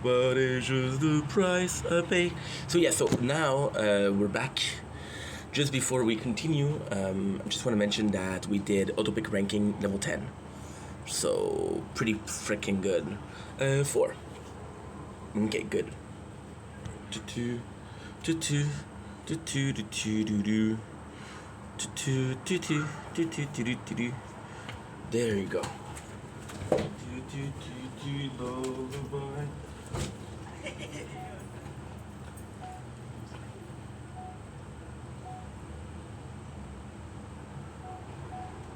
but it's just the price I pay. So yeah, so now we're back. Just before we continue, I just want to mention that we did autopic ranking level 10. So pretty freaking good. 4. Okay, good. There you go.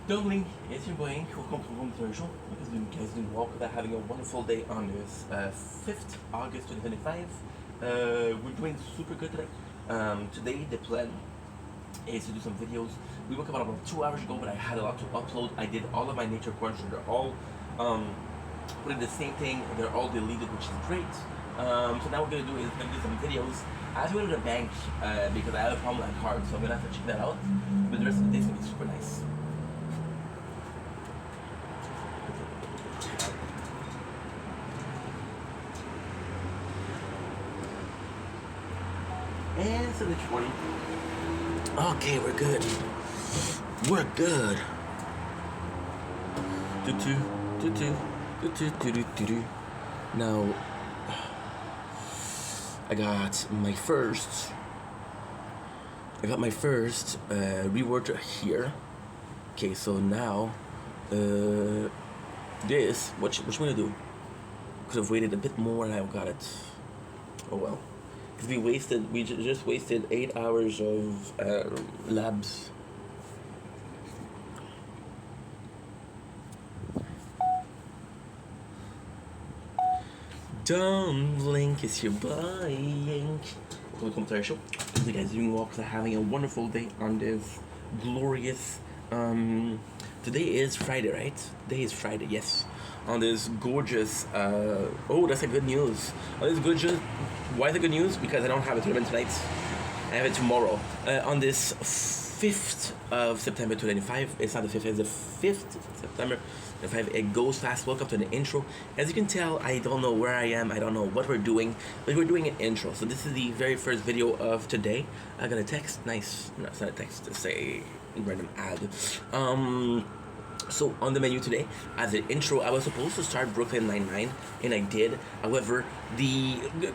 Darling, it's your boy. Welcome to Room 30 Show. Because you guys doing well, that having a wonderful day on this 5th August 2025. We're doing super good today. Today the plan is to do some videos. We woke up about 2 hours ago, but I had a lot to upload. I did all of my nature questions. They're all put in the same thing. They're all deleted, which is great. So now what we're gonna do is do some videos. I have to go to the bank because I have a problem with my card, so I'm gonna have to check that out. But the rest of the day is gonna be super nice. And so the 20. Okay, we're good. We're good. Now, I got my first reward here. Okay, so now, this, what you gonna do? Could have waited a bit more and I got it. Oh well. Because we just wasted 8 hours of labs. Don't blink, it's your boy. Welcome to our show. You guys doing well because I'm having a wonderful day on this glorious. Today is Friday, right? Today is Friday, yes. On this gorgeous. Oh, that's a good news. On this gorgeous. Why is it good news? Because I don't have a tournament tonight. I have it tomorrow. On this 5th of September 2025. It's not the 5th, it's the 5th of September 2025. It goes fast. Welcome to the intro. As you can tell, I don't know where I am. I don't know what we're doing. But we're doing an intro. So this is the very first video of today. I got a text. Nice. No, it's not a text. It's a random ad. So on the menu today, as an intro, I was supposed to start Brooklyn Nine-Nine, and I did. However,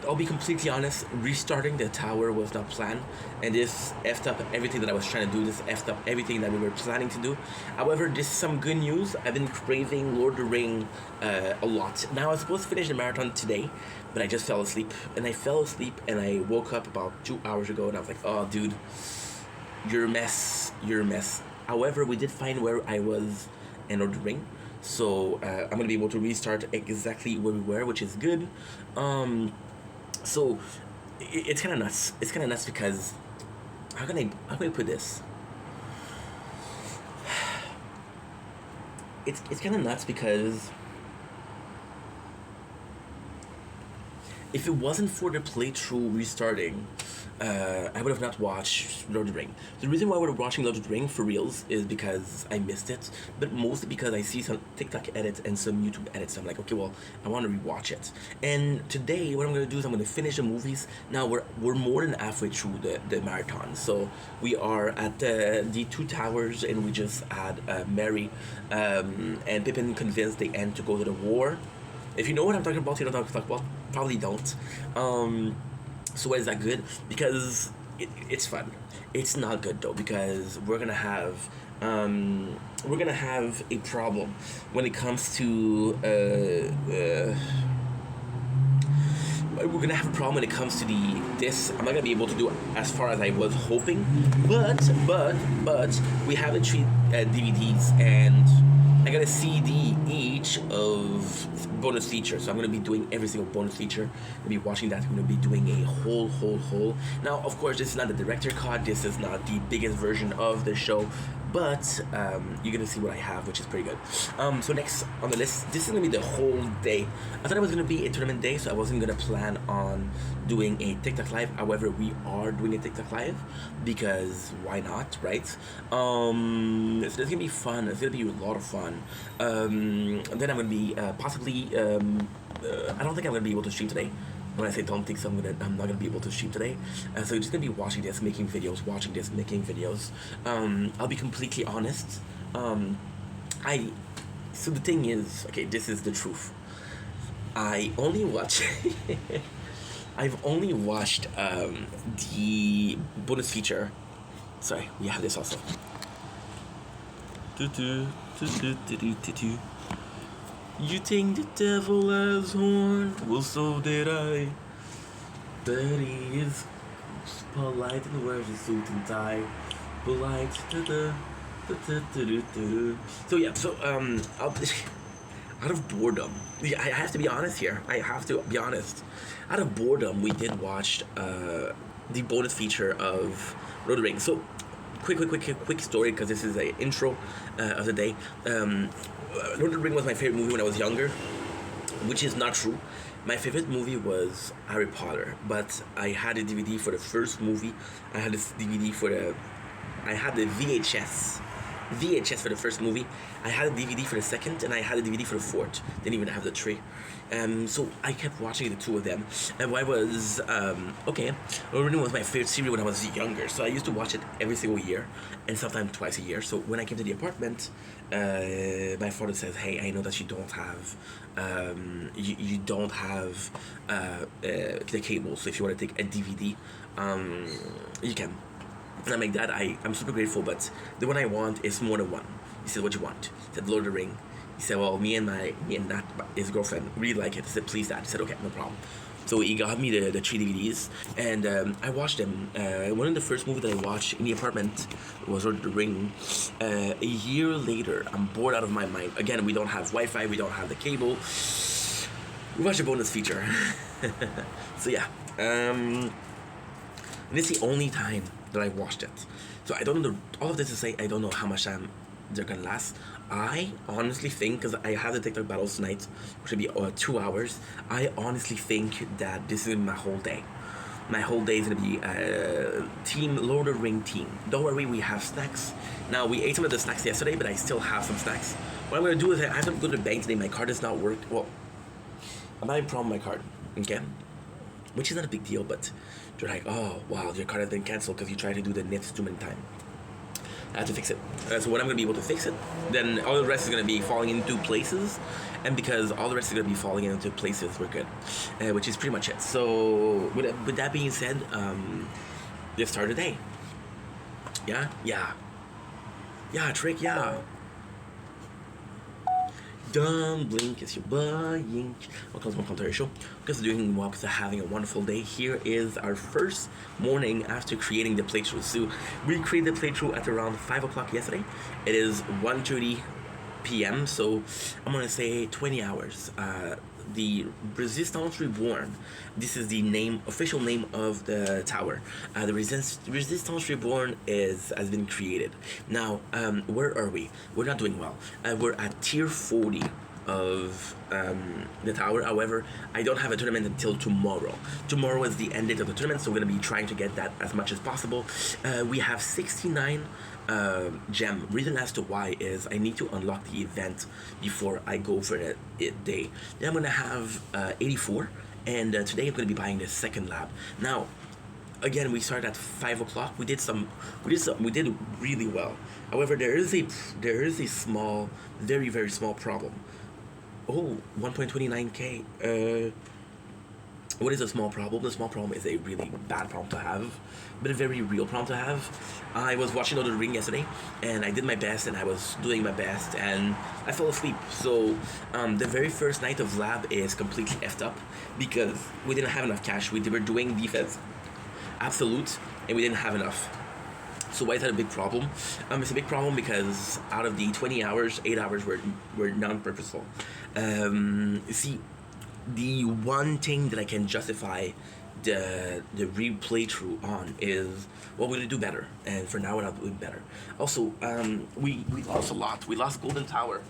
I'll be completely honest, restarting the tower was not planned, and this effed up everything that I was trying to do. This effed up everything that we were planning to do. However, this is some good news. I've been craving Lord of the Ring a lot. Now I was supposed to finish the marathon today, but I just fell asleep, and I woke up about 2 hours ago, and I was like, oh, dude, you're a mess. However, we did find where I was in Lord of the Ring, so I'm gonna be able to restart exactly where we were, which is good. So it's kind of nuts. It's kind of nuts because how can I put this? It's kind of nuts because if it wasn't for the playthrough restarting, I would have not watched Lord of the Ring. The reason why we're watching Lord of the Ring for reals is because I missed it, but mostly because I see some TikTok edits and some YouTube edits. I'm like, okay, well, I want to rewatch it. And today, what I'm going to do is I'm going to finish the movies. Now, we're more than halfway through the marathon. So we are at the two towers, and we just had Merry and Pippin convinced the Ent to go to the war. If you know what I'm talking about, you know what I'm talking about. Probably don't. So why is that good? Because it's fun. It's not good though, because we're gonna have a problem when it comes to we're gonna have a problem when it comes to this. I'm not gonna be able to do as far as I was hoping, but we have the 3 DVDs, and I got a CD each of bonus features. So I'm gonna be doing every single bonus feature. I'm gonna be watching that. I'm gonna be doing a whole. Now, of course, this is not the director cut. This is not the biggest version of the show. but you're gonna see what I have, which is pretty good. So next on the list, this is gonna be the whole day. I thought it was gonna be a tournament day, so I wasn't gonna plan on doing a TikTok live. However, we are doing a TikTok live because why not, right? So it's gonna be fun. It's gonna be a lot of fun. Then I'm gonna be possibly. I don't think I'm gonna be able to stream today. When I say don't think so, I'm not gonna be able to stream today. So you're just gonna be watching this, making videos, watching this, making videos. I'll be completely honest. I so the thing is, okay, this is the truth. I only watch. I've only watched the bonus feature. Sorry, we have this also. You think the devil has horn? Well, so did I. But he is polite and wears a suit and tie. Polite. So yeah, so I'll, out of boredom, yeah, I have to be honest here. I have to be honest. Out of boredom, we did watch the bonus feature of Lord of the Rings. So quick story, because this is a intro of the day. Lord of the Rings was my favorite movie when I was younger, which is not true. My favorite movie was Harry Potter, but I had a DVD for the first movie. I had this DVD for the. I had the VHS for the first movie. I had a DVD for the second, and I had a DVD for the fourth. Didn't even have the three. So I kept watching the two of them, and I was okay. Lord was my favorite series when I was younger, so I used to watch it every single year, and sometimes twice a year. So when I came to the apartment, my father says, "Hey, I know that you don't have, you don't have the cable. So if you want to take a DVD, you can." And I'm like, Dad, I'm super grateful, but the one I want is more than one. He said, "What do you want?" I said, "Lord of the Ring." He said, "Well, me and that his girlfriend really like it." I said, "Please, Dad." He said, "Okay, no problem." So he got me the three DVDs, and I watched them. One of the first movies that I watched in the apartment was Lord of the Ring. A year later, I'm bored out of my mind. Again, we don't have Wi-Fi, we don't have the cable. We watched a bonus feature. So yeah, and it's the only time that I watched it. So I don't know all of this to say I don't know how much time they're gonna last. I honestly think, because I have the TikTok battles tonight, which will be 2 hours. I honestly think that this is my whole day. My whole day is gonna be Team Lord of the Ring team. Don't worry, we have snacks. Now we ate some of the snacks yesterday, but I still have some snacks. What I'm gonna do is I have to go to the bank today. My card does not work. Well, I'm having a problem with my card. Okay, which is not a big deal, but they're like, "Oh wow, your card has been canceled because you tried to do the NIFs too many times." I have to fix it. So when I'm gonna be able to fix it, then all the rest is gonna be falling into places, and because all the rest is gonna be falling into places, we're good, which is pretty much it. So with that being said, let's start the day. Yeah, Trick, yeah. Don't blink as you're buying. Welcome to my commentary show. Because we're doing well, because we're having a wonderful day. Here is our first morning after creating the playthrough. So we created the playthrough at around 5 o'clock yesterday. It is 1:30 p.m. So I'm gonna say 20 hours. The Resistance Reborn. This is the official name of the tower. The Resistance Reborn has been created. Now, where are we? We're not doing well. We're at tier 40 of the tower. However, I don't have a tournament until tomorrow. Tomorrow is the end date of the tournament, so we're gonna be trying to get that as much as possible. We have 69 gem. Reason as to why is I need to unlock the event before I go for the day. Then I'm gonna have 84, and today I'm gonna be buying the second lab. Now, again, we started at 5 o'clock. We did really well. However, there is a small, very very small problem. Oh, 1.29k. What is a small problem? The small problem is a really bad problem to have, but a very real problem to have. I was watching Lord of the Ring yesterday, and I did my best, and I was doing my best, and I fell asleep. So the very first night of lab is completely effed up because we didn't have enough cash. We were doing defense absolute, and we didn't have enough. So why is that a big problem? It's a big problem because out of the 20 hours, 8 hours were non-purposeful. See, the one thing that I can justify the replay through on is what will we do better, and for now we're not doing better. Also, we lost a lot. We lost Golden Tower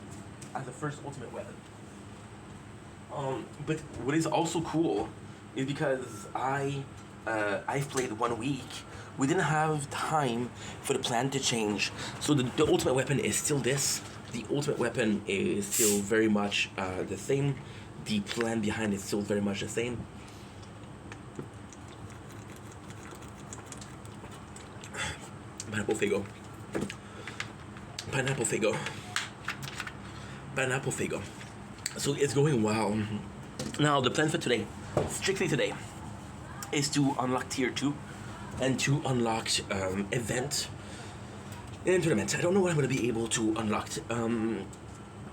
as the first ultimate weapon. But what is also cool is because I've played 1 week. We didn't have time for the plan to change, so the ultimate weapon is still this. The ultimate weapon is still very much the same. The plan behind it is still very much the same. Pineapple Fago. Pineapple Fago. Pineapple Fago. So it's going well. Now the plan for today, strictly today, is to unlock tier 2 and to unlock event and tournament. I don't know what I'm going to be able to unlock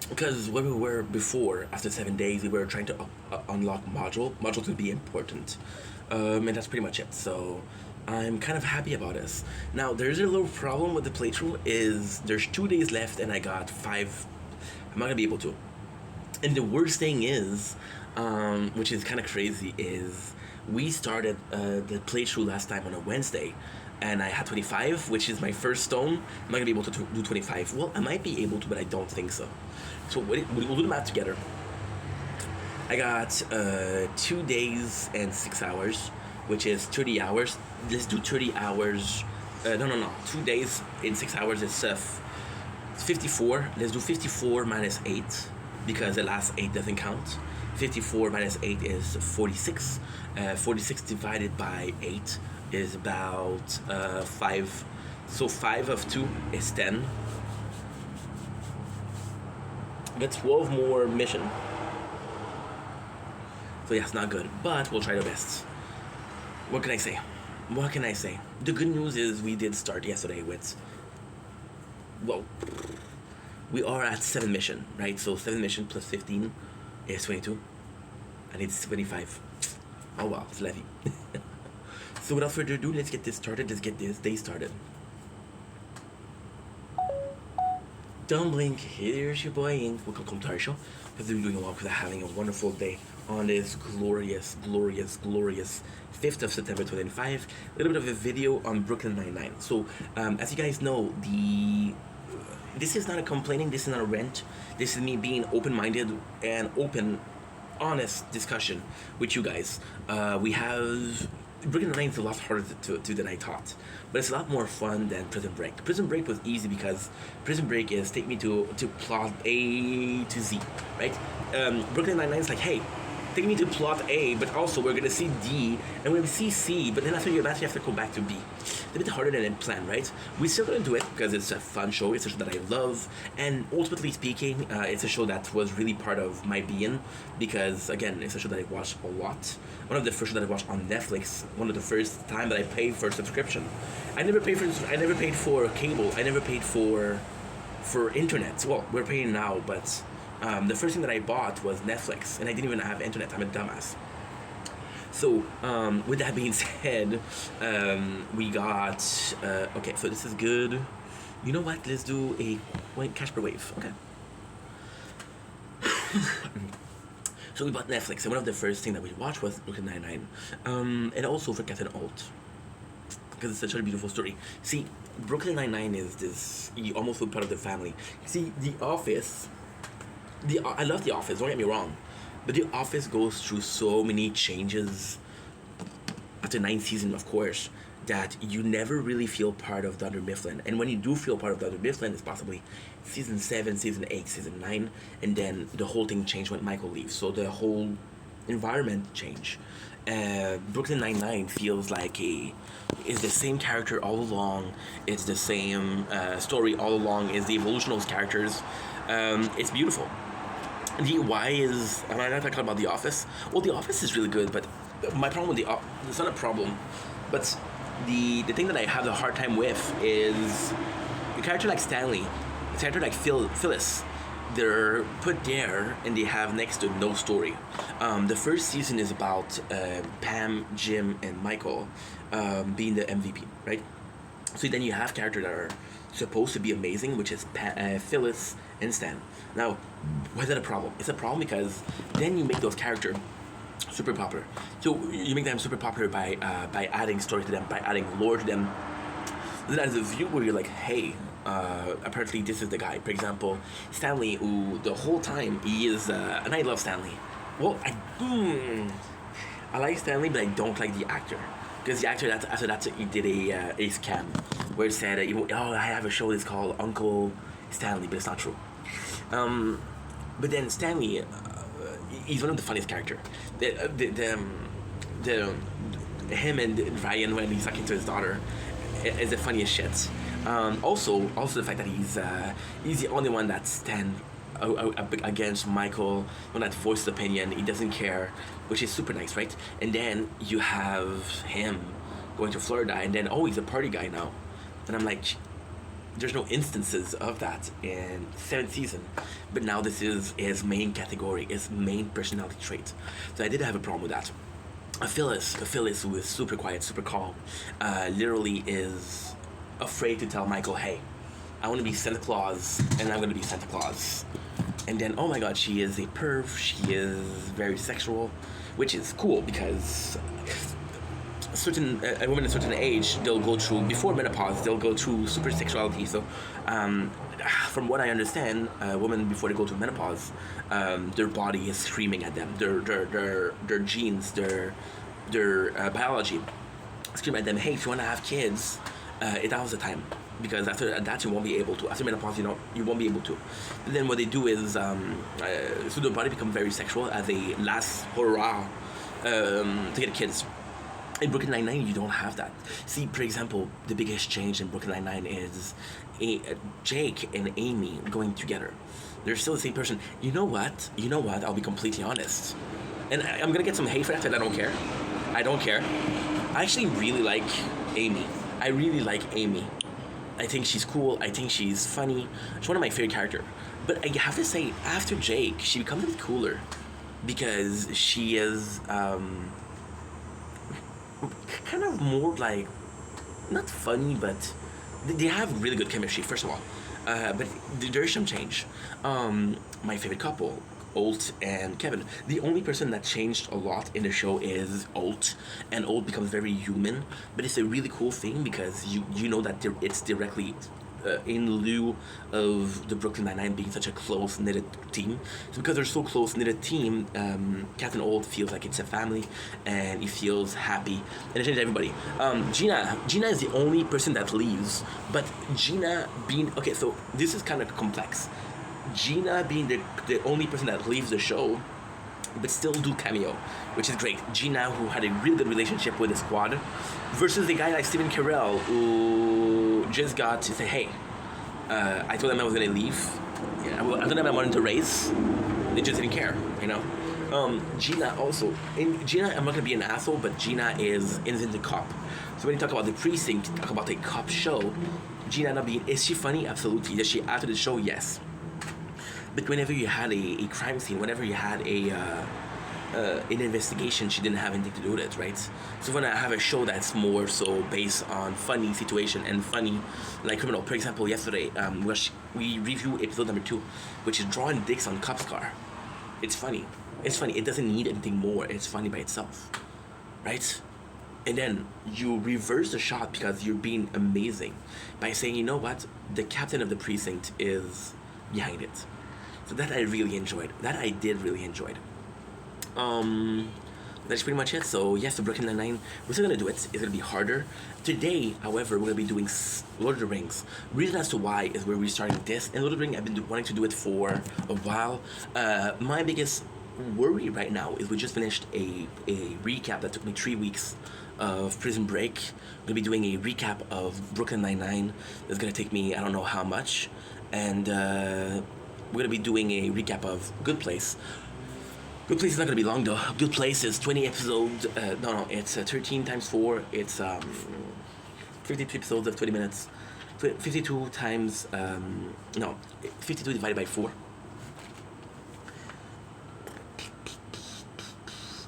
because when we were before, after 7 days, we were trying to unlock module to be important, and that's pretty much it. So I'm kind of happy about this. Now there's a little problem with the playthrough is there's 2 days left and I got 5. I'm not gonna be able to. And the worst thing is, which is kind of crazy, is we started the playthrough last time on a Wednesday, and I had 25, which is my first stone. I'm not gonna be able to do 25. Well, I might be able to, but I don't think so. So we'll do the math together. I got 2 days and 6 hours, which is 30 hours. Let's do 30 hours. No. 2 days in 6 hours is 54. Let's do 54 minus 8 because the last 8 doesn't count. 54 minus 8 is 46. 46 divided by 8 is about 5. So 5 of 2 is 10. That's 12 more mission. So yeah, it's not good, but we'll try our best. What can I say? What can I say? The good news is we did start yesterday with, well, we are at 7 mission, right? So 7 mission plus 15 is 22. And it's 25. Oh wow, it's levy. So without further ado, let's get this started. Let's get this day started. Don't blink. Here's your boy Ink. Welcome to our show. Hope you're doing well because having a wonderful day on this glorious 5th of September 2005. A little bit of a video on Brooklyn Nine-Nine. So, as you guys know, this is not a complaining, this is not a rant. This is me being open-minded and honest discussion with you guys. We have Brooklyn Nine-Nine is a lot harder to than I thought, but it's a lot more fun than Prison Break. Prison Break was easy because Prison Break is take me to plot A to Z, right? Brooklyn Nine-Nine is like, hey, take me to plot A, but also we're gonna see D and we're gonna see C, but then after you have to go back to B. It's a bit harder than planned, right? We still gonna do it because it's a fun show. It's a show that I love, and ultimately speaking, it's a show that was really part of my being because again, it's a show that I watched a lot. One of the first shows that I watched on Netflix. One of the first time that I paid for a subscription. I never paid for cable. I never paid for internet. Well, we're paying now, but the first thing that I bought was Netflix, and I didn't even have internet. I'm a dumbass. So, with that being said, we got, okay, so this is good. You know what? Let's do a cash per wave. Okay. So we bought Netflix, and one of the first things that we watched was Brooklyn Nine-Nine, and also Forgotten Alt, because it's such a beautiful story. See, Brooklyn Nine-Nine is this, you almost feel part of the family. See, The Office, I love The Office, don't get me wrong, but The Office goes through so many changes after 9th season, of course, that you never really feel part of Dunder Mifflin. And when you do feel part of Dunder Mifflin, it's possibly season 7, season 8, season 9, and then the whole thing changed when Michael leaves. So the whole environment changed. Brooklyn Nine-Nine feels like is the same character all along. It's the same story all along. It's the evolution of those characters. It's beautiful. Why is, am I not talking about The Office? Well, The Office is really good, but my problem with it's not a problem, but the thing that I have a hard time with is a character like Stanley, a character like Phyllis. They're put there and they have next to no story. The first season is about Pam, Jim, and Michael being the MVP, right? So then you have characters that are supposed to be amazing, which is Phyllis and Stan. Now, why is that a problem? It's a problem because then you make those characters super popular. So you make them super popular by adding story to them, by adding lore to them. Then as a viewer, you're like, hey, apparently this is the guy. For example, Stanley, who the whole time he is, and I love Stanley. Well, I like Stanley, but I don't like the actor. Because the actor, after that, he did a scam where it said, oh, I have a show that's called Uncle Stanley, but it's not true. But then Stanley, he's one of the funniest character. The him and Ryan when he's talking to his daughter is the funniest shit. Also the fact that he's the only one that stands against Michael, one that voices opinion. He doesn't care, which is super nice, right? And then you have him going to Florida, and then he's a party guy now, and I'm like, there's no instances of that in 7th season, but now this is his main category, his main personality trait. So I did have a problem with that. Phyllis, who is super quiet, super calm, literally is afraid to tell Michael, hey, I want to be Santa Claus, and I'm going to be Santa Claus. And then, oh my god, she is a perv, she is very sexual, which is cool because a woman at a certain age, they'll go through, before menopause, they'll go through super sexuality. So from what I understand, women before they go through menopause, their body is screaming at them. Their genes, their biology scream at them, hey, if you want to have kids, it now's the time. Because after that you won't be able to. After menopause, you won't be able to. And then what they do is, so their body becomes very sexual as a last hurrah to get kids. In Brooklyn Nine-Nine, you don't have that. See, for example, the biggest change in Brooklyn Nine-Nine is Jake and Amy going together. They're still the same person. You know what? I'll be completely honest. And I'm going to get some hate for that, and I don't care. I actually really like Amy. I think she's cool. I think she's funny. She's one of my favorite characters. But I have to say, after Jake, she becomes a bit cooler. Because she is... kind of more like, not funny, but they have really good chemistry, first of all. But there's some change. My favorite couple, Holt and Kevin. The only person that changed a lot in the show is Holt, and Holt becomes very human. But it's a really cool thing because you know that it's directly in lieu of the Brooklyn Nine-Nine being such a close-knitted team. So because they're so close-knitted team, Captain Holt feels like it's a family, and he feels happy, and it changes everybody. Gina is the only person that leaves, but Gina being... Okay, so this is kind of complex. Gina being the only person that leaves the show, but still do cameo, which is great. Gina, who had a really good relationship with the squad, versus the guy like Stephen Carell, who just got to say, hey, I told them I was gonna leave. Yeah, I told them I wanted to race. They just didn't care, Gina also, Gina, I'm not gonna be an asshole, but Gina is the cop. So when you talk about the precinct, talk about a cop show, Gina not being, is she funny? Absolutely. Is she after the show? Yes. But whenever you had a crime scene, whenever you had an investigation, she didn't have anything to do with it, right? So when I have a show that's more so based on funny situation and funny, like Criminal, for example, yesterday, we review episode number 2, which is drawing dicks on cop's car. It's funny. It doesn't need anything more. It's funny by itself, right? And then you reverse the shot because you're being amazing by saying, you know what, the captain of the precinct is behind it. So that I really enjoyed. That's pretty much it. So yes, the Brooklyn Nine-Nine, we're still gonna do it. It's gonna be harder. Today, however, we're gonna be doing Lord of the Rings. Reason as to why is we're restarting this. And Lord of the Rings, I've been wanting to do it for a while. My biggest worry right now is we just finished a recap that took me 3 weeks of Prison Break. I'm gonna be doing a recap of Brooklyn Nine-Nine. It's gonna take me I don't know how much. And we're gonna be doing a recap of Good Place. Good Place is not gonna be long though. Good Place is 20 episodes. It's 13 times 4. It's 52 episodes of 20 minutes. 52 times 52 divided by 4.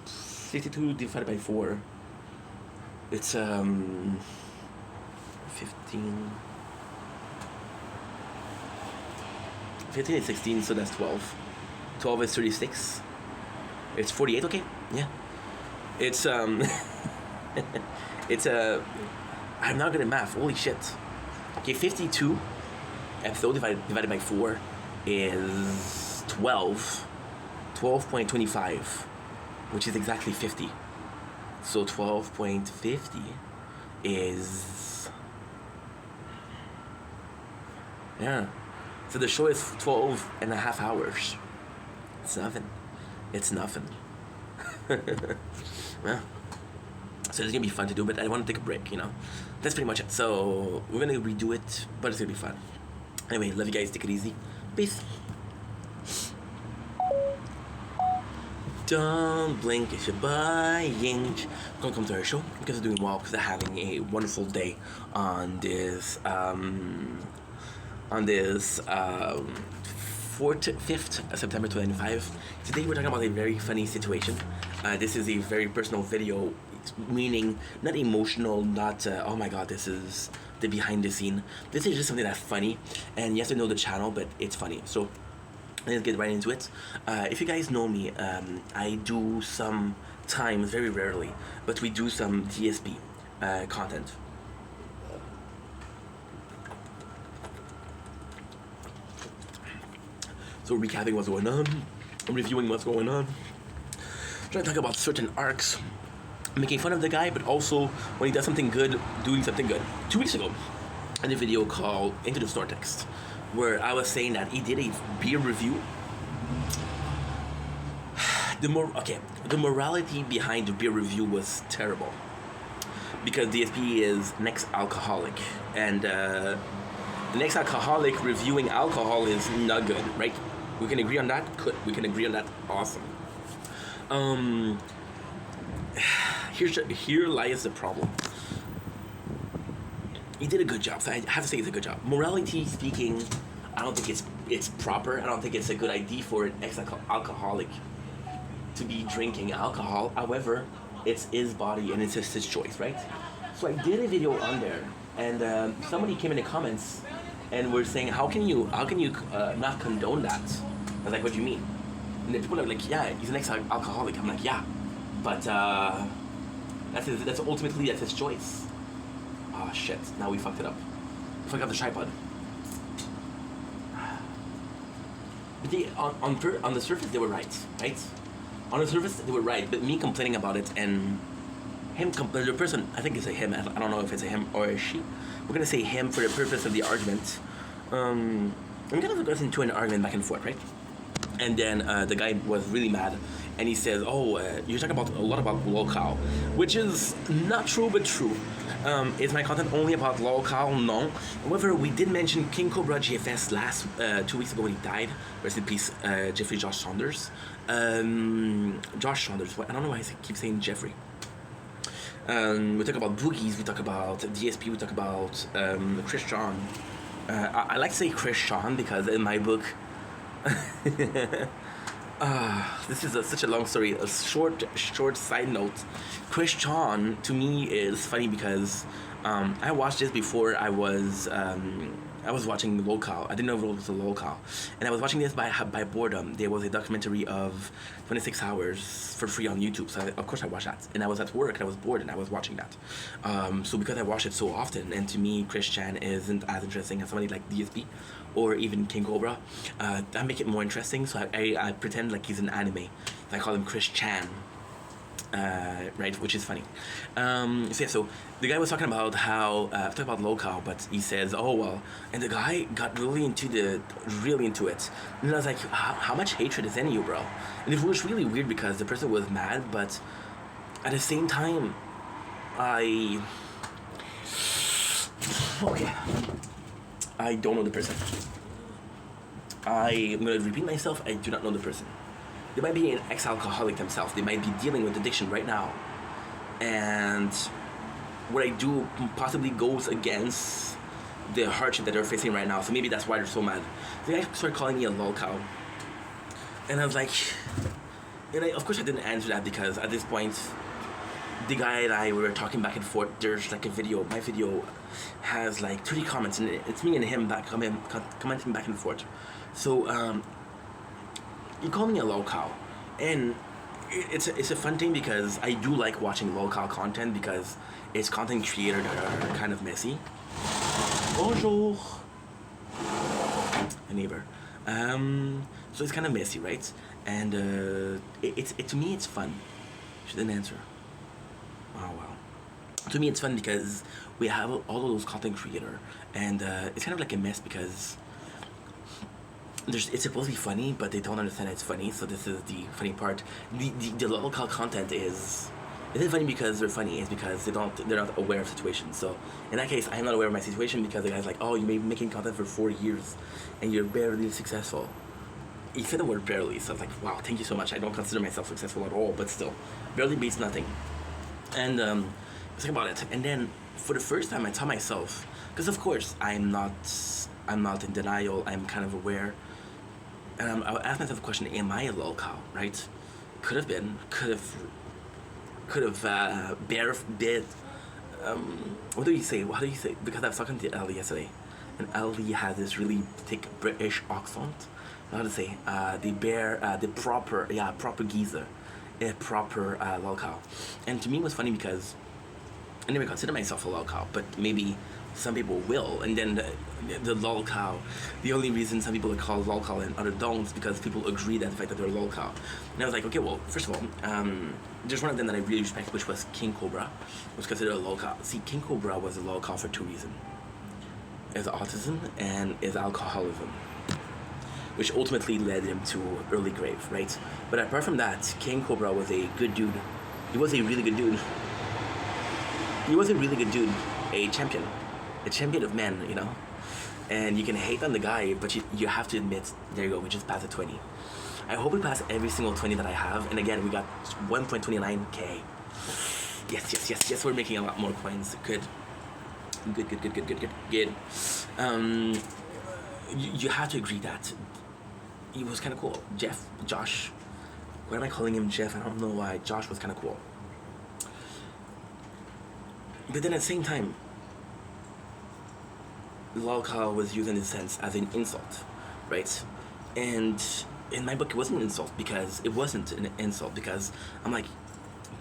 52 divided by 4. It's 15. 15 is 16, so that's 12. 12 is 36. It's 48, okay? Yeah. It's it's a. I'm not good at math. Holy shit. Okay, 52 episode divided by 4 is 12.25, which is exactly 50. So 12.50 is, yeah. So the show is 12 and a half hours. It's nothing. It's nothing. Yeah. So it's gonna be fun to do, but I want to take a break, you know. That's pretty much it. So we're gonna redo it, but it's gonna be fun. Anyway, love you guys. Take it easy. Peace. Don't blink if you're buying. Don't come to our show because they're doing well, because they're having a wonderful day on this 5th September 2025. Today we're talking about a very funny situation. This is a very personal video, meaning not emotional, not oh my god, this is the behind the scene. This is just something that's funny, and you have to know the channel, but it's funny. So let's get right into it. If you guys know me, I do sometimes, very rarely, but we do some DSP content. So recapping what's going on, reviewing what's going on, trying to talk about certain arcs, making fun of the guy, but also when he does something good, doing something good. 2 weeks ago, I did a video called Into the Snortext, where I was saying that he did a beer review. The morality behind the beer review was terrible, because DSP is an ex-alcoholic, and the next alcoholic reviewing alcohol is not good, right? We can agree on that? Good. We can agree on that. Awesome. Here lies the problem. He did a good job, so I have to say it's a good job. Morality speaking, I don't think it's proper. I don't think it's a good idea for an ex-alcoholic to be drinking alcohol. However, it's his body and it's his choice, right? So I did a video on there, and somebody came in the comments and were saying, how can you not condone that? I was like, what do you mean? And then people are like, yeah, he's an ex-alcoholic. I'm like, yeah, but that's his choice. Oh shit! Now we fucked it up. We fucked up the tripod. But on the surface they were right? On the surface they were right, but me complaining about it and the person, I think it's a him. I don't know if it's a him or a she. We're gonna say him for the purpose of the argument. I'm gonna go into an argument back and forth, right? And then the guy was really mad, and he says, "Oh, you're talking about a lot about lolcow," which is not true, but true. Is my content only about lolcow? No. However, we did mention King Cobra GFS last 2 weeks ago when he died. Rest in peace, Jeffrey Josh Saunders. Josh Saunders. I don't know why I keep saying Jeffrey. We talk about boogies, we talk about DSP, we talk about Chris John. I like to say Chris Sean because in my book, this is such a long story. A short side note. Chris John to me is funny because I watched this before I was watching lolcow. I didn't know it was a lolcow, and I was watching this by boredom. There was a documentary of 26 hours for free on YouTube, so of course I watched that. And I was at work and I was bored and I was watching that. So because I watch it so often, and to me Chris Chan isn't as interesting as somebody like DSP or even King Cobra, that make it more interesting. So I pretend like he's an anime. I call him Chris Chan. Right, which is funny. So the guy was talking about how talking about lolcow, but he says, "Oh well," and the guy got really into it. And I was like, "How much hatred is in you, bro?" And it was really weird because the person was mad, but at the same time, I don't know the person. I'm gonna repeat myself. I do not know the person. They might be an ex-alcoholic themselves. They might be dealing with addiction right now. And what I do possibly goes against the hardship that they're facing right now. So maybe that's why they're so mad. The guy started calling me a lolcow. And I was like... And of course I didn't answer that because at this point, the guy and I were talking back and forth. There's like a video. My video has like 30 comments. And it's me and him commenting back and forth. So... he called me a lolcow, and it's a fun thing because I do like watching local content because it's content creators that are kind of messy. Bonjour, a neighbor. So it's kind of messy, right? And to me it's fun. She didn't answer. Oh wow. To me it's fun because we have all of those content creator, and it's kind of like a mess because it's supposed to be funny, but they don't understand it's funny. So this is the funny part. The local content is isn't funny because they're funny. It's because they're not aware of situations. So in that case, I'm not aware of my situation because the guy's like, oh, you may be making content for 4 years, and you're barely successful. He said the word barely, so I was like, wow, thank you so much. I don't consider myself successful at all, but still, barely beats nothing. And let's think about it. And then for the first time, I tell myself, because of course I'm not in denial. I'm kind of aware. And I ask myself the question: am I a lolcow? Right? Could have been. Could have bear bit. What do you say? How do you say? Because I was talking to Ellie yesterday, and Ellie has this really thick British accent. How to say? The proper geezer, a proper lolcow. And to me, it was funny because I never consider myself a lolcow, but maybe some people will. And then the lolcow, the only reason some people are called lolcow and other don't is because people agree that the fact that they're lolcow. And I was like, okay, well, first of all, there's one of them that I really respect, which was King Cobra, was considered a lolcow. See, King Cobra was a lolcow for two reasons: his autism and his alcoholism, which ultimately led him to early grave, right? But apart from that, King Cobra was a good dude. He was a really good dude. He was a really good dude, a champion of men, you know? And you can hate on the guy, but you have to admit, there you go, we just passed the 20. I hope we pass every single 20 that I have, and again, we got 1.29k. Yes, we're making a lot more coins. Good. You have to agree that he was kind of cool. Josh, why am I calling him Jeff? I don't know why. Josh was kind of cool. But then at the same time, lolcow was used in a sense as an insult, right? And in my book, it wasn't an insult because I'm like,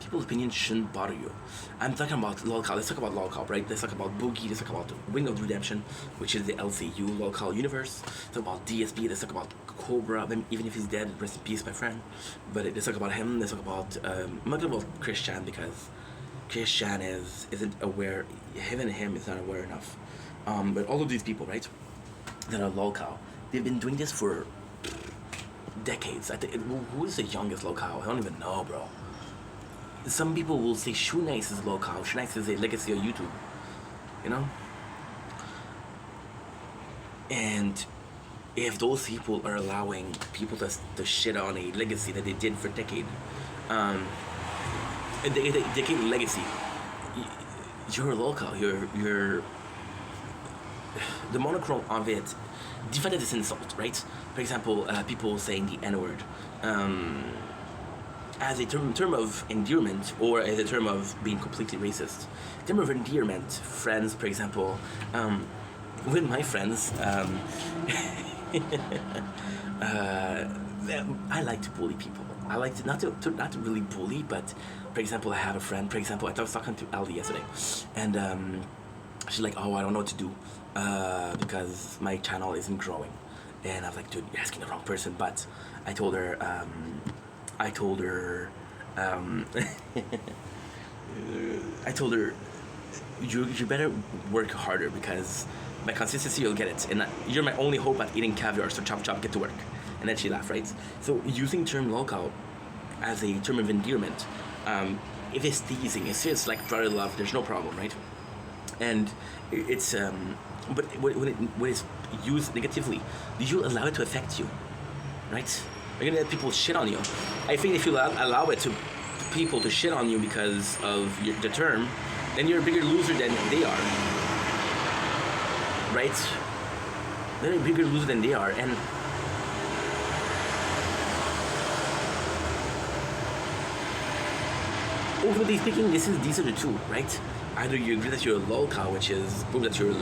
people's opinions shouldn't bother you. I'm talking about lolcow. Let's talk about lolcow, right? Let's talk about Boogie. Let's talk about Wing of Redemption, which is the LCU lolcow universe. Let's talk about DSP. Let's talk about Cobra. Even if he's dead, rest in peace, my friend. But let's talk about him. Let's talk about I'm not talking about Chris Chan because Chris Chan isn't aware. Him is not aware enough. But all of these people, right, that are lolcow, they've been doing this for decades. I think who is the youngest lolcow? I don't even know, bro. Some people will say Shoe Nice is lolcow. Shoe Nice is a legacy of YouTube, you know. And if those people are allowing people to shit on a legacy that they did for decades, a decade legacy, you're a lolcow. You're the monochrome of it defended this insult, right? For example, people saying the N-word as a term of endearment or as a term of being completely racist. Term of endearment, friends, for example, with my friends, I like to bully people. I like to not to really bully, but for example, I have a friend. For example, I was talking to Ellie yesterday, and she's like, "Oh, I don't know what to do because my channel isn't growing." And I was like, "Dude, you're asking the wrong person." But I told her, I told her, you better work harder because by consistency you'll get it, and you're my only hope at eating caviar. So chop, get to work. And then she laughed, right? So using term lolcow as a term of endearment, if it's teasing, it's like brother love, there's no problem, right? And it's but when it's used negatively, do you allow it to affect you, right? Are you gonna let people shit on you? I think if you allow it to people to shit on you because of the term, then you're a bigger loser than they are, right? Then you're a bigger loser than they are, and ultimately speaking, these are the two, right? Either you agree that you're a lolcow, which is proof that you're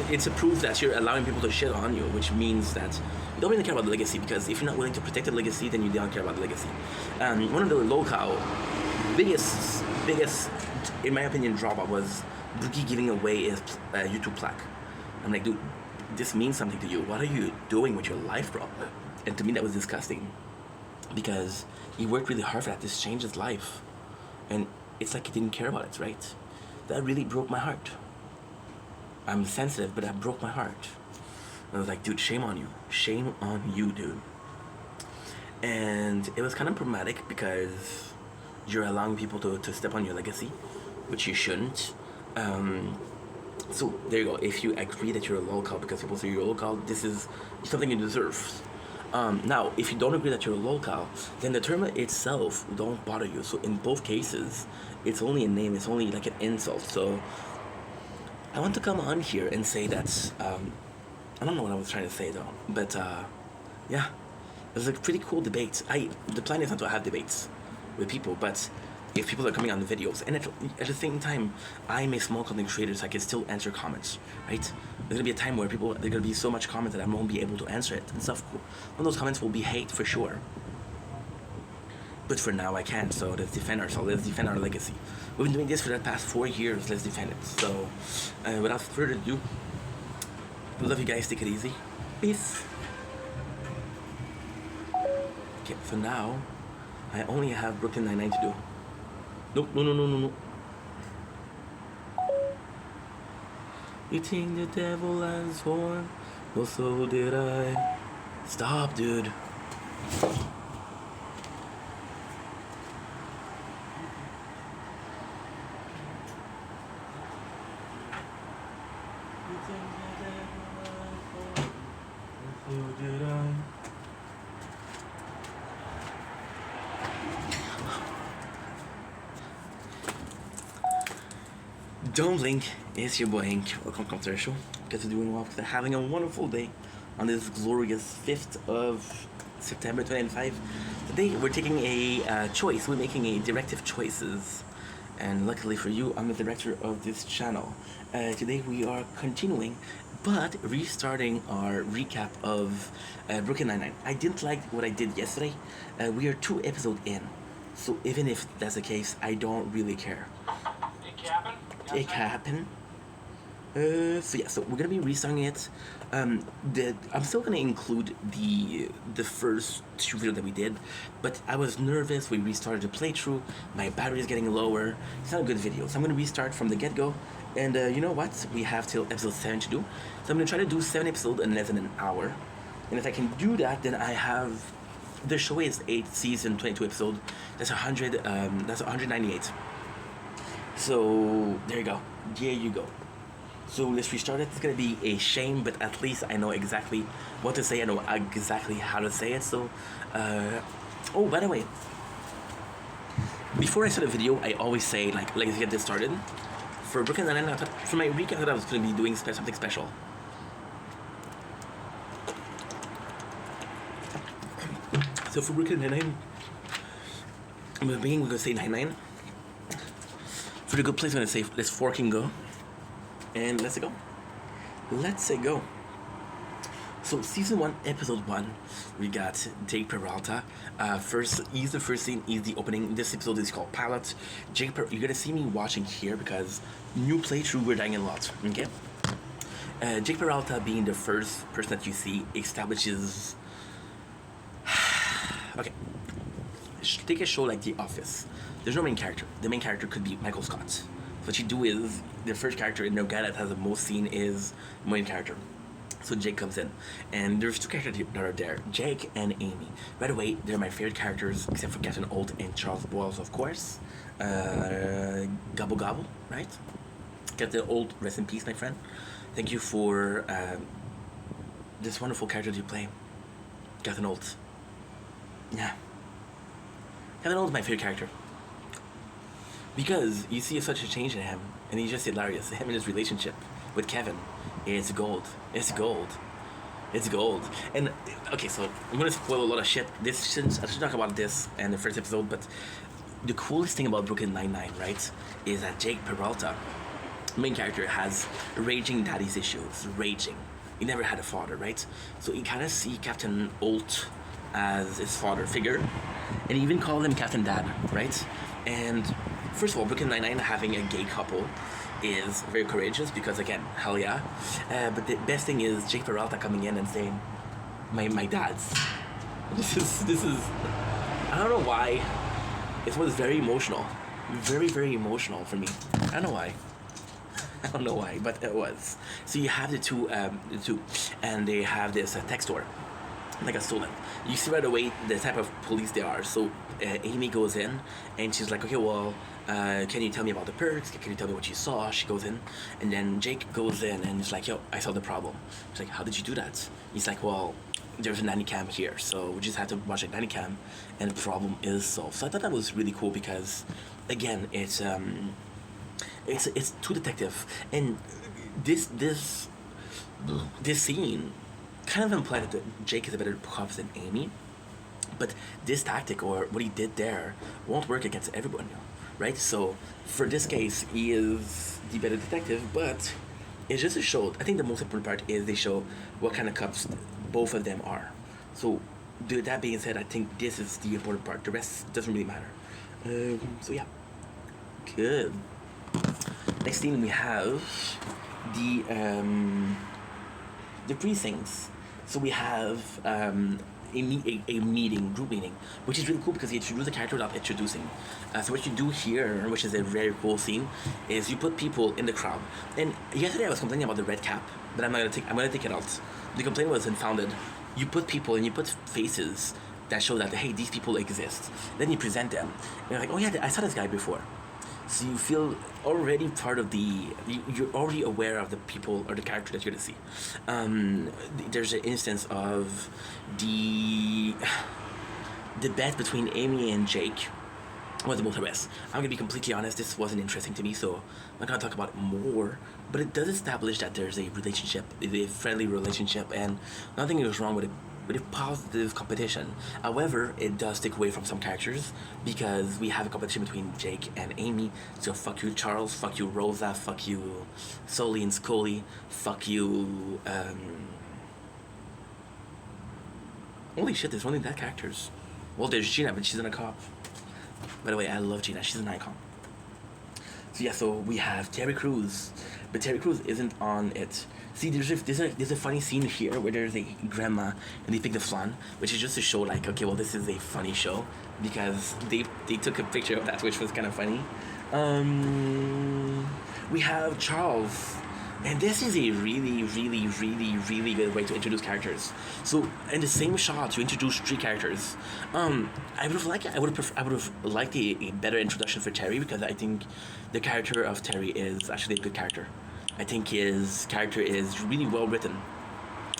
it's a proof that you're allowing people to shit on you, which means that you don't really care about the legacy, because if you're not willing to protect the legacy, then you don't care about the legacy. One of the local biggest, in my opinion, drawback was Brookie giving away his YouTube plaque. I'm like, dude, this means something to you. What are you doing with your life, bro? And to me, that was disgusting, because he worked really hard for that. This changed his life, and it's like he didn't care about it, right? That really broke my heart. I'm sensitive, but that broke my heart. I was like, dude, shame on you. Shame on you, dude. And it was kind of problematic, because you're allowing people to step on your legacy, which you shouldn't. So there you go. If you agree that you're a lolcow because people say you're a lolcow, this is something you deserve. Now, if you don't agree that you're a lolcow, then the term itself don't bother you. So in both cases, it's only a name. It's only like an insult. So I want to come on here and say that I don't know what I was trying to say though, but yeah, it was a pretty cool debate. The plan is not to have debates with people, but if people are coming on the videos, and at the same time, I'm a small content creator, so I can still answer comments, right? There's gonna be a time where there's gonna be so much comments that I won't be able to answer it and stuff. One of those comments will be hate for sure. But for now, I can, so let's defend ourselves. Let's defend our legacy. We've been doing this for the past 4 years. Let's defend it. So, without further ado, I love you guys. Take it easy. Peace. Okay, so now, I only have Brooklyn Nine-Nine to do. Nope, no. You think the devil has horn? Well, so did I. Stop, dude. Don't blink, it's your boy Hank. Welcome to our show. Guys are doing well, because having a wonderful day on this glorious 5th of September 2005. Today we're taking a choice, we're making a directive choices. And luckily for you, I'm the director of this channel. Today we are continuing, but restarting our recap of Brooklyn Nine-Nine. I didn't like what I did yesterday. We are 2 episodes in. So even if that's the case, I don't really care. It happened. So yeah, so we're gonna be restarting it. I'm still gonna include the first 2 videos that we did, but I was nervous. We restarted the playthrough. My battery is getting lower. It's not a good video, so I'm gonna restart from the get-go. And you know what? We have till episode 7 to do, so I'm gonna try to do 7 episodes in less than an hour. And if I can do that, then I have. The show is 8 season, 22 episodes. That's 100. That's 198. So there you go. There you go. So let's restart it. It's gonna be a shame, but at least I know exactly what to say. I know exactly how to say it. So, oh, by the way, before I start a video, I always say let's get this started. For Brooklyn Nine-Nine, for my recap, I thought I was gonna be doing something special. So for Brooklyn Nine-Nine, in the beginning we're gonna say 99. For the good place, I'm gonna say let's forking go, and let's go. Let's say go. So season 1, episode 1, we got Jake Peralta. He's the first scene. He's the opening. This episode is called Pilot. You're gonna see me watching here because new playthrough, we're dying a lot. Okay. Jake Peralta being the first person that you see establishes. Okay. Take a show like The Office. There's no main character. The main character could be Michael Scott. What you do is, the first character and the guy that has the most scene is main character. So Jake comes in, and there's 2 characters that are there, Jake and Amy. Right away, they're my favorite characters, except for Captain Holt and Charles Boyles, of course. Gobble Gobble, right? Captain Holt, rest in peace, my friend. Thank you for this wonderful character you play, Captain Holt. Yeah. Captain Holt is my favorite character. Because you see such a change in him, and he's just hilarious. Him and his relationship with Kevin, it's gold. It's gold. It's gold. And okay, so I'm gonna spoil a lot of shit. I should talk about this in the first episode, but the coolest thing about Brooklyn Nine-Nine, right, is that Jake Peralta main character has raging daddy's issues, raging. He never had a father, right? So you kind of see Captain Holt as his father figure, and he even called him Captain Dad, right? And first of all, Brooklyn Nine-Nine having a gay couple is very courageous because, again, hell yeah. But the best thing is Jake Peralta coming in and saying, my dad's. This is, I don't know why. It was very emotional. Very, very emotional for me. I don't know why. I don't know why, but it was. So you have the two, and they have this text store, like a stolen. You see right away the type of police they are. So Amy goes in, and she's like, okay, well, can you tell me about the perks? Can you tell me what you saw? She goes in, and then Jake goes in, and he's like, yo, I saw the problem. She's like, how did you do that? He's like, well, there's a nanny cam here, so we just had to watch a nanny cam, and the problem is solved. So I thought that was really cool because, again, it's too detective, and this scene kind of implied that Jake is a better cop than Amy, but this tactic or what he did there won't work against everyone, right? So for this case, he is the better detective, but it's just a show. I think the most important part is they show what kind of cops both of them are. So that being said, I think this is the important part. The rest doesn't really matter. So yeah, good. Next thing we have the precincts. So we have a meeting, group meeting, which is really cool because you introduce the character without introducing. So what you do here, which is a very cool scene, is you put people in the crowd. And yesterday I was complaining about the red cap, but I'm gonna take it out. The complaint was unfounded. You put people and you put faces that show that, hey, these people exist. Then you present them. And you're like, oh yeah, I saw this guy before. So you feel already part of you're already aware of the people or the character that you're gonna see. There's an instance of the bet between Amy and Jake was the most arrest. I'm gonna be completely honest, this wasn't interesting to me, so I'm not gonna talk about it more, but it does establish that there's a relationship, a friendly relationship, and nothing is wrong with a positive competition. However, it does take away from some characters because we have a competition between Jake and Amy. So fuck you Charles, fuck you Rosa, fuck you Sully and Scully, fuck you holy shit, there's only that characters. Well, there's Gina, but she's not a cop. By the way, I love Gina, she's an icon. So yeah, so we have Terry Crews, but Terry Crews isn't on it. See, there's a funny scene here where there's a grandma and they pick the flan, which is just to show like, okay, well, this is a funny show because they took a picture of that, which was kind of funny. We have Charles, and this is a really, really, really, really good way to introduce characters. So in the same shot, you introduce 3 characters. I would have liked a better introduction for Terry because I think the character of Terry is actually a good character. I think his character is really well written.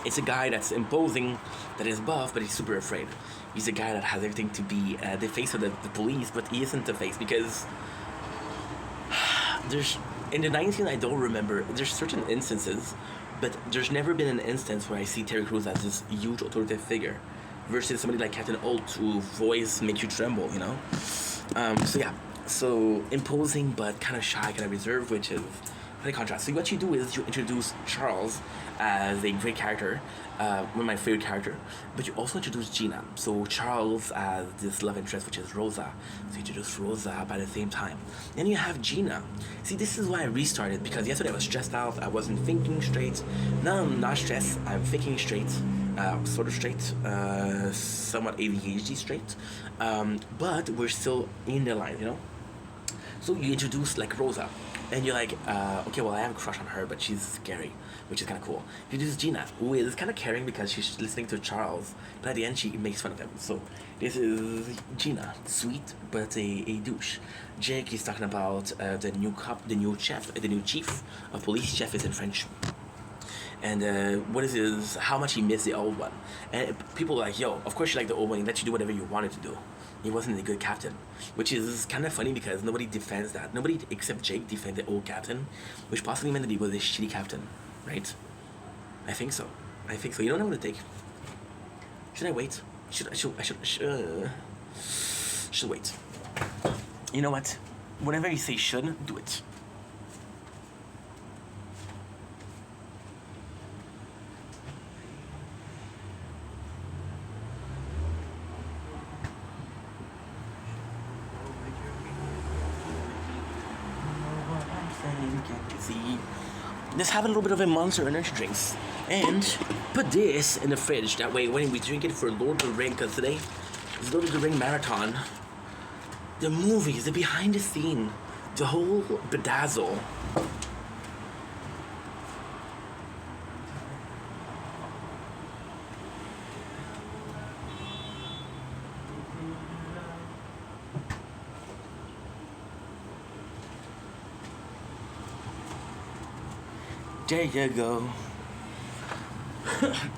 It's a guy that's imposing, that is buff, but he's super afraid. He's a guy that has everything to be the face of the police, but he isn't the face because there's in the 19 I don't remember. There's certain instances, but there's never been an instance where I see Terry Crews as this huge authoritative figure versus somebody like Captain Holt whose voice makes you tremble, you know? So yeah, so imposing but kind of shy, kind of reserved, which is pretty contrast. So what you do is you introduce Charles as a great character, one of my favorite character, but you also introduce Gina. So Charles as this love interest, which is Rosa. So you introduce Rosa by the same time. Then you have Gina. See, this is why I restarted, because yesterday I was stressed out, I wasn't thinking straight. Now I'm not stressed, I'm thinking straight, sort of straight, somewhat ADHD straight, but we're still in the line, you know? So you introduce like Rosa, and you're like, okay, well, I have a crush on her, but she's scary, which is kind of cool. You introduce Gina, who is kind of caring because she's listening to Charles, but at the end she makes fun of him. So this is Gina, sweet but a douche. Jake is talking about the new cop, the new chief of police. Chef is in French. And what is how much he missed the old one. And people are like, yo, of course you like the old one, he let you do whatever you wanted to do. He wasn't a good captain, which is kind of funny because nobody defends that. Nobody except Jake defends the old captain, which possibly meant that he was a shitty captain, right? I think so. You don't know what to take. Should I wait? Should wait. You know what? Whenever you say should, do it. You see, let's have a little bit of a Monster Energy drinks. And put this in the fridge. That way, when we drink it for Lord of the Ring, because today is Lord of the Ring Marathon. The movies, the behind the scene, the whole bedazzle. There you go.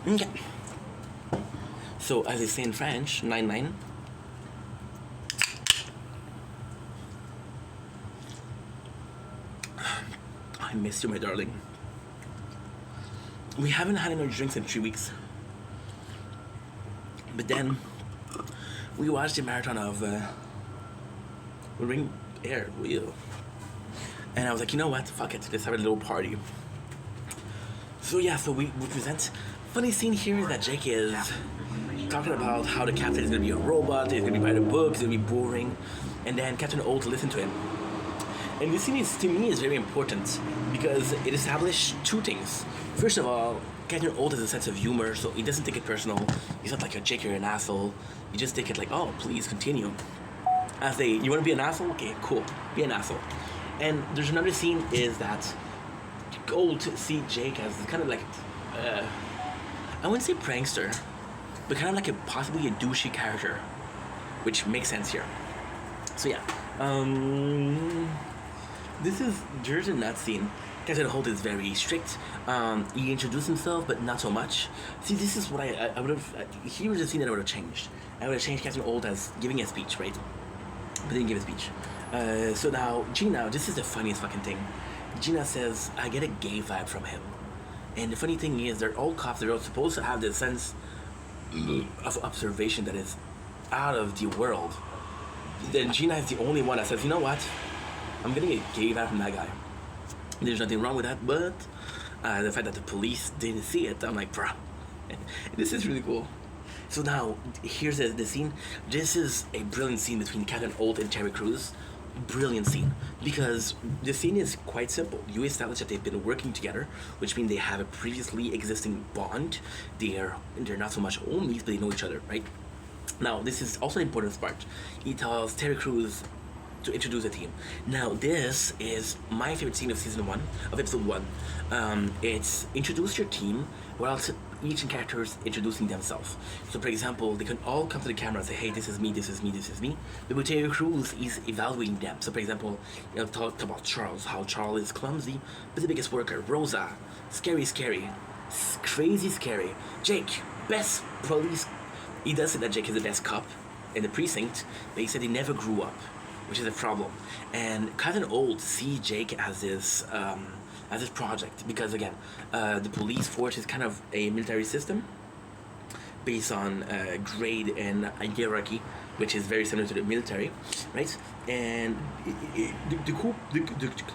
Okay. So, as they say in French, 9-9. I miss you, my darling. We haven't had any drinks in 3 weeks. But then, we watched the marathon of Ring Air Wheel. And I was like, you know what? Fuck it. Let's have a little party. So yeah, so we present. Funny scene here is that Jake is talking about how the captain is going to be a robot, he's going to be by the book, he's going to be boring. And then Captain Holt listen to him. And this scene is, to me, is very important because it established two things. First of all, Captain Holt has a sense of humor, so he doesn't take it personal. He's not like, Jake, you're an asshole. You just take it like, oh, please continue. As they, you want to be an asshole? Okay, cool, be an asshole. And there's another scene is that Holt see Jake as kind of like, I wouldn't say prankster, but kind of like possibly a douchey character, which makes sense here. So yeah, there's in that scene, Captain Holt is very strict. He introduced himself, but not so much. See, this is what I would have. Here was the scene that I would have changed. I would have changed Captain Holt as giving a speech, right? But didn't give a speech. So now Gina, this is the funniest fucking thing. Gina says, I get a gay vibe from him. And the funny thing is, they're all cops, they're all supposed to have this sense of observation that is out of the world. Then Gina is the only one that says, you know what? I'm getting a gay vibe from that guy. There's nothing wrong with that, but the fact that the police didn't see it, I'm like, bruh. This is really cool. So now, here's the scene. This is a brilliant scene between Captain Holt and Terry Crews. Brilliant scene, because the scene is quite simple. You establish that they've been working together, which means they have a previously existing bond. They're not so much homies, but they know each other, right? Now, this is also an important part. He tells Terry Crews to introduce the team. Now, this is my favorite scene of episode 1. It's introduce your team, while each character is introducing themselves. So, for example, they can all come to the camera and say, hey, this is me, this is me, this is me. But with Terry Crews, he's evaluating them. So, for example, talk about Charles, how Charles is clumsy, but the biggest worker. Rosa, scary, crazy scary. Jake, best police. He does say that Jake is the best cop in the precinct, but he said he never grew up, which is a problem. And Captain Holt see Jake as this project because, again, the police force is kind of a military system based on grade and hierarchy, which is very similar to the military, right? And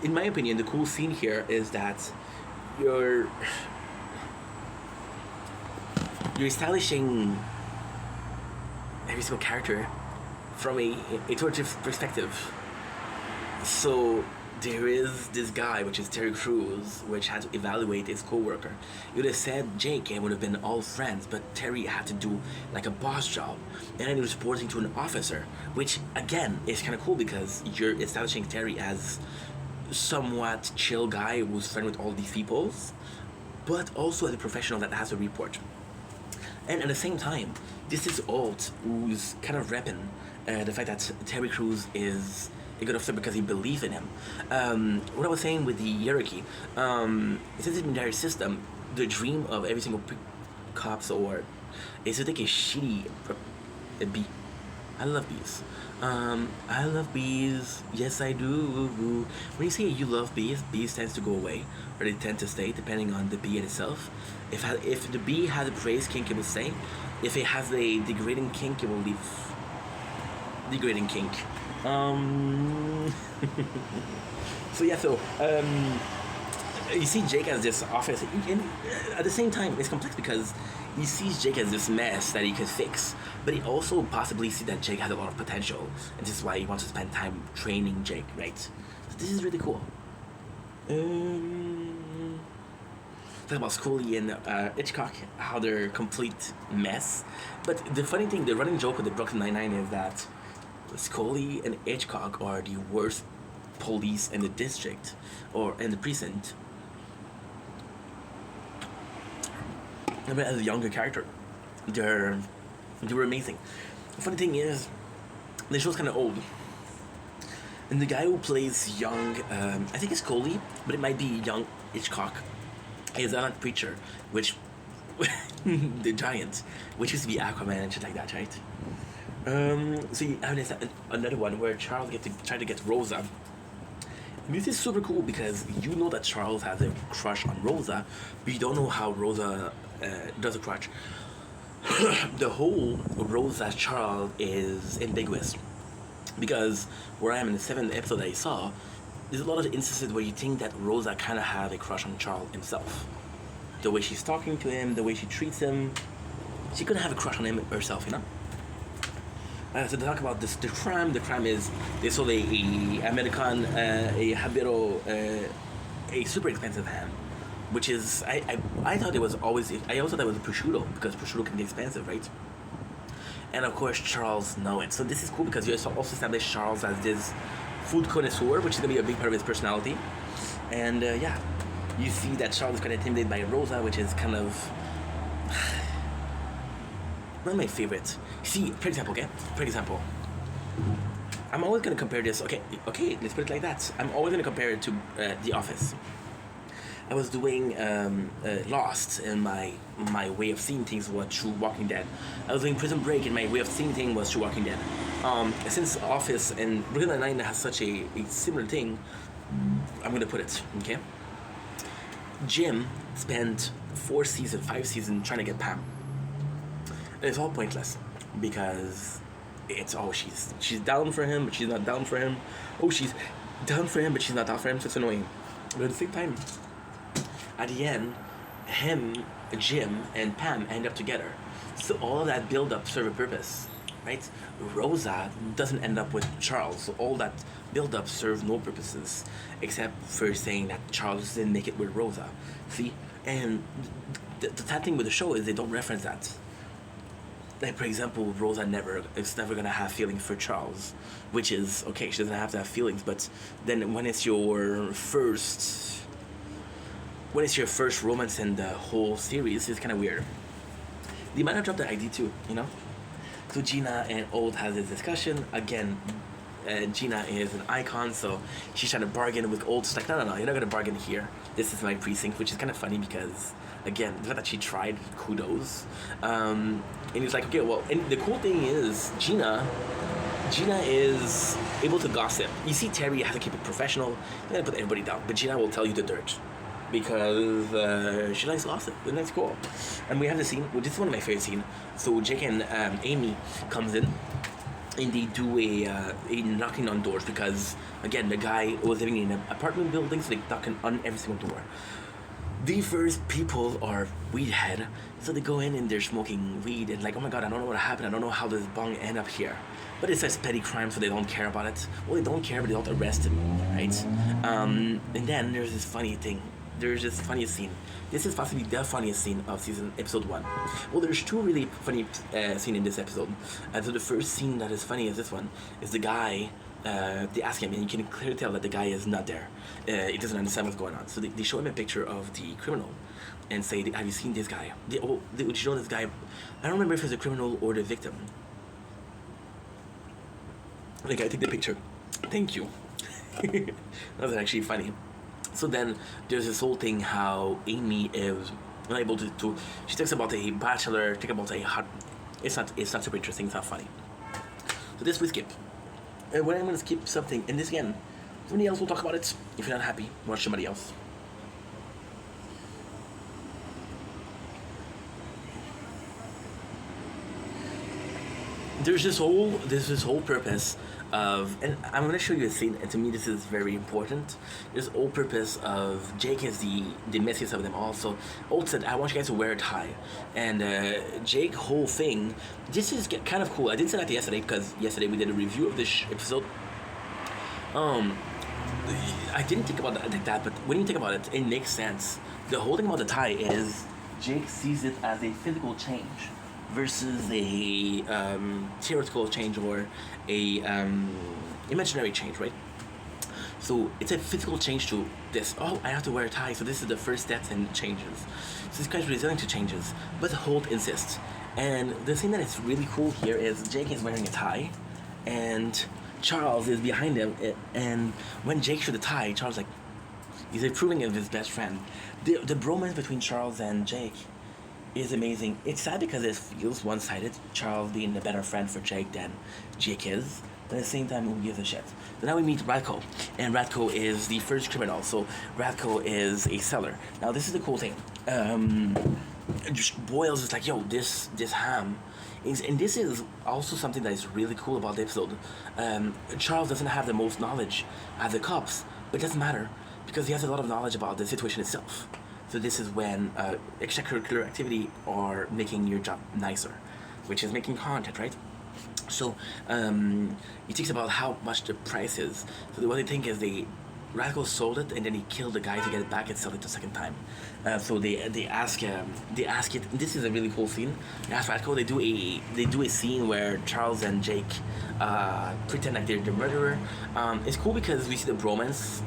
in my opinion, the cool scene here is that you're establishing every single character from a authoritative perspective. So there is this guy, which is Terry Crews, which had to evaluate his co-worker. You would have said Jake and would have been all friends, but Terry had to do like a boss job, and then he was reporting to an officer, which again is kind of cool because you're establishing Terry as somewhat chill guy who's friend with all these people, but also as a professional that has to report. And at the same time, this is Holt who's kind of repping the fact that Terry Crews is a good officer because he believes in him. What I was saying with the hierarchy, since it's an entire system, the dream of every single cops or is to take a shitty bee. I love bees. I love bees. Yes, I do. When you say you love bees, bees tends to go away, or they tend to stay depending on the bee itself. If the bee has a praise kink, it will stay. If it has a degrading kink, it will leave. Degrading kink. So yeah, you see Jake as this office, and at the same time, it's complex because he sees Jake as this mess that he could fix, but he also possibly sees that Jake has a lot of potential, and this is why he wants to spend time training Jake, right? So this is really cool. Um, Talk about Scully and Hitchcock, how they're a complete mess. But the funny thing, the running joke with the Brooklyn Nine-Nine is that Scully and Hitchcock are the worst police in the district or in the precinct. I mean, as a younger character, they're they were amazing. The funny thing is, the show's kind of old, and the guy who plays young, I think it's Scully, but it might be young Hitchcock, is Alan Preacher, which the giant, which used to be Aquaman and shit like that, right? So you have another one where Charles gets to try to get Rosa. And this is super cool because you know that Charles has a crush on Rosa, but you don't know how Rosa does a crush. The whole Rosa Charles is ambiguous because where I am in the 7th episode that I saw, there's a lot of instances where you think that Rosa kind of have a crush on Charles himself. The way she's talking to him, the way she treats him, she could have a crush on him herself, you know. So to talk about this, the crime is they sold a American a Habero a super expensive ham, which is I thought it was always I also thought it was a prosciutto because prosciutto can be expensive, right? And of course Charles know it. So this is cool because you also establish Charles as this food connoisseur, which is gonna be a big part of his personality. And yeah, you see that Charles is kind of intimidated by Rosa, which is kind of not my favorite. See, for example, I'm always gonna compare this. Okay, let's put it like that. I'm always gonna compare it to The Office. I was doing Lost, and my way of seeing things was through Walking Dead. I was doing Prison Break, and my way of seeing things was through Walking Dead. Since Office and Brooklyn Nine-Nine has such a similar thing, I'm gonna put it, okay? Jim spent 5 seasons trying to get Pam. And it's all pointless because it's she's down for him, but she's not down for him. Oh, she's down for him, but she's not down for him, so it's annoying. But at the same time, at the end, him, Jim, and Pam end up together. So all of that build-up serve a purpose, right? Rosa doesn't end up with Charles, so all that build-up serves no purposes except for saying that Charles didn't make it with Rosa. See? And the sad thing with the show is they don't reference that. Like, for example, Rosa is never gonna have feelings for Charles, which is okay. She doesn't have to have feelings, but then when it's your first romance in the whole series, it's kind of weird. They might have dropped the ID too, you know. So Gina and Old has this discussion again. Gina is an icon, so she's trying to bargain with Old. She's like, no, you're not gonna bargain here. This is my precinct, which is kind of funny because, again, the fact that she tried, kudos. And he's like, okay, well, and the cool thing is, Gina is able to gossip. You see, Terry has to keep it professional. You're gonna put everybody down, but Gina will tell you the dirt because she likes gossip, and that's cool. And we have the scene, well, this is one of my favorite scenes. So Jake and Amy comes in, and they do a knocking on doors because, again, the guy was living in an apartment building, so they knocking on every single door. The first people are weed head, so they go in and they're smoking weed and like, oh my god, I don't know what happened, I don't know how this bong ended up here. But it says petty crime, so they don't care about it. Well, they don't care, but they don't arrest him, right? And then there's this funny thing. There's this funniest scene. This is possibly the funniest scene of episode 1. Well, there's 2 really funny scenes in this episode. So the first scene that is funny is this one. Is the guy, they ask him, and you can clearly tell that the guy is not there. He doesn't understand what's going on. So they show him a picture of the criminal and say, have you seen this guy? Would you know this guy? I don't remember if it's a criminal or the victim. The guy take the picture. Thank you. That was actually funny. So then there's this whole thing how Amy is unable to she talks about a bachelor, talks about a hot. It's not super interesting. It's not funny. So this we skip. And when I'm gonna skip something, and this again, somebody else will talk about it. If you're not happy, watch somebody else. There's this whole purpose of, and I'm gonna show you a scene, and to me this is very important. This whole purpose of Jake is the messiest of them all. So Old said, I want you guys to wear a tie, and Jake whole thing. This is kind of cool. I didn't say that yesterday because yesterday we did a review of this episode. I I didn't think about it like that, but when you think about it, it makes sense. The whole thing about the tie is Jake sees it as a physical change versus a theoretical change or a imaginary change, right? So it's a physical change to this. Oh, I have to wear a tie, so this is the first step in changes. So this guy's resilient to changes, but Holt insists. And the thing that is really cool here is Jake is wearing a tie, and Charles is behind him. And when Jake should the tie, Charles like he's approving of his best friend. The bromance between Charles and Jake is amazing. It's sad because it feels one-sided. Charles being the better friend for Jake than Jake is. But at the same time, who gives a shit? So now we meet Radko, and Radko is the first criminal. So Radko is a seller. Now this is the cool thing. Boyles is like, yo, this ham is, and this is also something that is really cool about the episode. Charles doesn't have the most knowledge as the cops, but it doesn't matter because he has a lot of knowledge about the situation itself. So this is when extracurricular activity are making your job nicer, which is making content, right? So he thinks about how much the price is. So what they think is Radko sold it and then he killed the guy to get it back and sell it the second time. So they ask it. This is a really cool scene. They ask Radko. They do a scene where Charles and Jake pretend like they're the murderer. It's cool because we see the bromance,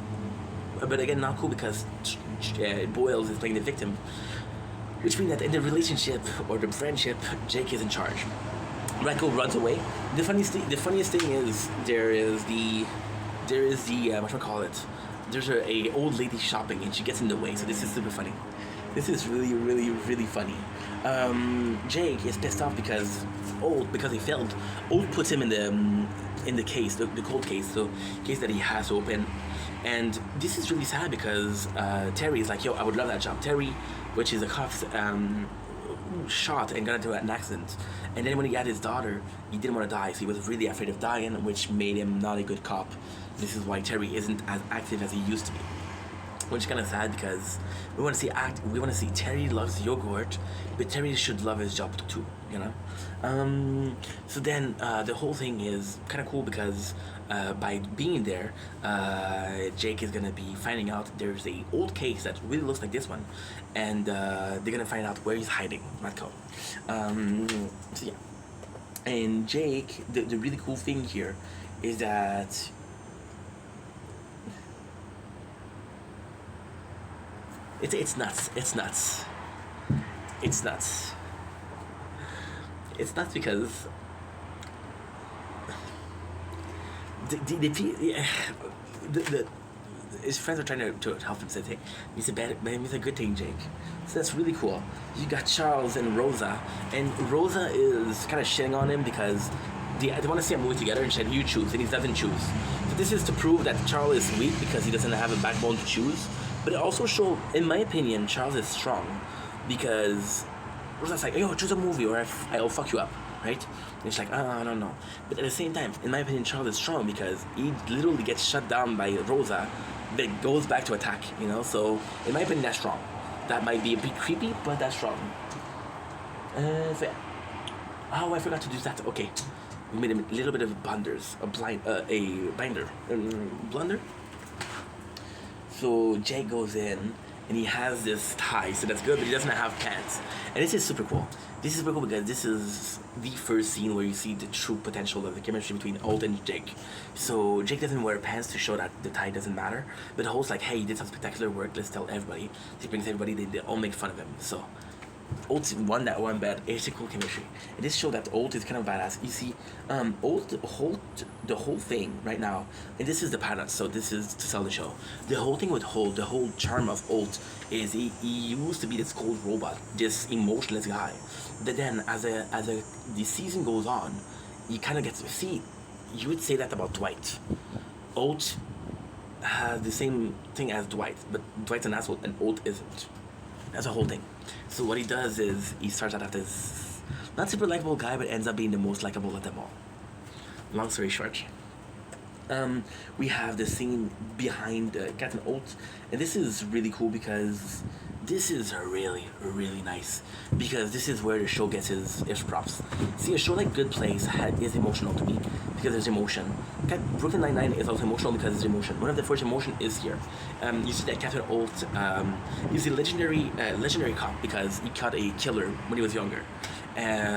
but again not cool because Boyles is playing the victim, which means that in the relationship or the friendship, Jake is in charge. Radko runs away. The funniest thing is there is the there's a old lady shopping and she gets in the way. So this is super funny. This is really really really funny. Jake is pissed off because he failed. Old puts him in the case, the cold case, so case that he has to open. And this is really sad because Terry is like, yo, I would love that job. Terry, which is a cop's shot and got into an accident. And then when he had his daughter, he didn't want to die, so he was really afraid of dying, which made him not a good cop. This is why Terry isn't as active as he used to be, which is kind of sad because we want to see Terry loves yogurt, but Terry should love his job too, you know. So then the whole thing is kind of cool because by being there, Jake is gonna be finding out there's a old case that really looks like this one, and they're gonna find out where he's hiding Radko. So yeah, and Jake, the really cool thing here is that it's nuts. It's nuts. It's nuts. It's nuts because his friends are trying to help him say, hey, he's a good thing, Jake. So that's really cool. You got Charles and Rosa is kind of shitting on him because they want to see a movie together and said, you choose, and he doesn't choose. So this is to prove that Charles is weak because he doesn't have a backbone to choose. But it also shows, in my opinion, Charles is strong because Rosa's like, yo, choose a movie or I'll fuck you up, right? And it's like, I don't know. But at the same time, in my opinion, Charles is strong because he literally gets shut down by Rosa, but it goes back to attack, you know? So, in my opinion, that's strong. That might be a bit creepy, but that's strong. So yeah. Oh, I forgot to do that. Okay. We made a little bit of blunders. A binder. Blunder? So Jake goes in and he has this tie, so that's good, but he doesn't have pants. And this is super cool. This is super cool because this is the first scene where you see the true potential of the chemistry between Holt and Jake. So Jake doesn't wear pants to show that the tie doesn't matter, but Holt's like, hey, you did some spectacular work, let's tell everybody. He brings everybody, they all make fun of him. So Holt won that one, but it's a cool chemistry. And this show that Holt is kind of badass. You see, Holt, the whole thing right now, and this is the pilot, so this is to sell the show. The whole thing with Holt, the whole charm of Holt is he used to be this cold robot, this emotionless guy. But then as the season goes on, you kind of get to see, you would say that about Dwight. Holt has the same thing as Dwight, but Dwight's an asshole and Holt isn't. That's the whole thing. So what he does is he starts out as this not super likable guy, but ends up being the most likable of them all. Long story short, we have the scene behind Captain Holt, and this is really cool because This is really, really nice because this is where the show gets its props. See, a show like Good Place is emotional to me because there's emotion. Okay, Brooklyn Nine-Nine is also emotional because there's emotion. One of the first emotion is here. You see that Captain Holt is a legendary cop because he caught a killer when he was younger.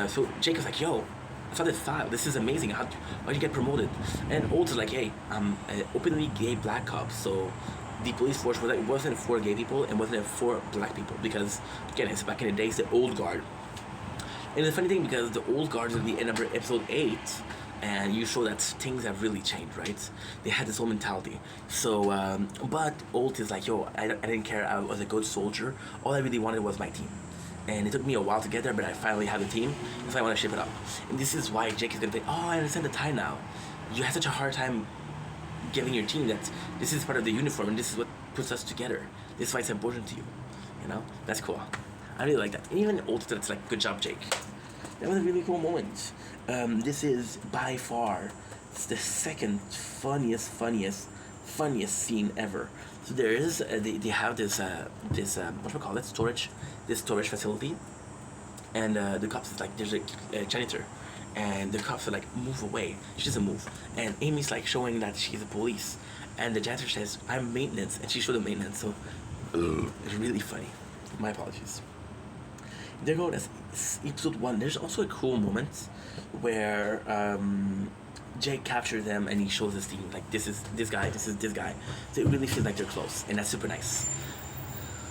So Jake was like, yo, I saw this file. This is amazing. How'd you get promoted? And Holt is like, hey, I'm an openly gay black cop, so the police force wasn't for gay people and wasn't for black people because, again, it's back in the days, the old guard. And the funny thing, because the old guard is at the end of episode 8, and you show that things have really changed, right? They had this whole mentality. So, but Holt is like, yo, I didn't care. I was a good soldier. All I really wanted was my team. And it took me a while to get there, but I finally have a team, so I want to ship it up. And this is why Jake is going to think, oh, I understand the tie now. You had such a hard time giving your team that this is part of the uniform and this is what puts us together. This is why it's important to you. You know? That's cool. I really like that. And even Holt, it's like, good job, Jake. That was a really cool moment. This is by far the second funniest scene ever. So there is they have this what do we call it, storage facility, and the cops is like, there's a janitor, and the cops are like, move away. She doesn't move, and Amy's like showing that she's a police, and the janitor says, I'm maintenance, and she showed the maintenance. So it's really funny. My apologies. There you go. That's episode 1. There's also a cool moment where Jake captures them and he shows his team, like, this is this guy. So it really feels like they're close, and that's super nice.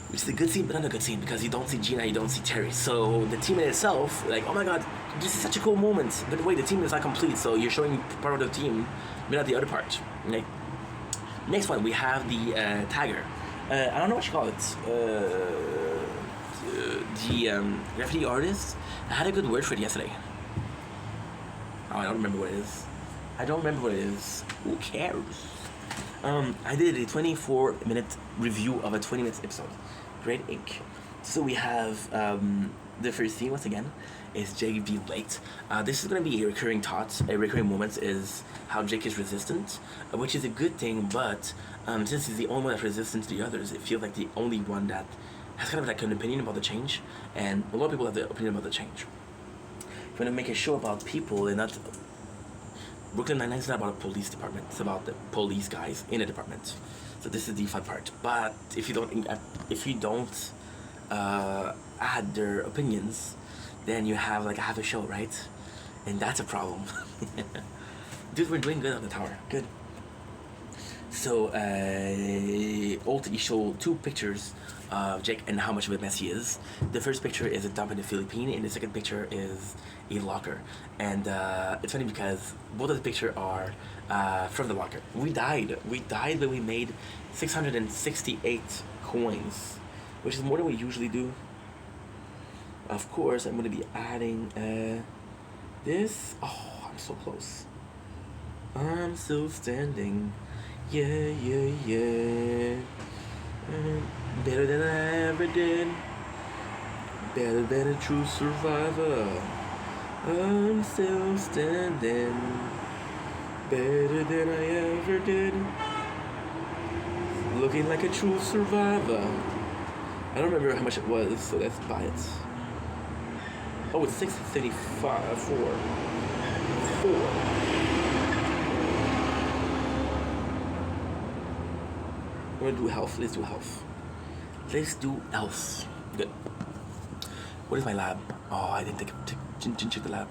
Which is a good scene, but not a good scene, because you don't see Gina, you don't see Terry. So the team in itself, like, oh my god, this is such a cool moment. But wait, the team is not complete, so you're showing part of the team, but not the other part. Okay? Next one, we have the tagger. I don't know what you call it. The graffiti artist. I had a good word for it yesterday. Oh, I don't remember what it is. Who cares? I did a 24-minute review of a 20-minute episode. Great ink. So we have the first scene, once again, is Jake being late. This is going to be a recurring moment is how Jake is resistant, which is a good thing, but since he's the only one that's resistant to the others, it feels like the only one that has kind of like an opinion about the change, and a lot of people have the opinion about the change. If you want to make a show about people and not... Brooklyn Nine-Nine is not about a police department, it's about the police guys in a department. So this is the fun part. But if you don't add their opinions, then you have like half a show, right? And that's a problem. Dude, we're doing good on the tower. Good. So, Holt showed 2 pictures of Jake and how much of a mess he is. The first picture is a dump in the Philippines, and the second picture is a locker. And it's funny because both of the pictures are from the locker. We died, but we made 668 coins, which is more than we usually do. Of course, I'm going to be adding this. Oh, I'm so close. I'm still standing. Yeah. Better than I ever did. Better than a true survivor. I'm still standing. Better than I ever did. Looking like a true survivor. I don't remember how much it was, so let's buy it. Oh, it's 635. 4. We're gonna do health. Let's do health. Good. What is my lab? Oh, I didn't check the lab.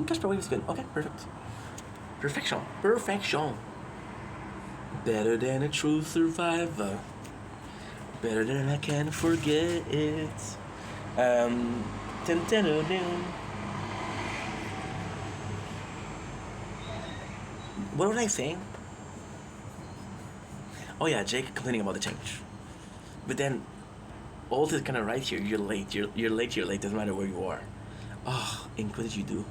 Cash per wave is good. Okay, perfect. Perfection. Better than a true survivor. Better than I can forget it. What was I saying? Oh yeah, Jake complaining about the change. But then, Holt is kind of right here. You're late. You're late. Doesn't matter where you are. Oh, Ink, what did you do?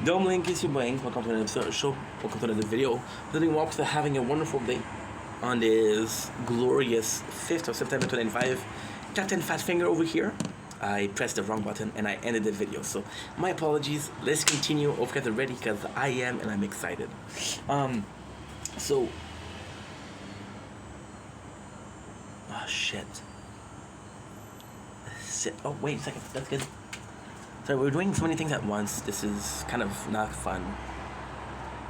Dome Link is your blank. Welcome to another show. Welcome to another video. Living Walks to having a wonderful day on this glorious 5th of September 2025. Captain Fatfinger over here. I pressed the wrong button and I ended the video. So my apologies. Let's continue. Hope you guys are ready because I am and I'm excited. So. Oh shit. Oh wait a second. That's good. So we're doing so many things at once. This is kind of not fun.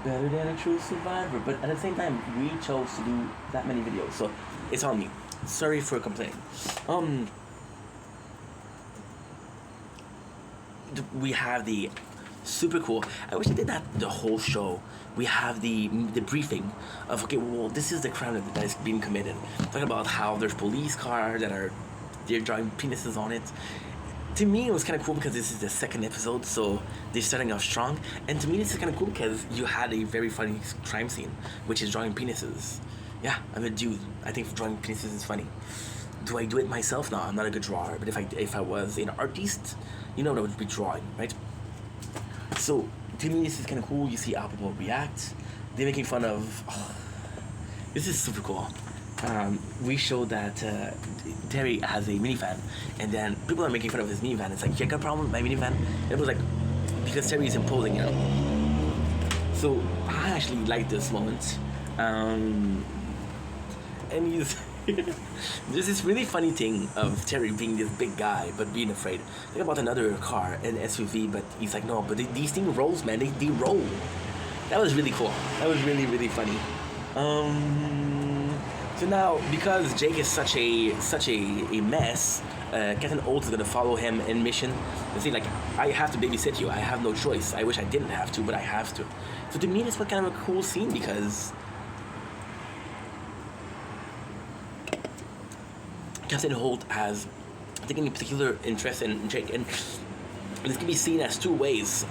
Better than a true survivor, but at the same time, we chose to do that many videos, so it's on me. Sorry for complaining. We have the super cool. I wish I did that the whole show. We have the briefing of okay, well, this is the crime that is being committed. Talking about how there's police cars they're drawing penises on it. To me, it was kind of cool because this is the second episode, so they're starting off strong. And to me, this is kind of cool because you had a very funny crime scene, which is drawing penises. Yeah, I'm a dude. I think drawing penises is funny. Do I do it myself? No, I'm not a good drawer. But if I was an artist, you know what I would be drawing, right? So to me, this is kind of cool. You see how people react. They're making fun of. Oh, this is super cool. We showed that Terry has a minivan, and then people are making fun of his minivan. It's like, you got a problem with my minivan? And it was like, because Terry is imposing, you know. So I actually like this moment. And he's there's this really funny thing of Terry being this big guy but being afraid. Think about another car, an SUV, but he's like, no, but these things rolls, man. They roll. That was really cool. That was really, really funny. So now, because Jake is such a mess, Captain Holt is gonna follow him in mission. And see, like, I have to babysit you. I have no choice. I wish I didn't have to, but I have to. So to me, it's what kind of a cool scene because Captain Holt has, I think, any particular interest in Jake, and this can be seen as two ways: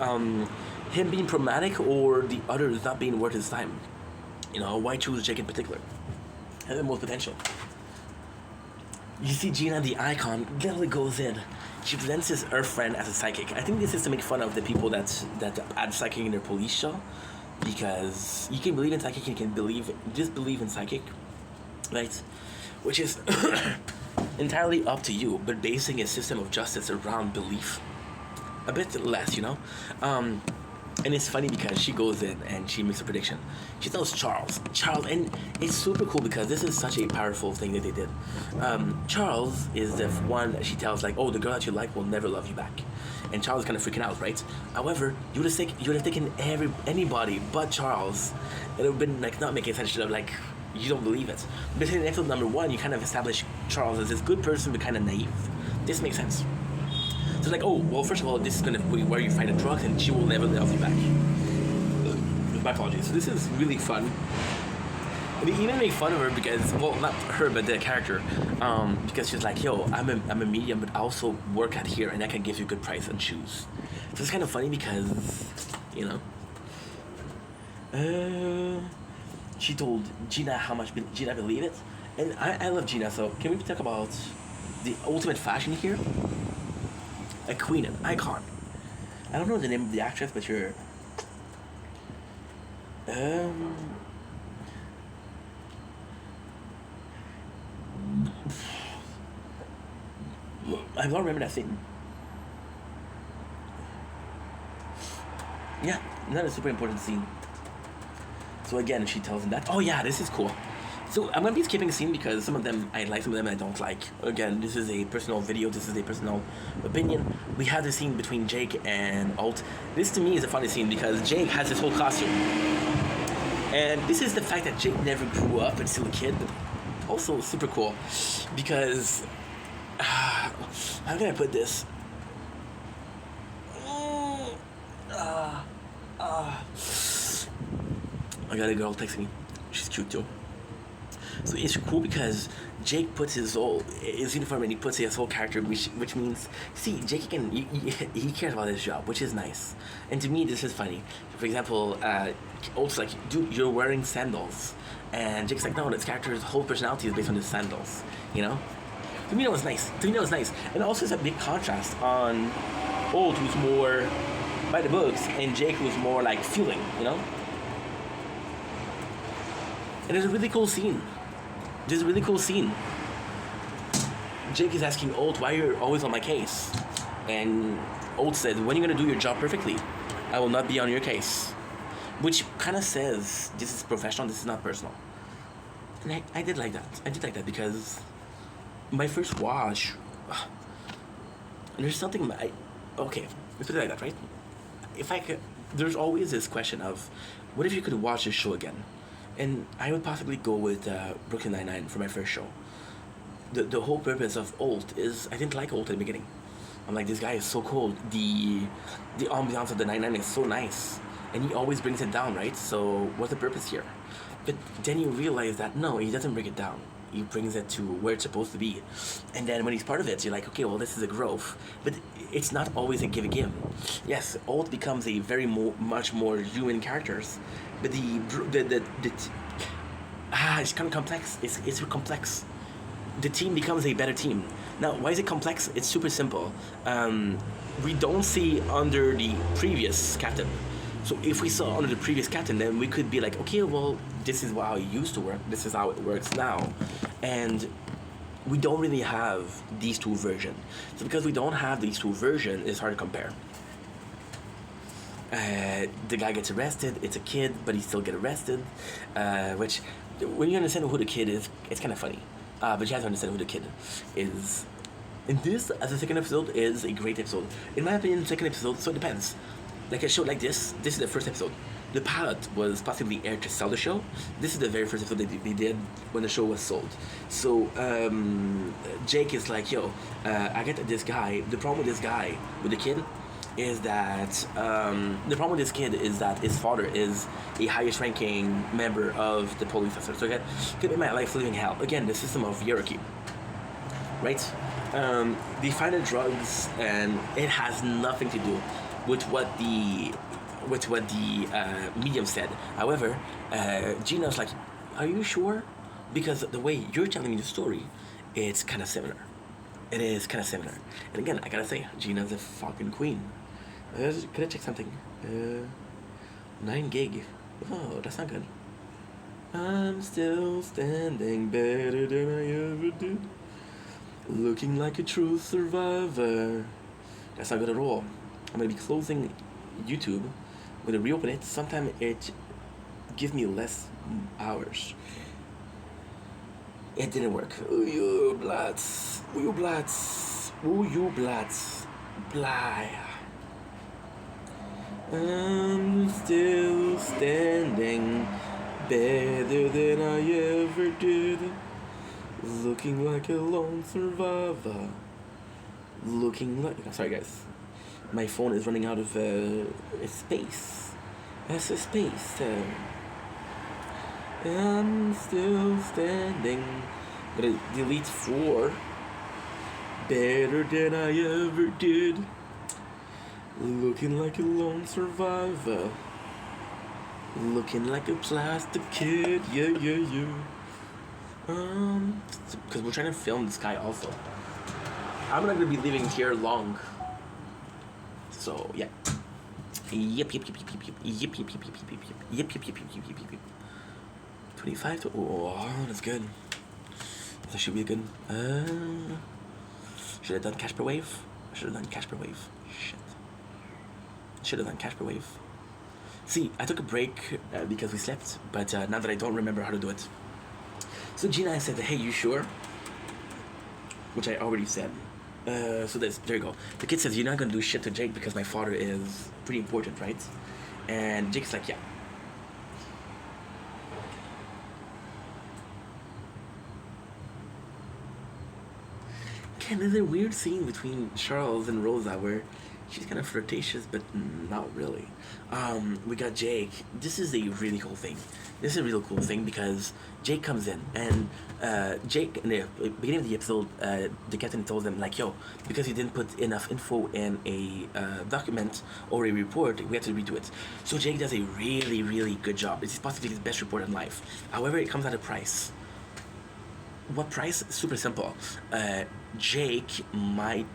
him being problematic, or the others not being worth his time. You know, why choose Jake in particular? Has the most potential. You see Gina, the icon, literally goes in. She presents her friend as a psychic. I think this is to make fun of the people that add psychic in their police show, because you can believe in psychic, you can disbelieve in psychic, right? Which is entirely up to you, but basing a system of justice around belief a bit less, you know. And it's funny because she goes in and she makes a prediction. She tells Charles, and it's super cool because this is such a powerful thing that they did. Charles is the one that she tells, like, oh, the girl that you like will never love you back. And Charles is kind of freaking out, right? However, you would have taken anybody but Charles. It would have been like not making sense. Should have like, you don't believe it. But in episode number 1, you kind of establish Charles as this good person but kind of naive. This makes sense. So it's like, oh, well, first of all, this is going to be where you find the drugs and she will never love you back. My apologies. So this is really fun. And they even make fun of her because, well, not her, but the character. Because she's like, yo, I'm a medium, but I also work at here and I can give you a good price on shoes. So it's kind of funny because, you know. She told Gina how much Gina believed it. And I love Gina, so can we talk about the ultimate fashion here? A queen, an icon. I don't know the name of the actress, but you're... I don't remember that scene. Yeah, not a super important scene. So again, she tells him that. Oh yeah, this is cool. So I'm gonna be skipping a scene because some of them I like, some of them I don't like. Again, this is a personal video, this is a personal opinion. We have the scene between Jake and Holt. This to me is a funny scene because Jake has his whole costume. And this is the fact that Jake never grew up and still a kid, but also super cool. Because, how can I put this? I got a girl texting me. She's cute too. So it's cool because Jake puts his uniform and he puts his whole character, which means, see, Jake he cares about his job, which is nice. And to me, this is funny. For example, Holt's like, dude, you're wearing sandals. And Jake's like, no, this character's whole personality is based on his sandals, you know? To me, that was nice. And also, it's a big contrast on Holt, who's more by the books, and Jake, who's more like feeling, you know? And there's a really cool scene. Jake is asking Old, why you're always on my case? And Old said, when are you gonna do your job perfectly? I will not be on your case. Which kind of says, this is professional, this is not personal. And I did like that. I did like that because my first watch, there's something, okay, let's put it like that, right? If I could, there's always this question of, what if you could watch this show again? And I would possibly go with Brooklyn Nine-Nine for my first show. The whole purpose of Old is I didn't like Old at the beginning. I'm like, this guy is so cold. The ambiance of the 99 is so nice, and he always brings it down, right? So what's the purpose here? But then you realize that no, he doesn't bring it down. He brings it to where it's supposed to be, and then when he's part of it, you're like, okay, well, this is a growth. But it's not always a give. Yes, Old becomes a much more human characters, but it's kind of complex. It's complex. The team becomes a better team. Now, why is it complex? It's super simple. We don't see under the previous captain. So if we saw under the previous captain, then we could be like, okay, well, this is how it used to work. This is how it works now. And we don't really have these two versions. So because we don't have these two versions, it's hard to compare. The guy gets arrested. It's a kid, but he still gets arrested. Which, when you understand who the kid is, it's kind of funny. But you have to understand who the kid is. And this, as a second episode, is a great episode. In my opinion, second episode, so it depends. Like a show like this is the first episode. The pilot was possibly aired to sell the show. This is the very first episode they did when the show was sold. So Jake is like, yo, I get this guy. The problem with this guy, with the kid, is that the problem with this kid is that his father is a highest ranking member of the police officer. So again, could be my life living hell. Again, the system of hierarchy, right? They find the drugs, and it has nothing to do with what the medium said. However, Gina's like, are you sure? Because the way you're telling me the story, it's kind of similar. It is kind of similar. And again, I gotta say, Gina's a fucking queen. Could I check something? 9 gig. Oh, that's not good. I'm still standing better than I ever did. Looking like a true survivor. That's not good at all. I'm gonna be closing YouTube. I'm gonna reopen it. Sometime it gives me less hours. It didn't work. Ooh, you blats. Ooh, you blats. Ooh, you blats. Blah. I'm still standing better than I ever did. Looking like a lone survivor. Looking like... Sorry, guys. My phone is running out of space. That's a space. I'm still standing. I'm gonna delete 4. Better than I ever did. Looking like a lone survivor. Looking like a plastic kid. Yeah. Because we're trying to film this guy also. I'm not gonna be leaving here long. So yeah. Yep. 25 to... Oh, that's good. That should be good. Should have done cash per wave. Shit. Should have done cash per wave. See, I took a break because we slept, but now that I don't remember how to do it. So Gina said, hey, you sure? Which I already said. So there you go. The kid says, you're not gonna do shit to Jake because my father is pretty important, right? And Jake's like, yeah. Again, there's a weird scene between Charles and Rosa where she's kind of flirtatious, but not really. We got Jake. This is a really cool thing. This is a really cool thing because Jake comes in, and Jake, in the beginning of the episode, the captain told them, like, yo, because you didn't put enough info in a document or a report, we have to redo it. So Jake does a really, really good job. This is possibly his best report in life. However, it comes at a price. What price? Super simple. Jake might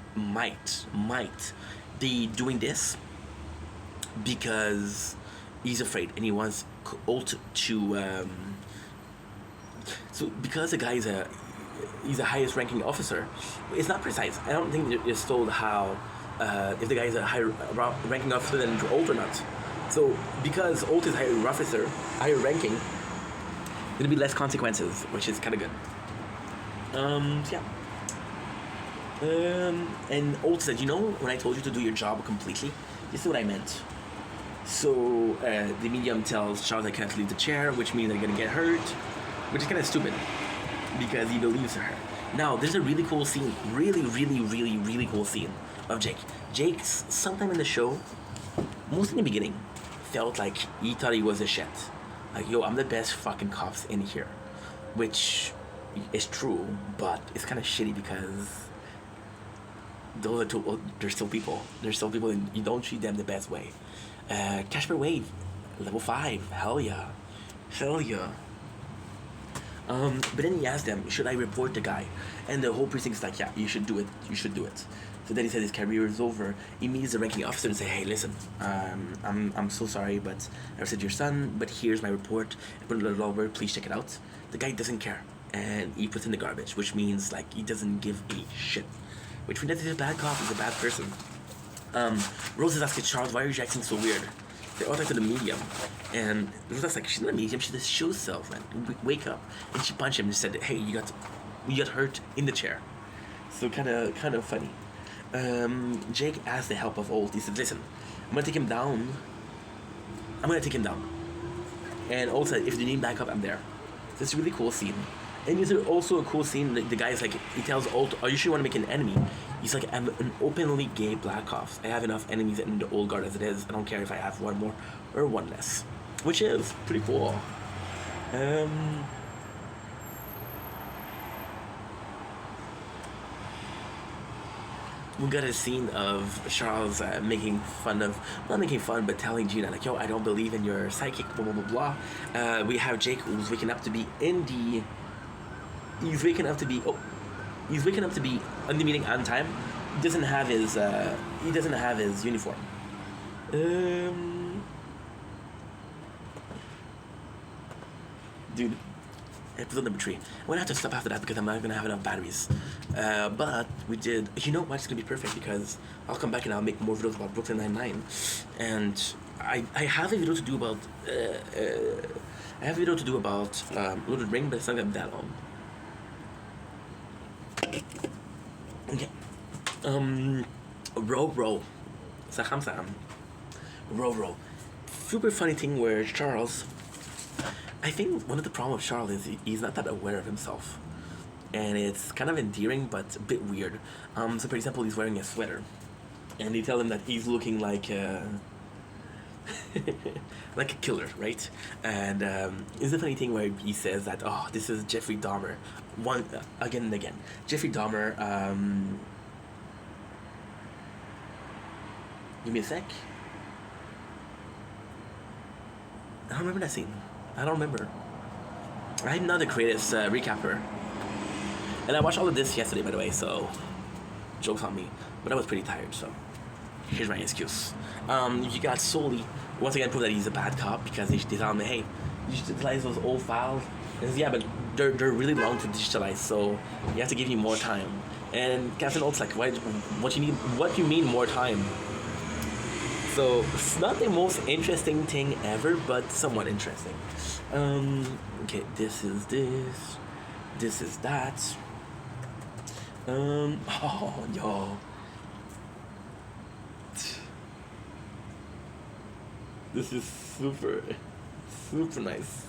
be doing this because he's afraid and he wants Old to so because the guy is he's the highest ranking officer. It's not precise. I don't think it's told how if the guy is a higher ranking officer than Old or not. So because Old is higher officer, higher ranking, there'll be less consequences, which is kind of good. So yeah. And Old said, when I told you to do your job completely, this is what I meant. So the medium tells Charles I can't leave the chair, which means they're gonna get hurt, which is kind of stupid because he believes her. Now there's a really cool scene, really cool scene of Jake. Jake's sometime in the show, mostly in the beginning, felt like he thought he was a shit. Like, yo, I'm the best fucking cops in here, which is true, but it's kind of shitty because those are they're still people. They're still people, and you don't treat them the best way. Casper Wade, level 5, hell yeah. But then he asked them, should I report the guy? And the whole precinct's like, yeah, you should do it. So then he said his career is over. He meets the ranking officer and say, hey, listen, I'm so sorry, but I said your son, but here's my report. I put it a little over, please check it out. The guy doesn't care, and he puts in the garbage, which means like he doesn't give a shit. Which means he's a bad cop, he's a bad person. Rose is asking Charles, why are you acting so weird? They all talk to the medium, and Rose is like, she's not a medium, she's a show self, man. Wake up. And she punched him and said, hey, you got hurt in the chair. So kind of funny. Jake asked the help of Old. He said, listen, I'm gonna take him down. And Old said, if you need backup, I'm there. So it's a really cool scene. And there's also a cool scene, the guy's like, he tells Old, are you sure you want to make an enemy? He's like, I'm an openly gay Black Ops. I have enough enemies in the Old Guard as it is. I don't care if I have one more or one less. Which is pretty cool. We got a scene of Charles not making fun, but telling Gina, like, yo, I don't believe in your psychic, blah, blah, blah, blah. We have Jake, who's waking up to be he's waking up to be on the meeting on time. He doesn't have his uniform. Dude, episode number 3. I'm gonna have to stop after that because I'm not gonna have enough batteries. But we did. You know what? It's gonna be perfect because I'll come back and I'll make more videos about Brooklyn Nine-Nine, and I have a video to do about Loaded Ring, but it's not gonna be that long. Okay. Ro. Saham. Ro. Super funny thing where Charles. I think one of the problems with Charles is he's not that aware of himself. And it's kind of endearing, but a bit weird. So for example, he's wearing a sweater. And they tell him that he's looking like like a killer, right? And it's a funny thing where he says that, oh, this is Jeffrey Dahmer. Again and again. Jeffrey Dahmer, give me a sec. I don't remember that scene. I don't remember. I'm not the greatest recapper. And I watched all of this yesterday, by the way, so joke's on me. But I was pretty tired, so here's my excuse. You got Sully once again prove that he's a bad cop because they tell him, hey, you should digitalize those old files. And says, yeah, but they're really long to digitalize, so you have to give me more time. And Captain Old's like, what you mean more time? So it's not the most interesting thing ever, but somewhat interesting. Okay, this is that. Oh, yo. This is super nice.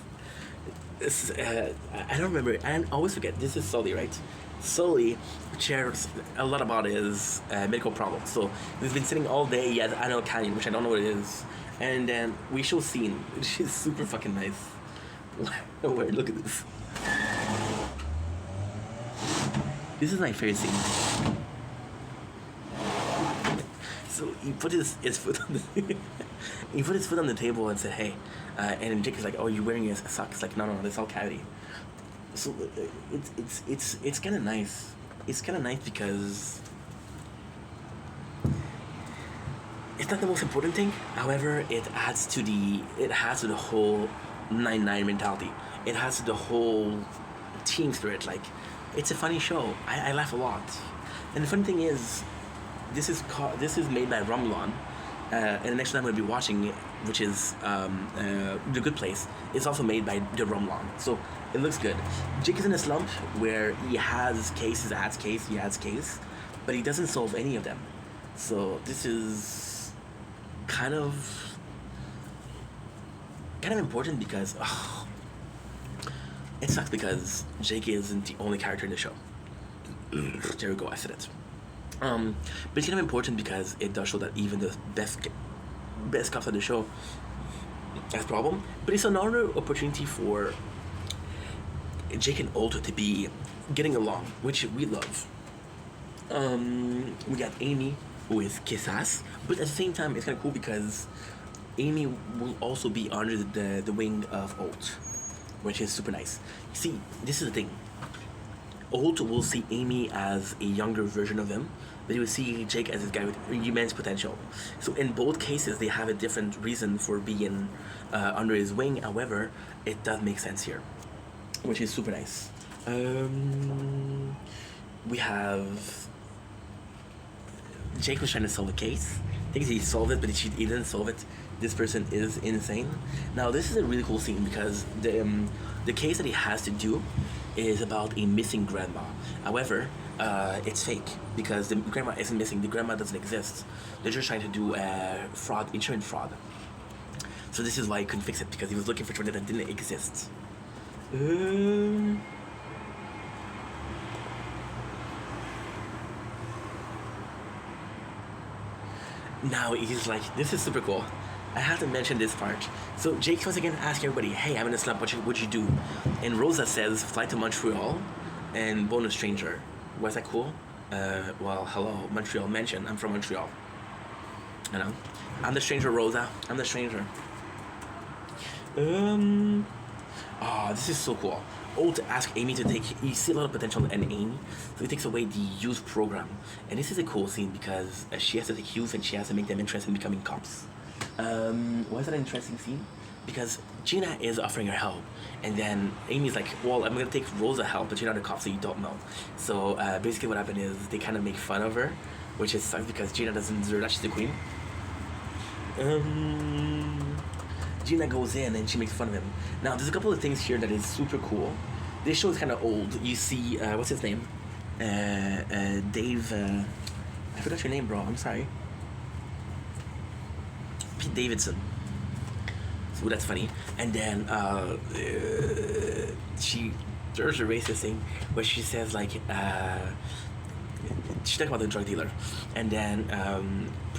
This, I don't remember, and I always forget, this is Sully, right? Sully shares a lot about his medical problems. So he's been sitting all day, he has anal canyon, which I don't know what it is. And then we show scene, which is super fucking nice. Wait, look at this. This is my favorite scene. So he put his foot on the table and said, "Hey," and Jake is like, "Oh, you're wearing a sock?" It's like, "No, that's all cavity." So it's kind of nice. It's kind of nice because it's not the most important thing. However, it adds to the whole 9-9 mentality. It has to the whole team spirit. Like, It's a funny show. I laugh a lot. And the funny thing is, this is made by Rumlon, and the next one I'm going to be watching, which is The Good Place, is also made by the Rumlon. So it looks good. Jake is in a slump where he has case, he adds case, he adds case, but he doesn't solve any of them. So this is kind of important because it sucks because Jake isn't the only character in the show. There we go, I said it. But it's kind of important because it does show that even the best cops of the show has problem. But it's another opportunity for Jake and Alto to be getting along, which we love. We got Amy, who is kiss ass, but at the same time, it's kind of cool because Amy will also be under the wing of Alt, which is super nice. See, this is the thing. Alt will see Amy as a younger version of him, but he will see Jake as this guy with immense potential. So in both cases, they have a different reason for being under his wing. However, it does make sense here, which is super nice. We have Jake was trying to solve a case. Thinks he solved it, but he didn't solve it. This person is insane. Now this is a really cool scene because the case that he has to do is about a missing grandma. However, it's fake because the grandma isn't missing. The grandma doesn't exist. They're just trying to do fraud, insurance fraud. So this is why he couldn't fix it because he was looking for something that didn't exist. Now he's like, this is super cool. I have to mention this part. So Jake once again asks everybody, hey, I'm in a slump, what'd you do? And Rosa says, fly to Montreal and bone a stranger. Was that cool? Well, hello, Montreal mention. I'm from Montreal. You know? I'm the stranger, Rosa. I'm the stranger. This is so cool. To ask Amy to take, you see a lot of potential in Amy, so he takes away the youth program. And this is a cool scene because she has to take youth and she has to make them interested in becoming cops. Why is that an interesting scene? Because Gina is offering her help, and then Amy's like, well, I'm gonna take Rosa help, but you're not a cop, so you don't know. So basically what happened is they kind of make fun of her, which is sucks because Gina doesn't deserve that, she's the queen. Gina goes in and she makes fun of him. Now, there's a couple of things here that is super cool. This show is kind of old. You see, what's his name? Dave, I forgot your name, bro. I'm sorry. Pete Davidson. So that's funny. And then there's a racist thing where she says like, she's talking about the drug dealer. And then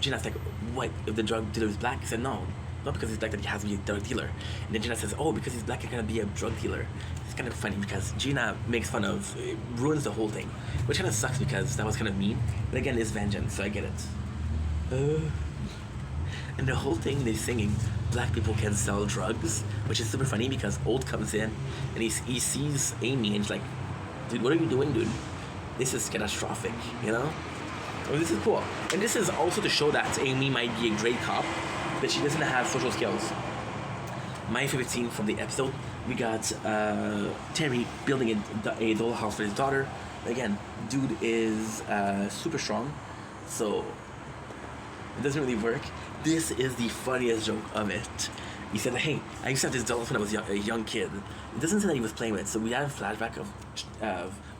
Gina's like, what, if the drug dealer is black? He said, no. Not because he's black that he has to be a drug dealer. And then Gina says, oh, because he's black, he's gonna be a drug dealer. It's kind of funny because Gina makes fun of, ruins the whole thing. Which kind of sucks because that was kind of mean. But again, it's vengeance, so I get it. And the whole thing they're singing, black people can sell drugs, which is super funny because Old comes in and he sees Amy and he's like, dude, what are you doing, dude? This is catastrophic, you know? Oh, this is cool. And this is also to show that Amy might be a great cop, but she doesn't have social skills. My favorite scene from the episode, we got Terry building a dollhouse for his daughter. Again, dude is super strong, so it doesn't really work. This is the funniest joke of it. He said, hey, I used to have this doll when I was a young kid. It doesn't say that he was playing with it, so we have a flashback of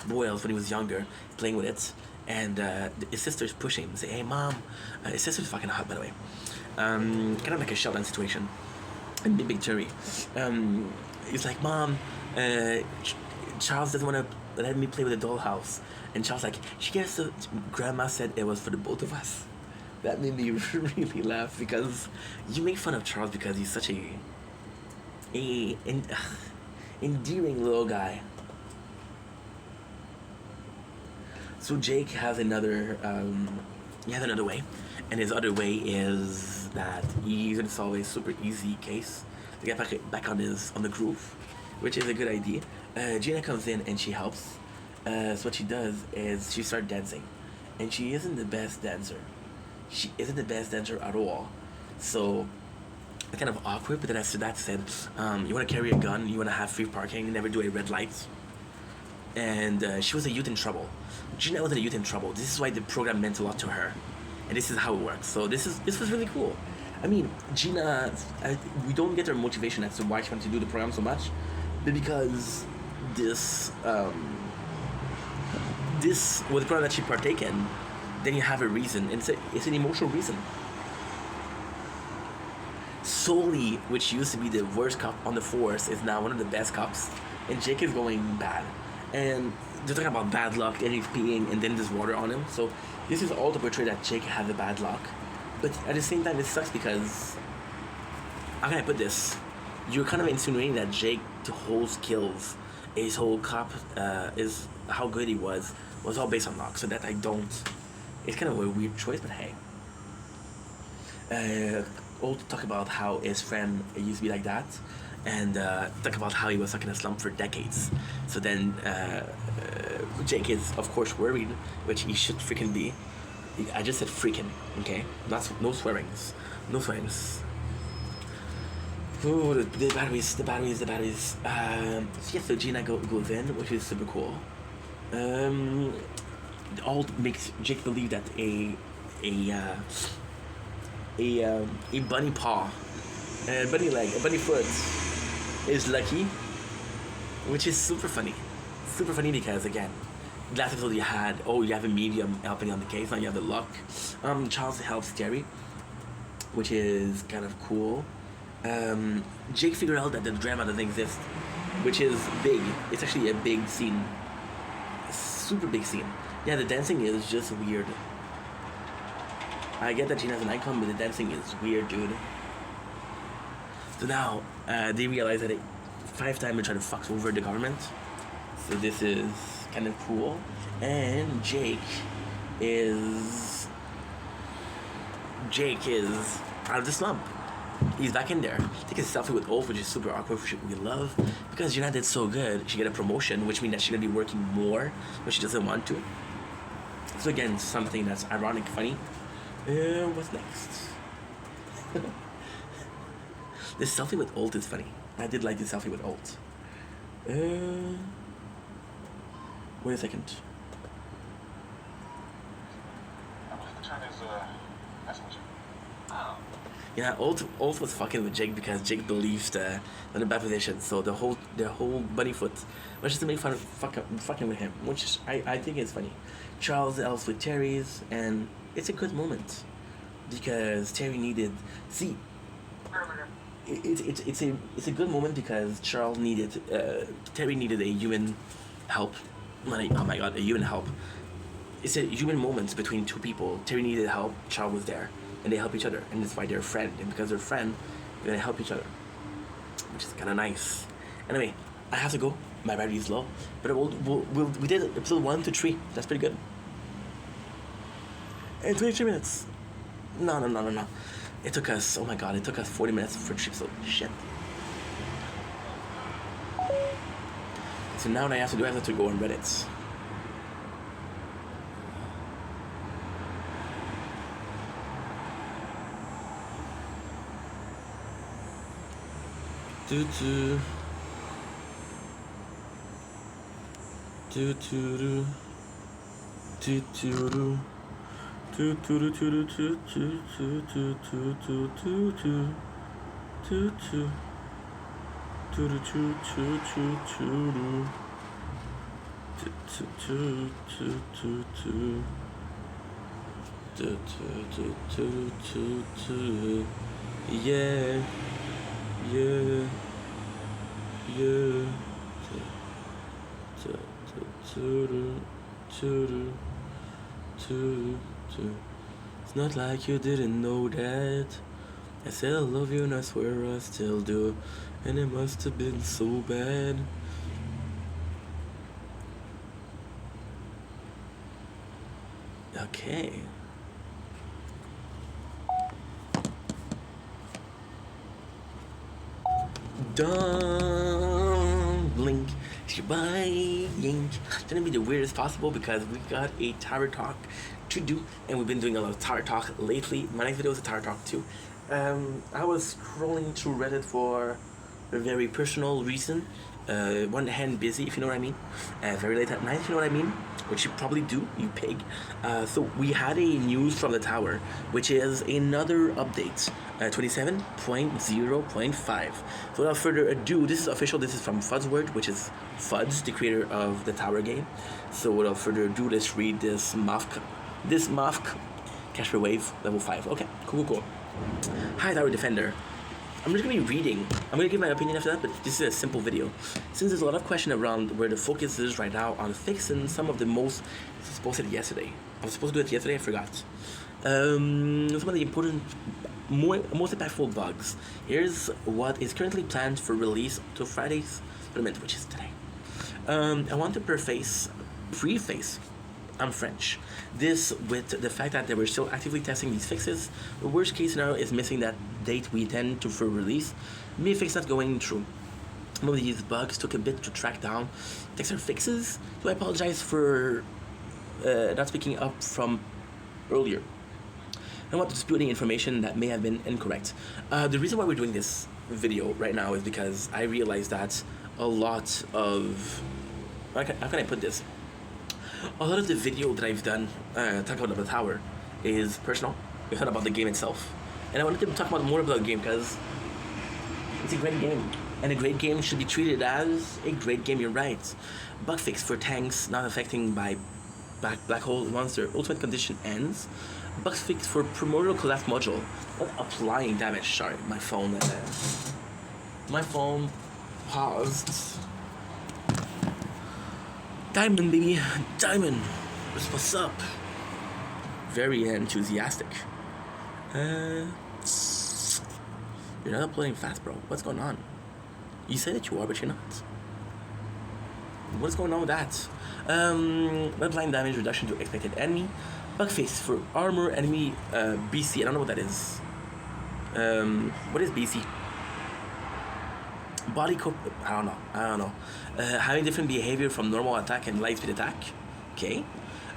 Boyles when he was younger, playing with it, and his sister's pushing him, say, hey, mom. His sister's fucking hot, by the way. Kind of like a Sheldon situation. And Big Terry. He's like, mom, Charles doesn't want to let me play with the dollhouse. And Charles like, she guess grandma said it was for the both of us. That made me really laugh because you make fun of Charles because he's such a endearing little guy. So Jake has another way, and his other way is that he's gonna solve a super easy case to get back on the groove, which is a good idea. Gina comes in and she helps. So what she does is she starts dancing, and she isn't the best dancer. She isn't the best dancer at all. So it's kind of awkward, but then after that said, you want to carry a gun, you want to have free parking, you never do a red light. and she was a youth in trouble. Gina was a youth in trouble. This is why the program meant a lot to her, and this is how it works. So this was really cool. I mean, Gina, we don't get her motivation as to why she wanted to do the program so much, but because this this was the program that she partake in, then you have a reason, and it's an emotional reason. Sully, which used to be the worst cop on the force, is now one of the best cops, and Jake is going bad. And they're talking about bad luck, and he's peeing, and then there's water on him. So this is all to portray that Jake has the bad luck. But at the same time, it sucks because, how can I put this? You're kind of insinuating that Jake, the whole skills, his whole cop, is how good he was all based on luck. So that I don't. It's kind of a weird choice, but hey. Old talk about how his friend used to be like that, and talk about how he was stuck in a slump for decades. So then Jake is of course worried, which he should freaking be. I just said freaking, okay? No swearings, no swearings. Ooh, the batteries. So yeah, so Gina goes in, which is super cool. All makes Jake believe that a bunny paw, a bunny leg, a bunny foot is lucky, which is super funny. Super funny because, again, last episode you have a medium helping on the case, now you have the luck. Charles helps Terry, which is kind of cool. Jake figured out that the drama doesn't exist, which is big. It's actually a big scene. Super big scene. Yeah, the dancing is just weird. I get that Gina's an icon, but the dancing is weird, dude. So now, they realize that 5 times they're trying to fuck over the government. So this is kind of cool. And Jake is out of the slump. He's back in there. Take a selfie with Ulf, which is super awkward, which we love. Because Gina did so good, she get a promotion, which means that she's gonna be working more, but she doesn't want to. So again, something that's ironic, funny. What's next? This selfie with Ult is funny. I did like this selfie with Ult. Wait a second. I believe the turn is messenger. Yeah, Ult was fucking with Jake because Jake believes they're in a bad position. So the whole bunny foot was just to make fun of fucking with him, which I think is funny. Charles helps with Terry's, and it's a good moment because Terry needed. See, it's a good moment because Charles needed Terry needed a human help. Oh my god, a human help. It's a human moment between two people. Terry needed help. Charles was there, and they help each other, and that's why they're a friend. And because they're a friend, they're gonna help each other, which is kind of nice. Anyway, I have to go. My battery is low, but we did episode 1 to 3. That's pretty good. In 23 minutes. No. It took us, oh my god, it took us 40 minutes for 3 episodes. Shit. So now what I have to do, I have to go on Reddit. Yeah. It's not like you didn't know that. I said I love you and I swear I still do. And it must have been so bad. Okay. Don't blink, bye. It's gonna be the weirdest possible because we got a tower talk to do, and we've been doing a lot of tower talk lately. My next video is a tower talk too. I was scrolling through Reddit for a very personal reason. one hand busy, if you know what I mean, very late at night, if you know what I mean, which you probably do, you pig. So we had a news from the tower, which is another update, 27.0.5. So without further ado, this is official. This is from Fudsword, which is Fuds, the creator of the tower game. So without further ado, let's read this Mafk. Cash per wave, level 5. Okay, cool. Hi, Tower Defender. I'm just gonna be reading. I'm gonna give my opinion after that, but this is a simple video. Since there's a lot of question around where the focus is right now on fixing some of the most. I was supposed to do it yesterday. I was supposed to do it yesterday. I forgot. Some of the important, most impactful bugs. Here's what is currently planned for release to Friday's tournament, which is today. I want to preface. I'm French. This with the fact that they were still actively testing these fixes. The worst case scenario is missing that date we intend to for release. Maybe fix not going through. Some of these bugs took a bit to track down. Texture fixes. So I apologize for not speaking up from earlier. I don't want to dispute any information that may have been incorrect. The reason why we're doing this video right now is because I realized that a lot of how can I put this? A lot of the video that I've done talking about the tower is personal. It's not about the game itself. And I wanted to talk about more about the game because it's a great game. And a great game should be treated as a great game, you're right. Bug fix for tanks not affecting by black hole once their ultimate condition ends. Bug fix for primordial collapse module. Not applying damage. Sorry, my phone paused. Diamond, baby. Diamond. What's up? Very enthusiastic. You're not uploading fast, bro. What's going on? You say that you are, but you're not. What's going on with that? Bloodline damage reduction to expected enemy. Bug face for armor enemy BC. I don't know what that is. What is BC? Body code, I don't know. Having different behavior from normal attack and light speed attack. Okay.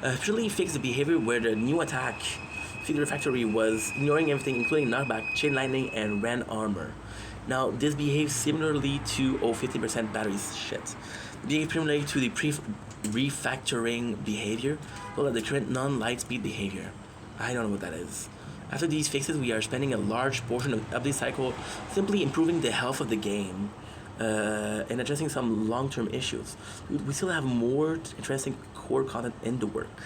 Officially fix the behavior where the new attack figure factory was ignoring everything, including knockback, chain lightning, and ran armor. Now this behaves similarly to 50% batteries shit. Behave similarly to the refactoring behavior, well, the current non-light speed behavior. I don't know what that is. After these fixes, we are spending a large portion of the update cycle simply improving the health of the game and addressing some long-term issues. We still have more interesting core content in the work.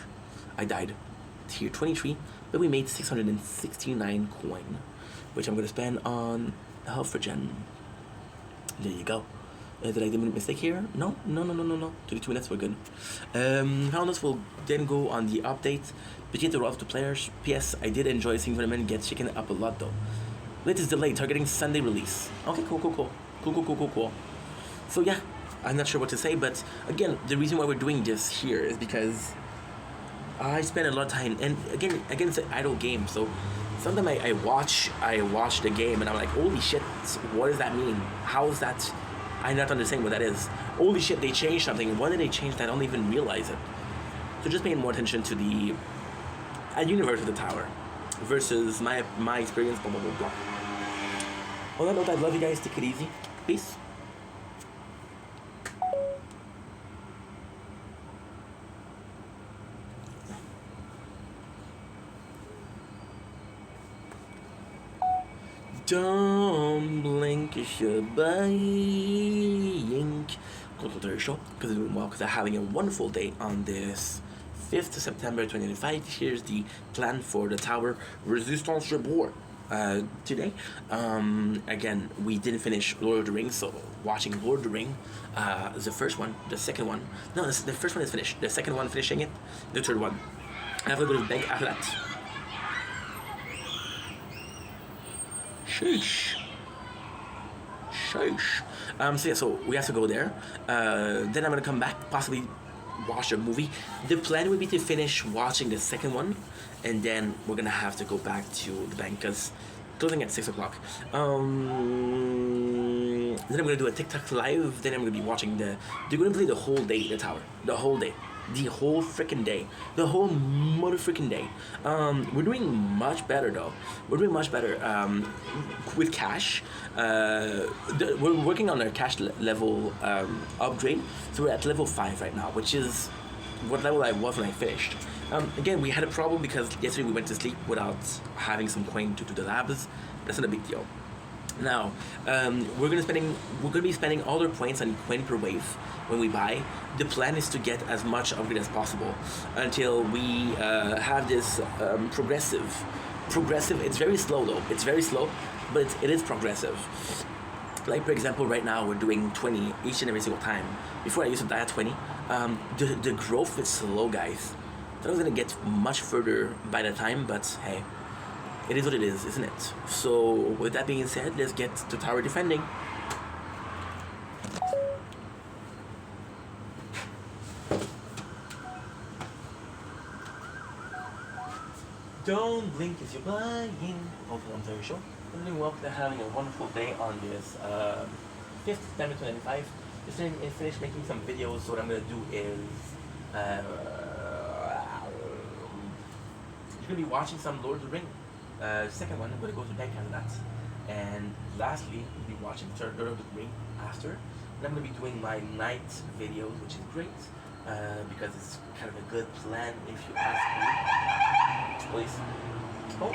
I died tier 23, but we made 669 coin, which I'm going to spend on health regen. There you go. Did I do a mistake here? No. 32 minutes, we're good. Founders will then go on the update. Begin to roll out to players. P.S. I did enjoy seeing Vermin get shaken up a lot though. Latest delay, targeting Sunday release. Okay, cool. So yeah, I'm not sure what to say, but again, the reason why we're doing this here is because I spend a lot of time, and again, it's an idle game, so sometimes I watch the game and I'm like, holy shit, what does that mean? How is that? I not understand what that is. Holy shit, they changed something. Why did they change that? I don't even realize it. So just paying more attention to the universe of the tower versus my experience, blah. On that note, I love you guys. Take it easy. Peace. Don't blink if you're buying. Consultatory show because they're doing well, because they're having a wonderful day on this 5th of September 2025. Here's the plan for the tower Resistance Rebours today. Again, we didn't finish Lord of the Rings, so watching Lord of the Rings, the first one, the second one. No, the first one is finished. The second one, finishing it. The third one. I have to go to the bank after that. Sheesh. So we have to go there. Then I'm gonna come back, possibly watch a movie. The plan would be to finish watching the second one, and then we're gonna have to go back to the bank because closing at 6 o'clock. Then I'm gonna do a TikTok live. Then I'm gonna be watching they're gonna play the whole day, the tower, the whole day. the whole freaking day. The whole mother freaking day. We're doing much better though. We're doing much better with cash. We're working on our cash level upgrade. So we're at level 5 right now, which is what level I was when I finished. Again, we had a problem because yesterday we went to sleep without having some coin to do the labs. That's not a big deal. Now, we're gonna be spending all our points on coin per wave when we buy. The plan is to get as much upgrade as possible until we have this progressive. Progressive. It's very slow though. It's very slow, but it is progressive. Like for example, right now we're doing 20 each and every single time. Before I used to die at 20. The growth is slow, guys. I thought I was gonna get much further by the time, but hey. It is what it is, isn't it? So, with that being said, let's get to tower defending. Don't blink as you're blind. Hopefully I'm very sure. I'm doing well. They're having a wonderful day on this 5th September 2025. Just finished making some videos, so what I'm going to do is... you're going to be watching some Lord of the Rings. Second one, I'm going to go to back after that. And lastly, we'll be watching third Lord of the Ring after. And I'm going to be doing my night videos, which is great. Because it's kind of a good plan if you ask me. Please. Oh,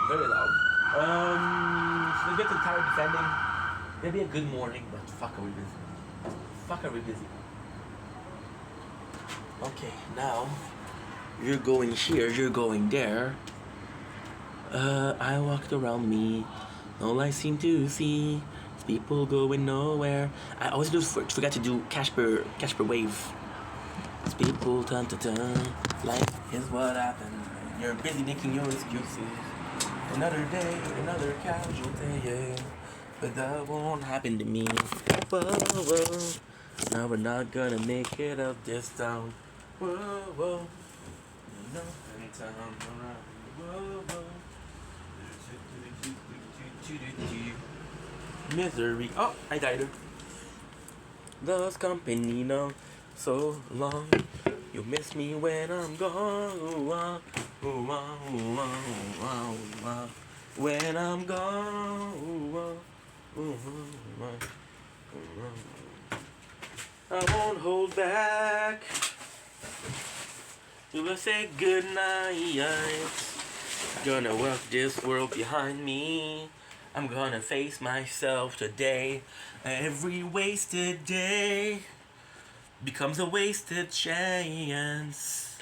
very loud. So we get to tower defending. Maybe a good morning, but fuck are we busy. Fuck are we busy. Okay, now you're going here, you're going there. I walked around me. All I seem to see is people going nowhere. I always forgot to do cash per wave. It's people turn to turn. Life is what happened. You're busy making your excuses. Another day, another casualty, yeah. But that won't happen to me. Whoa, whoa. Now we're not gonna make it up this town. Whoa, whoa. No, anytime around. Whoa, whoa. Misery. Oh, I died. Lost company now. So long. You miss me when I'm gone. Ooh, ah, ooh, ah, ooh, ah, ooh, ah, ooh, ah. When I'm gone. Ooh, ah, ooh, ah, ooh, ah. I won't hold back. You will say goodnight. Gonna work this world behind me. I'm gonna face myself today. Every wasted day becomes a wasted chance.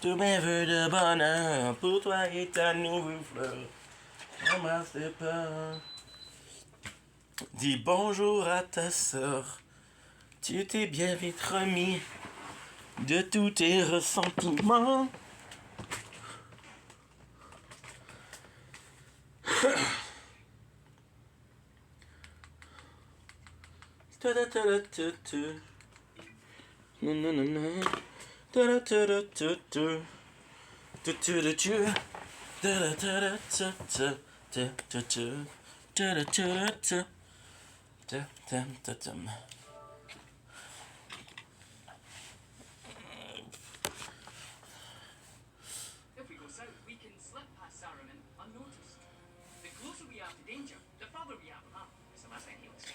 Tu m'éveilles de bonheur. Pour toi et ta nouvelle fleur. Ramasse pas. Dis bonjour à ta sœur. Tu t'es bien vite remis de tous tes ressentiments. If we go south, we can slip past Saruman unnoticed. The closer we are to danger, the further we are from that. So that's anyways.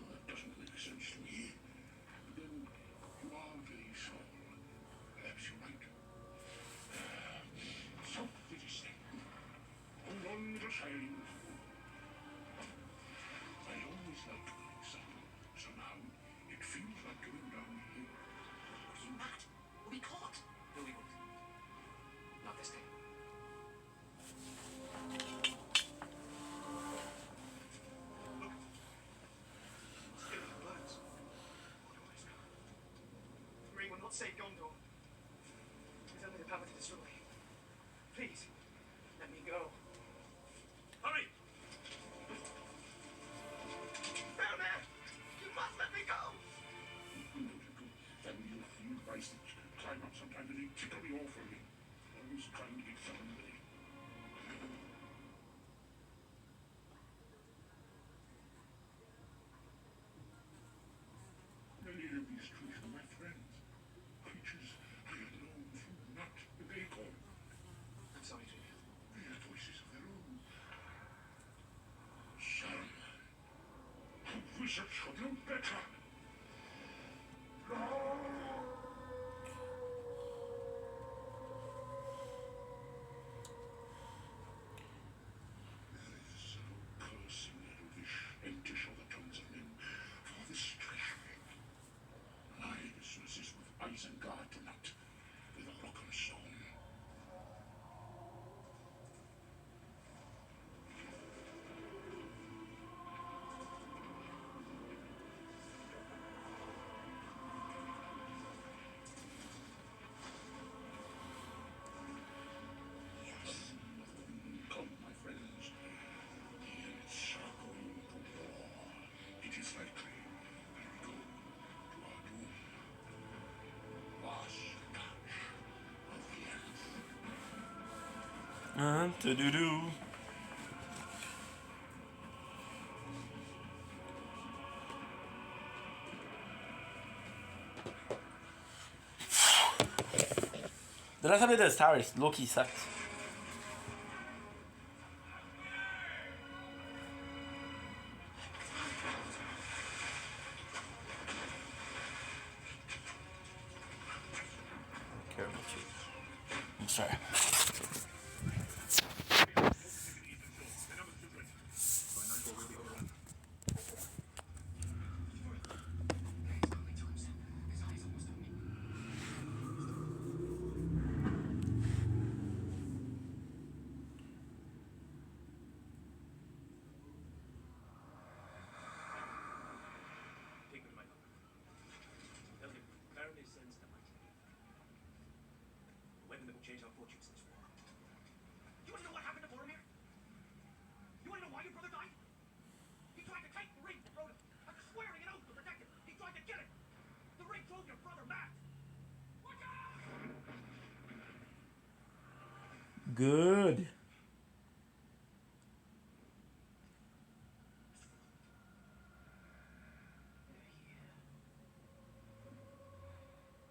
That doesn't make sense to me. Then you are very strong. Perhaps you're right. So it is then. Hold on to sailing. I always liked going south, so now it feels like going down here. Are you mad? We'll be caught. No, we won't. Not this time. Look. Still in the clouds. Ray will not say Gondor. It's only the power to destroy. Please, let me go. Hurry! Down there! You must let me go! Then you'll feel nice to climb up sometime and you tickle me awfully. Always trying to get someone ready. wizard should know better. There is no curse in Elvish, and to show the tongues of men for this treachery. I dismiss this with Isengard tonight, with a rock and stone. Come, my friends. The ends are going to war. It is likely that we go to our doom. Wash the touch of the earth. Do-do-do. The last time I did this tower is low-key sucked. I'm sorry. Take me to my daughter. Tell me, Barony sends the mighty. The weapon that will change our fortunes in this war. You want to know what happened to Boromir? You want to know why your brother died? He tried to take the ring from Frodo. After swearing an oath to protect him, he tried to get it. The ring drove your brother mad. Look out! Good.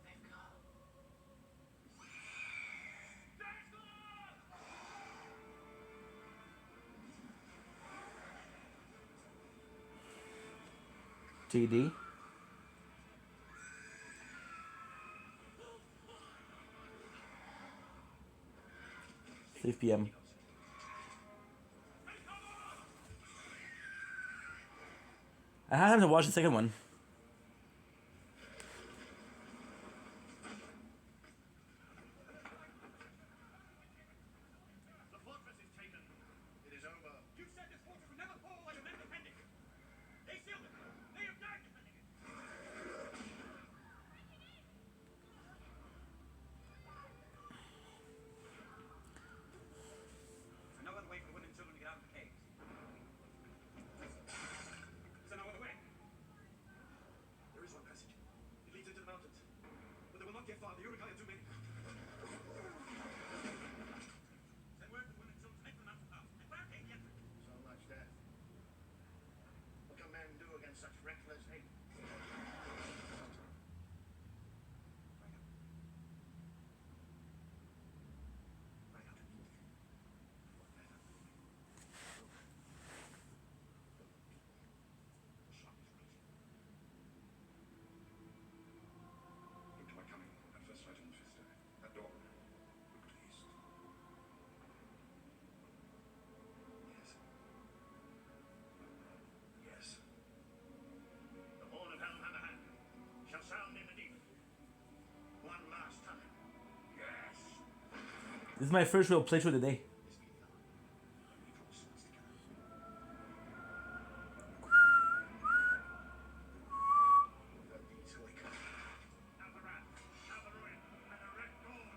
They've come. TD. Safe PM. I had time to watch the second one. The fortress is taken. It is over. You said this fortress would never fall like a men defending it. They sealed it. They have died defending it. There's no other way for the women and children to get out of the caves. Is there no other way? There is one passage. It leads into the mountains. But they will not get far. The Uruk-hai are too many. Send word to the women and children to make the mountain pass and barricade the entrance. So much death. What can men do against such reckless hate? Right out. The shock is reaching. Look to my coming. At first sight on the fifth day. At dawn. Look to east. Yes. Yes. The horn of Helm-Hammerhand shall sound in the deep. One last time. Yes. This is my first real playthrough of the day. This be the hour when we draw swords together. The bees wake up. Now the wrath, now the ruin, and the red dawn.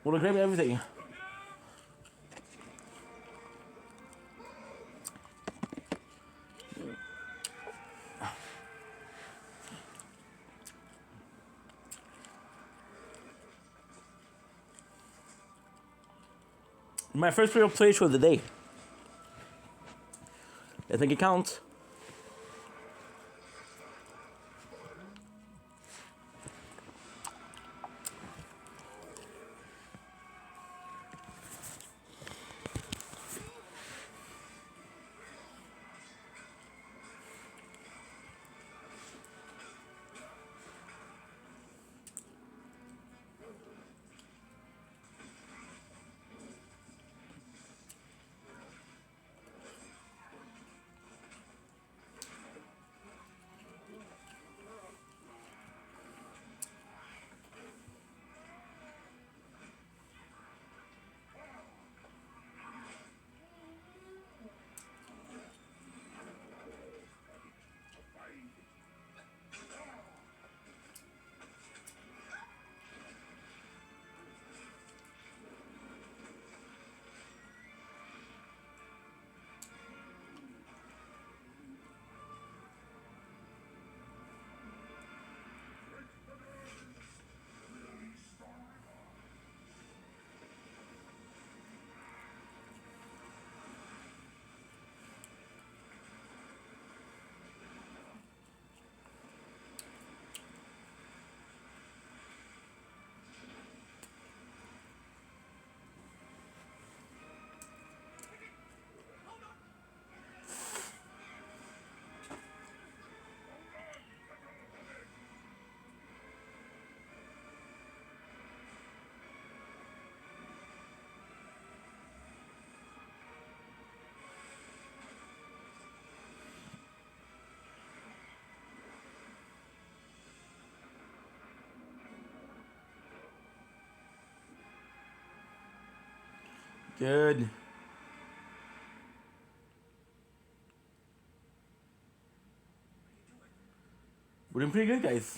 Wanna grab everything. My first real playthrough of the day. I think it counts. Good. We're doing pretty good, guys.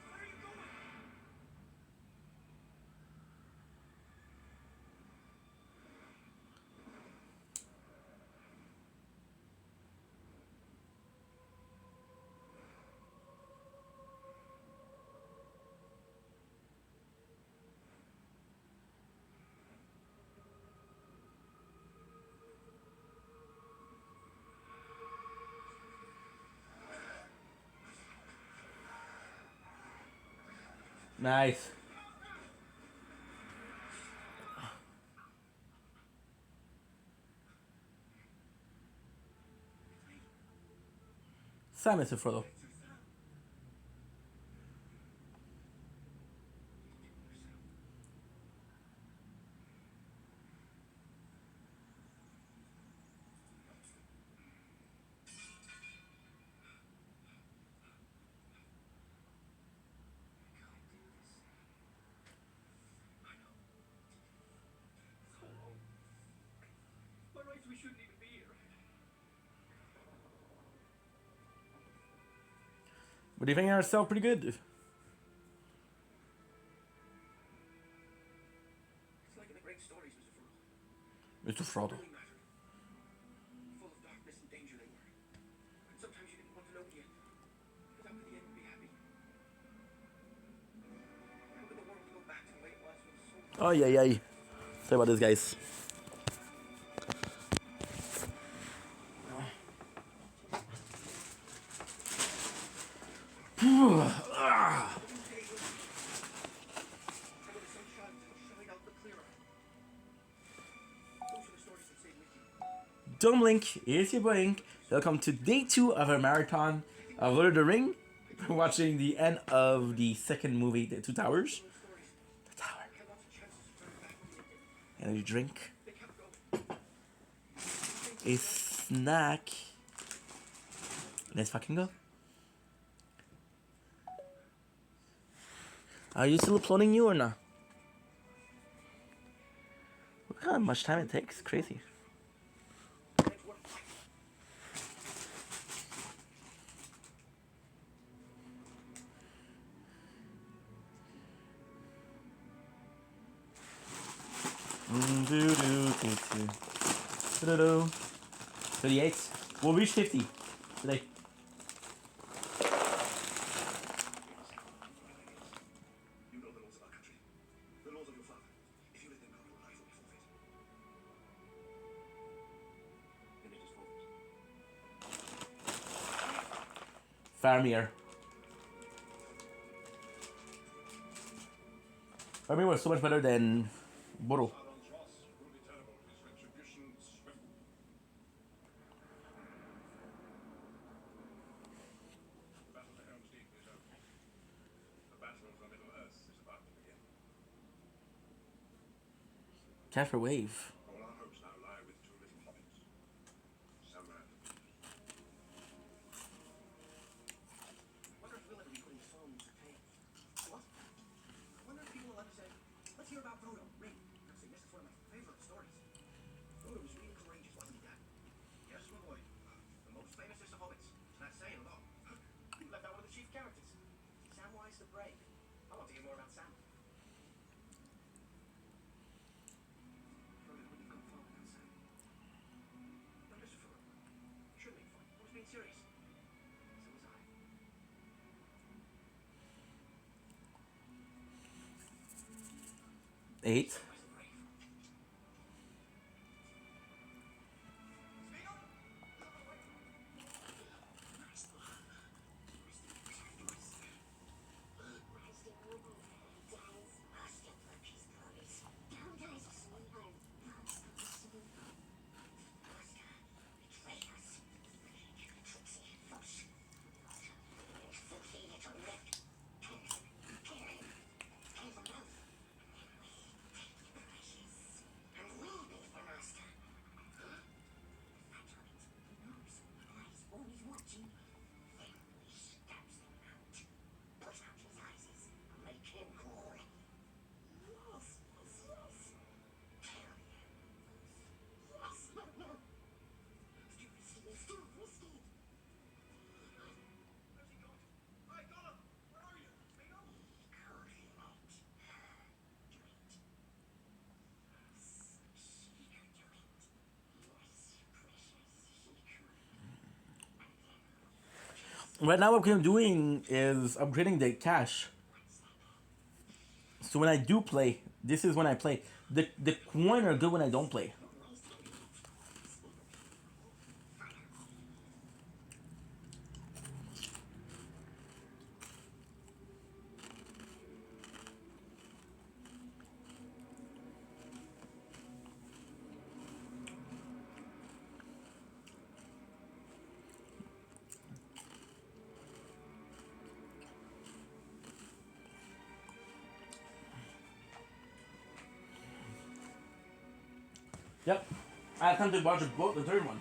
Where are you going? Nice. Sam, Mr. Frodo. By rights, we shouldn't even be here. We're defending ourselves pretty good. It's like in the great stories, Mr. Frodo. Mr. Frodo. Really mattered. Full of darkness and danger they were. And sometimes you didn't want to know the end. Because how could the end be happy? How could the world go back to the way it was when so Oh, yeah, yeah. Sorry about this, guys. Don't blink, here's your blink. Welcome to day 2 of our marathon of Lord of the Ring. We're watching the end of the second movie, The Two Towers. The Tower. And a drink. A snack. Let's fucking go. Are you still uploading you or not? Look how much time it takes. Crazy. 38. We'll reach 50 today. You know the laws of our country. The laws of your father. If you let them go, your life will be forfeit. Then it is forfeit. Faramir. Faramir was so much better than Boro. Sauron's wrath will be terrible, his retribution swift. The battle to Helm's Deep is over. The battle for Middle-earth is about to begin. Casper Wave. All our hopes now lie with two little hobbits. Samwise and Piers. Wonder if we'll ever be putting songs to tape. What? Wonder if people will ever say, let's hear about Frodo, Ring. And say, this is one of my favorite stories. Frodo was really courageous, wasn't he, Dad? Yes, my boy. The most famousest of hobbits. That's saying a lot. You left out one of the chief characters. Samwise the Brave. I want to hear more about Sam. Frodo wouldn't have gone far without Sam. But listen, Frodo. Shouldn't make fun. I was being serious. So was I. 8. Samwise the Brave. Speak up! Where's he gone? Hi, Gollum! Where are you? Speak up! Right now, what I'm doing is upgrading the cash. So when I do play, this is when I play. The coin are good when I don't play. Yep. I have time to watch the third one.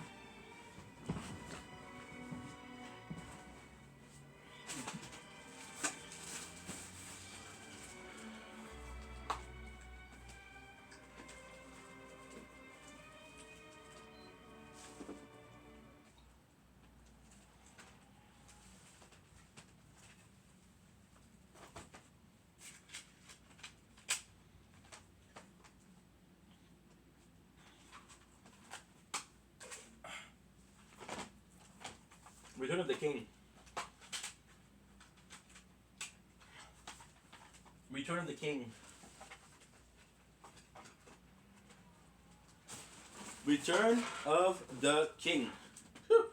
Return of the King. Return of the King. Return of the King. Whew.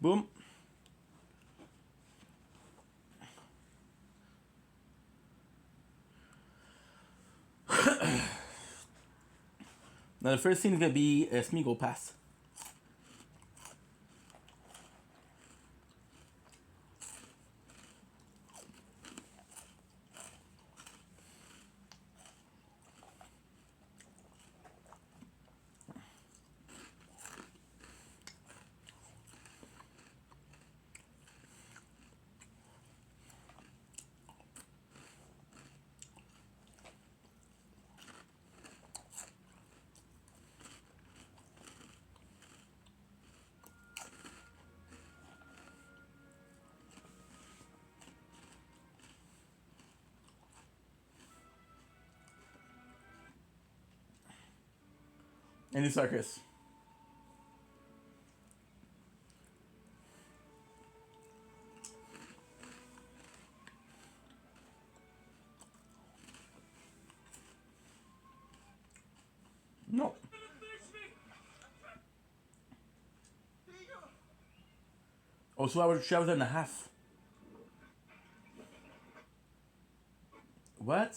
Boom. Now the first scene is gonna be a Smeagol pass. Andy Serkis. No. Oh, so I was 2.5. What?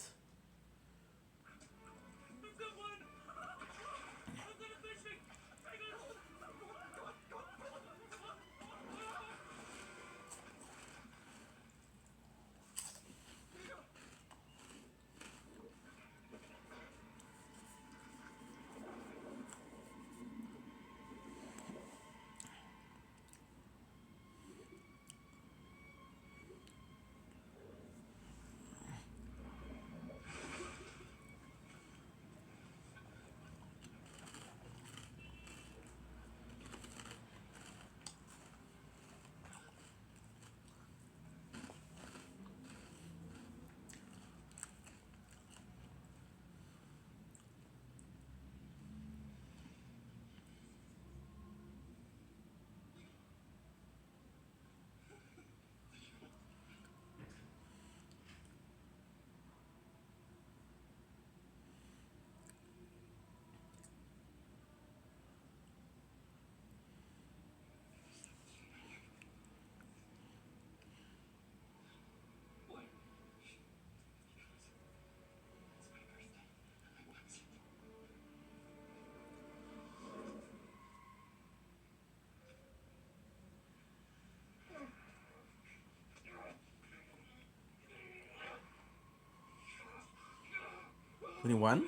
Anyone?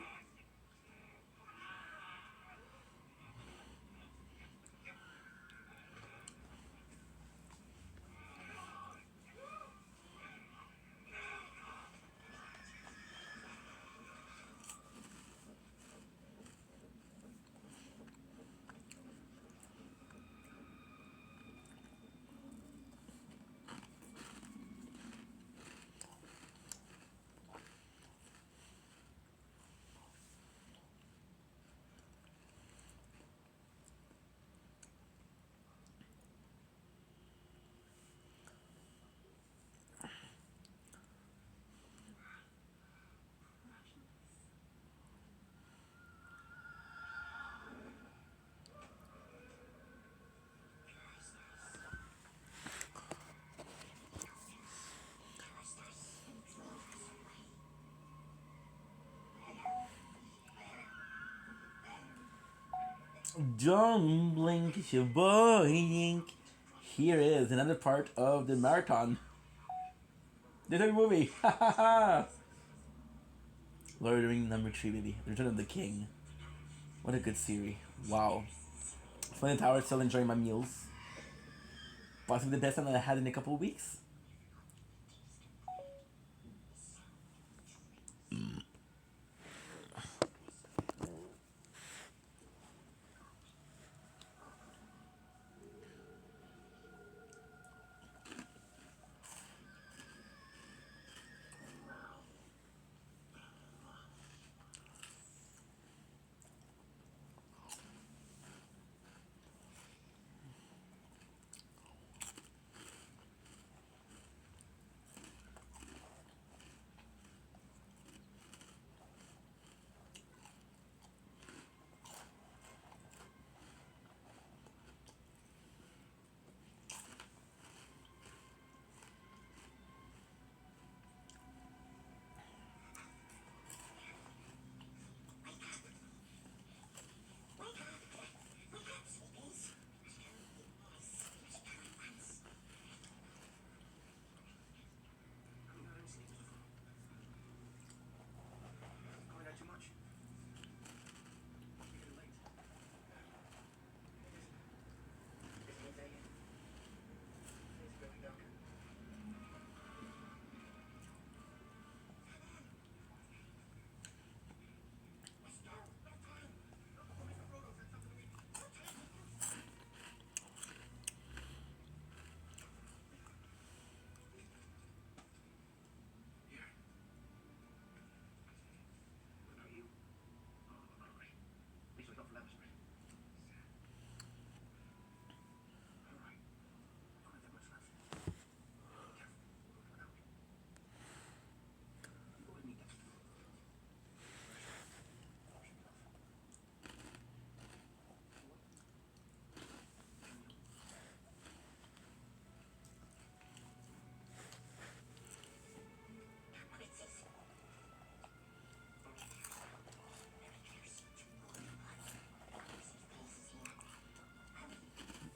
Don't blink, it's your boy Ink. Here is another part of the marathon. The third movie. Ha ha ha! Lord of the Rings #3, baby. The Return of the King. What a good series. Wow. Flint Tower, still enjoying my meals. Possibly the best one that I had in a couple of weeks.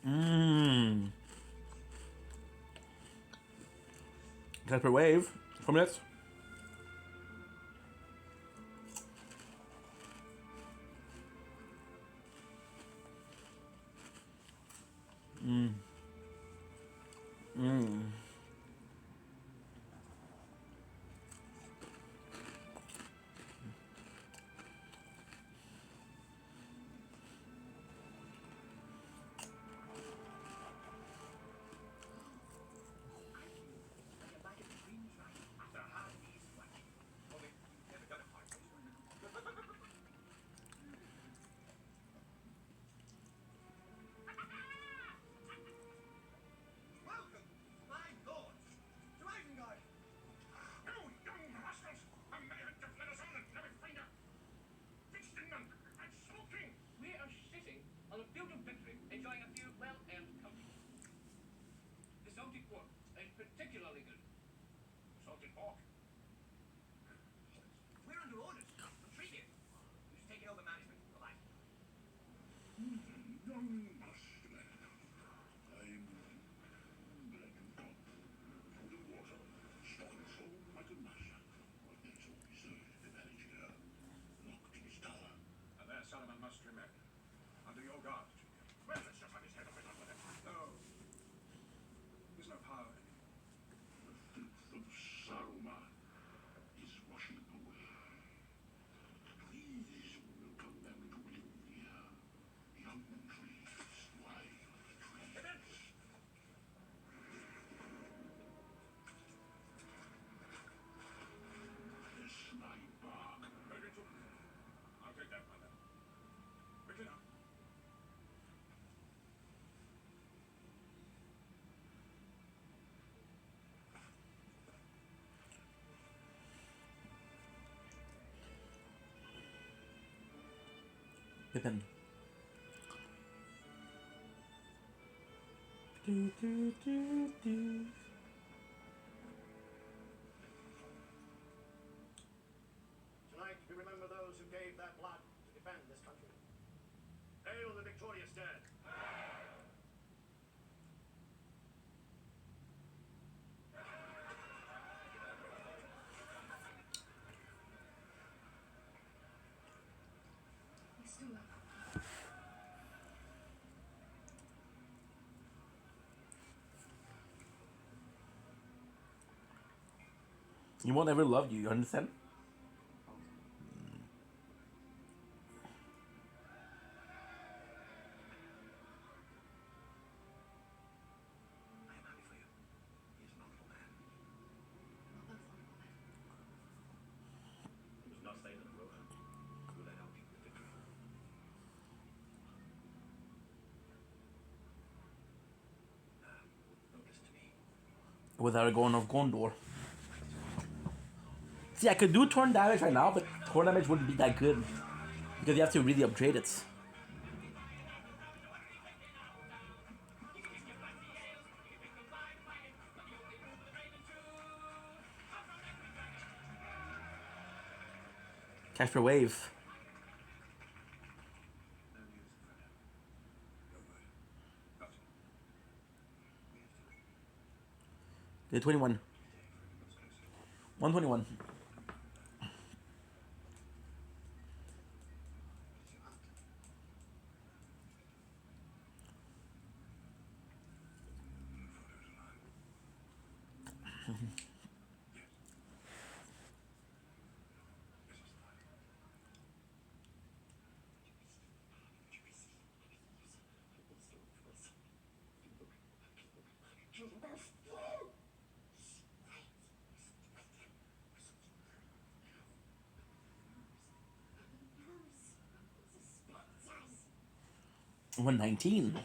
Mmm. Casper Wave. 4 minutes. You're back at the green track after a hard day's work. Only you've never done a hard day's work. Welcome, my lords, to Isengard. You young rascals! A man to let us on and never find out! Fichtenman and smoking! We are sitting on a field of victory, enjoying a few well-earned comforts. The salted pork is particularly good. Salted pork. We're under orders from Treebeard, who's taking over management of Isengard. Young master. I'm glad you come. Food and water. Stock and soul like a master. What makes always the manager locked in his tower. And there Saruman must remain. Under your guard, Jacob. Well, let's just have his head up and done with it. No. There's no power anymore. The filth of Saruman is washing away. Trees will come back to live here. Young trees, wild trees. This my bark. Very good. I'll take that, my lad. Quickly now. Pippin. Do, do, do, do. Tonight, we remember those who gave their blood to defend this country. Hail the victorious dead! You won't ever love you understand? I am happy for you. He is an honorable man. He was not slain in the road. Who led our people to victory? Don't listen to me. With Aragorn of Gondor. See, I could do torn damage right now, but torn damage wouldn't be that good. Because you have to really upgrade it. Catch for wave. No news, Frodo. Your word. Nothing. We have to. The 21. Today, Frodo was closer. 121. Frodo's alive. Yes. This is the final. 119.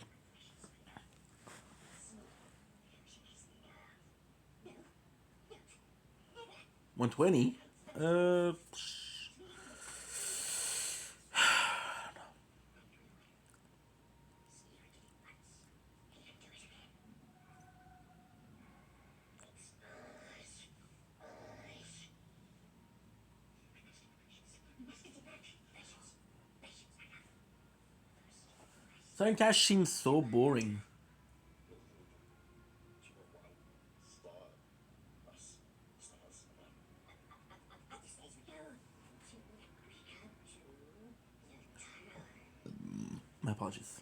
120. Southern Cash seems so boring. My apologies.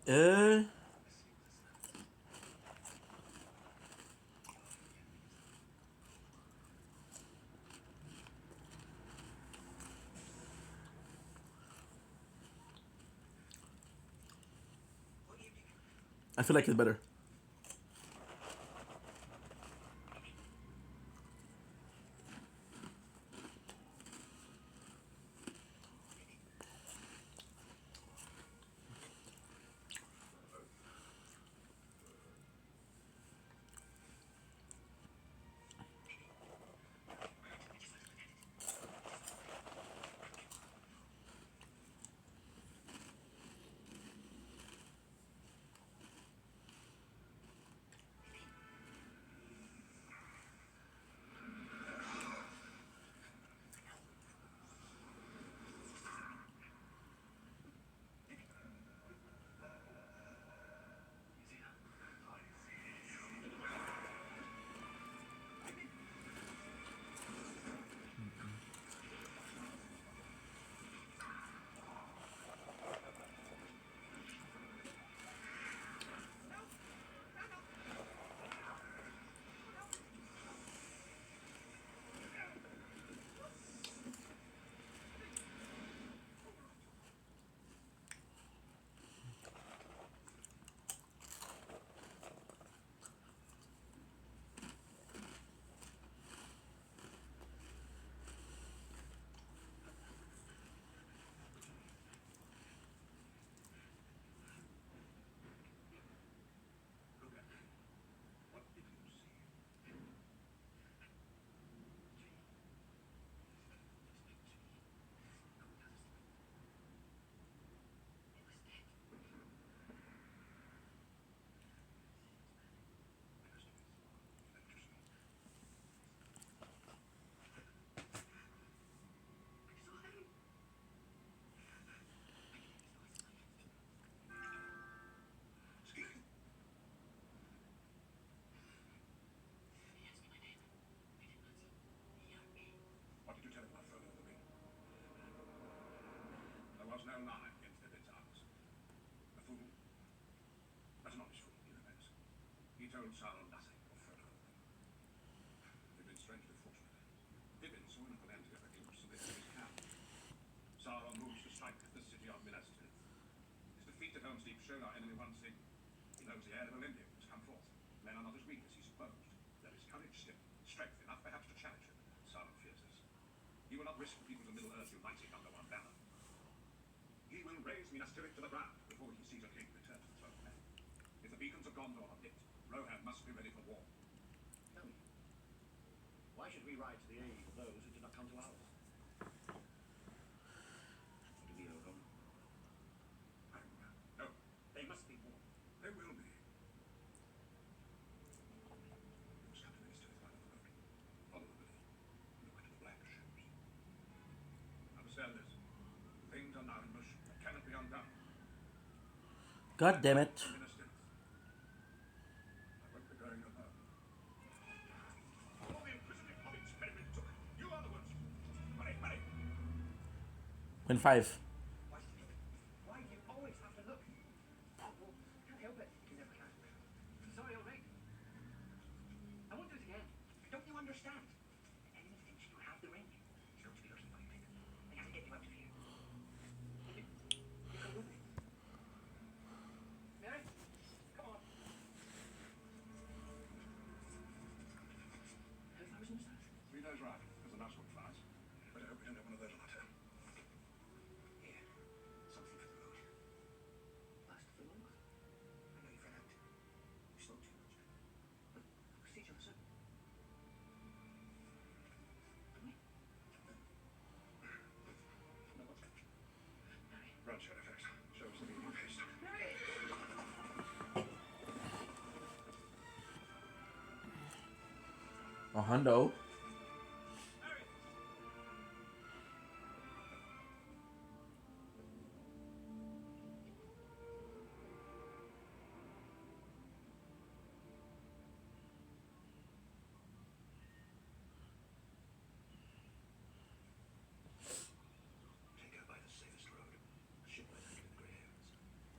Uh, I feel like it's better. What did you tell him about Frodo of the Ring? There was no none against Pippin's arms. A fool? That's not his fool, he remembers. He told Sauron nothing of Frodo of the Ring. Pippin strangely fortunate. Pippin saw enough of them to get a glimpse of the enemy's camp. Sauron moves to strike the city of Minas Tirith. His defeat at Helm's Deep showed our enemy one thing. He knows the heir of Elendil has come forth. Men are not as weak as he supposed. There is courage still, strength enough perhaps to challenge him. Sauron fears us. He will not not risk the peoples of Middle-earth uniting under one banner. He will raise Minas Tirith to the ground before he sees a king return to the throne of men. If the beacons of Gondor are lit, Rohan must be ready for war. Tell me, why should we ride to the aid of those who did not come to ours? To the Eldon? No, They must be more. there will be. You must come to Minas Tirith by the road. Follow the river. Look to the black ships. Understand this. Things are now in motion that cannot be undone. God damn it. Minas Tirith. I won't be going alone. All the imprisonment of experiment took. You are the ones. Hurry, hurry. Win 5. Why do you always have to look? Well, can't help it. You never can. Sorry, all right. I won't do it again. Don't you understand? Anyone thinks you have the ring, he's going to be looking for you, Pippin. They have to get you out of here. You come with me. Mary, come on. How far is it south? 3 days ride, as the last one flies. But I hope we don't have one of those on our tail. Here, something for the road. Last for long. I know you've run out. You spoke too much. We'll see each other soon. Can we? No. Mary. Run, Shadowfax. Show us the meaning of haste. Mary! A hundo. Take her by the safest road. A ship might anchor in the Grey Havens.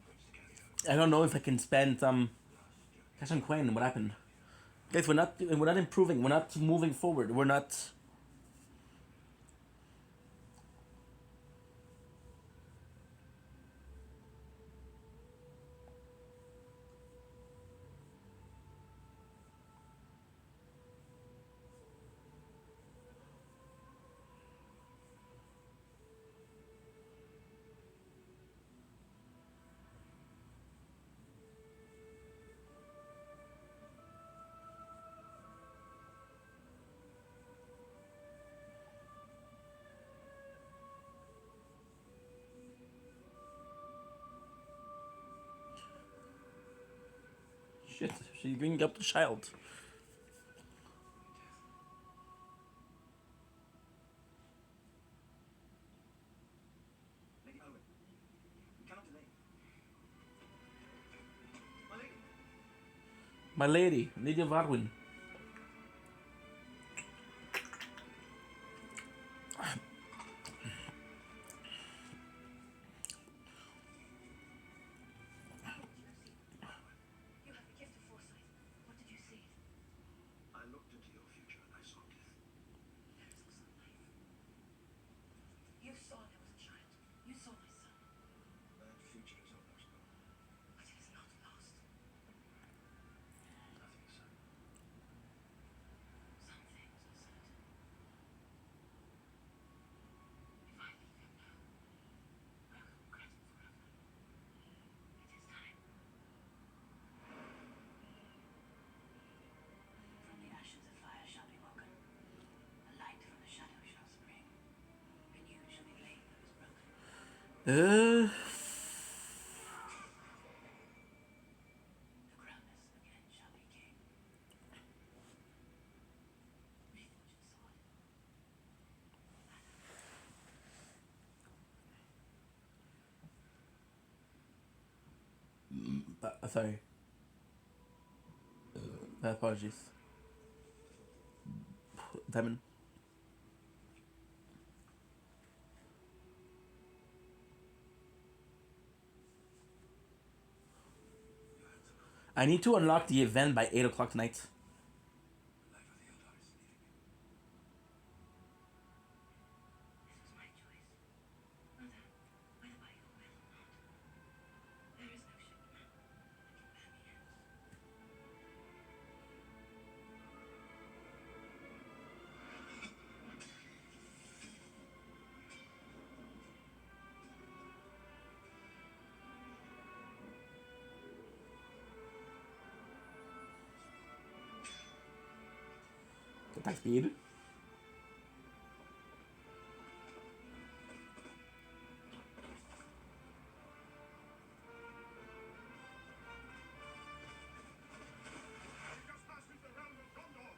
Waits to carry her. I don't know if I can spend cash on coin. What happened? Guys, we're not improving. We're not moving forward. We're not. Shit, she's bringing up the child. Lady Owen, we cannot delay. My lady. My lady, Lady of Arwen. You have the gift of foresight. What did you see? I looked into your future and I saw death. There is also life. You saw there was a child. You saw my son. That future is almost gone. But it is not lost. Nothing is certain. Some things are certain. If I leave him now, I will regret it forever. It is time. From the ashes a fire shall be woken. A light from the shadow shall spring. Renewed shall be laid that is broken. The Cronus again shall be king. Reforged sword. Sorry. Apologies. Diamond. I need to unlock the event by 8 o'clock tonight. The life of the Eldar is leaving me. This was my choice. Mother, whether by your will or not, there is no ship now that can bear me hence. attack speed. We just passed into the realm of Gondor.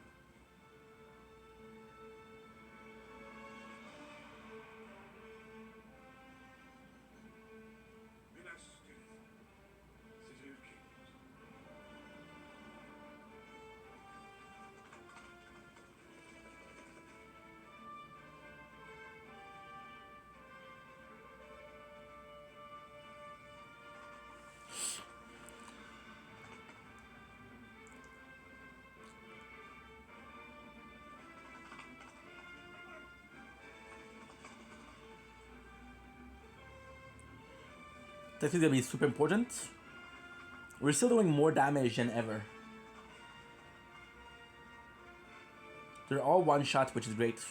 Minas Tirith, City of Kings. This is gonna be super important. We're still doing more damage than ever. They're all one shot, which is great.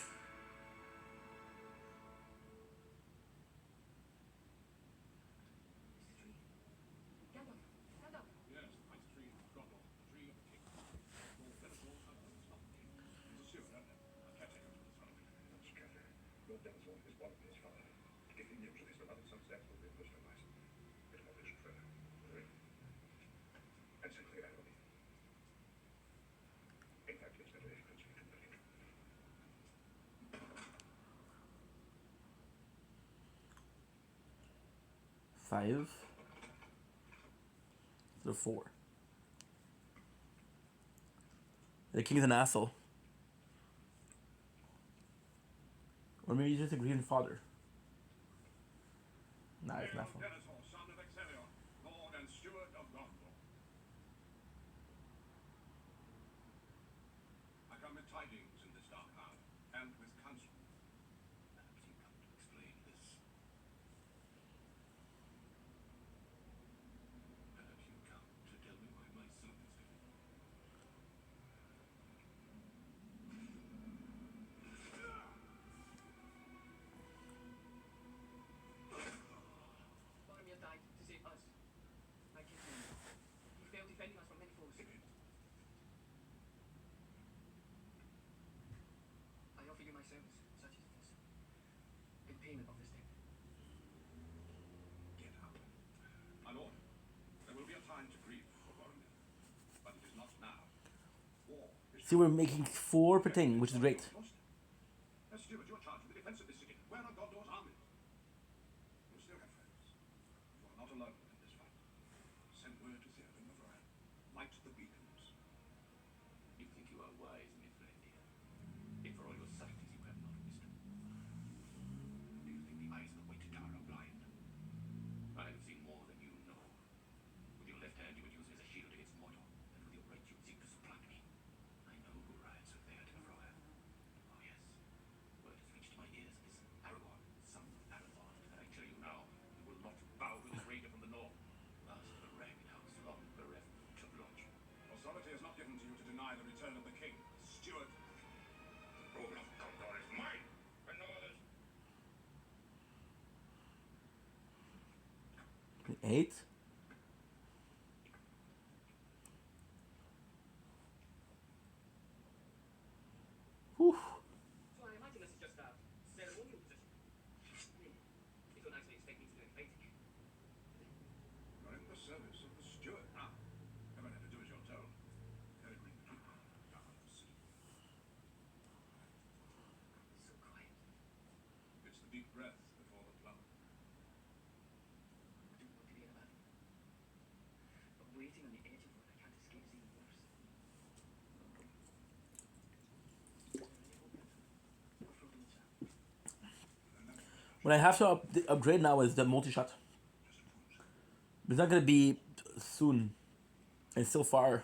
Gandalf, Gandalf. Yes, the mighty tree of Gondor, the tree of the king. Lord Denethor has not the king. He's a steward, a caretaker to the throne. Scatter. Lord Denethor is one of his father. If he knew that his beloved son's death would be most unwise, it will be true. And simply irony. In fact, it's better if Prince Peter believed. 5. So 4. The king's an asshole. Or maybe he's just a grieving father. Nah, he's an asshole. Denethor, son of Exelion, lord and steward of Gondor. I come with tidings in this dark hour, and with counsel. Perhaps you come to explain this. Perhaps you come to tell me why my son is dead. Boromir died to save us. My kinsman. He failed defending us from many foes. I offer you my service, such as it is, in payment of this debt. Get up. My lord, there will be a time to grieve for Boromir, but it is not now. War is See, we're making 4 per thing, which is great. As steward, you are charged with the defense of this city. Where are Gondor's armies? You still have friends. You are not alone in this fight. Send word to Theoden of Ryan. Light the beacons. You think you are wise, Mithrandir. If for all your subtleties you have not wisdom. Do you think the eyes of the Waytatar are blind? I have seen more than you know. With your left hand you would use it as a shield against Mordor, and with your right you would seek to supplant me. I know who rides with Theoden of Ryan. Oh yes. Word has reached my ears. It is Aragorn, son of Arathorn, and I tell you now, you will not bow to this raider from the north. Last of the ragged house, long bereft to lodge. Authority is not given to you to deny the return of the king. Steward. The rule of Gondor is mine, and no others. 8. Whew. So I imagine this is just a ceremonial position. I mean, you don't actually expect me to do any fighting. You are in the service of the steward now. Never had to do as you're told. Peregrine the King, down of the sea. So quiet. It's the deep breath before the plummet. I don't want to be in a battle. But waiting on the edge of one I can't escape is even worse. Frodo and Sam. What I have to upgrade now is the multi-shot. It's not gonna be soon. It's still far.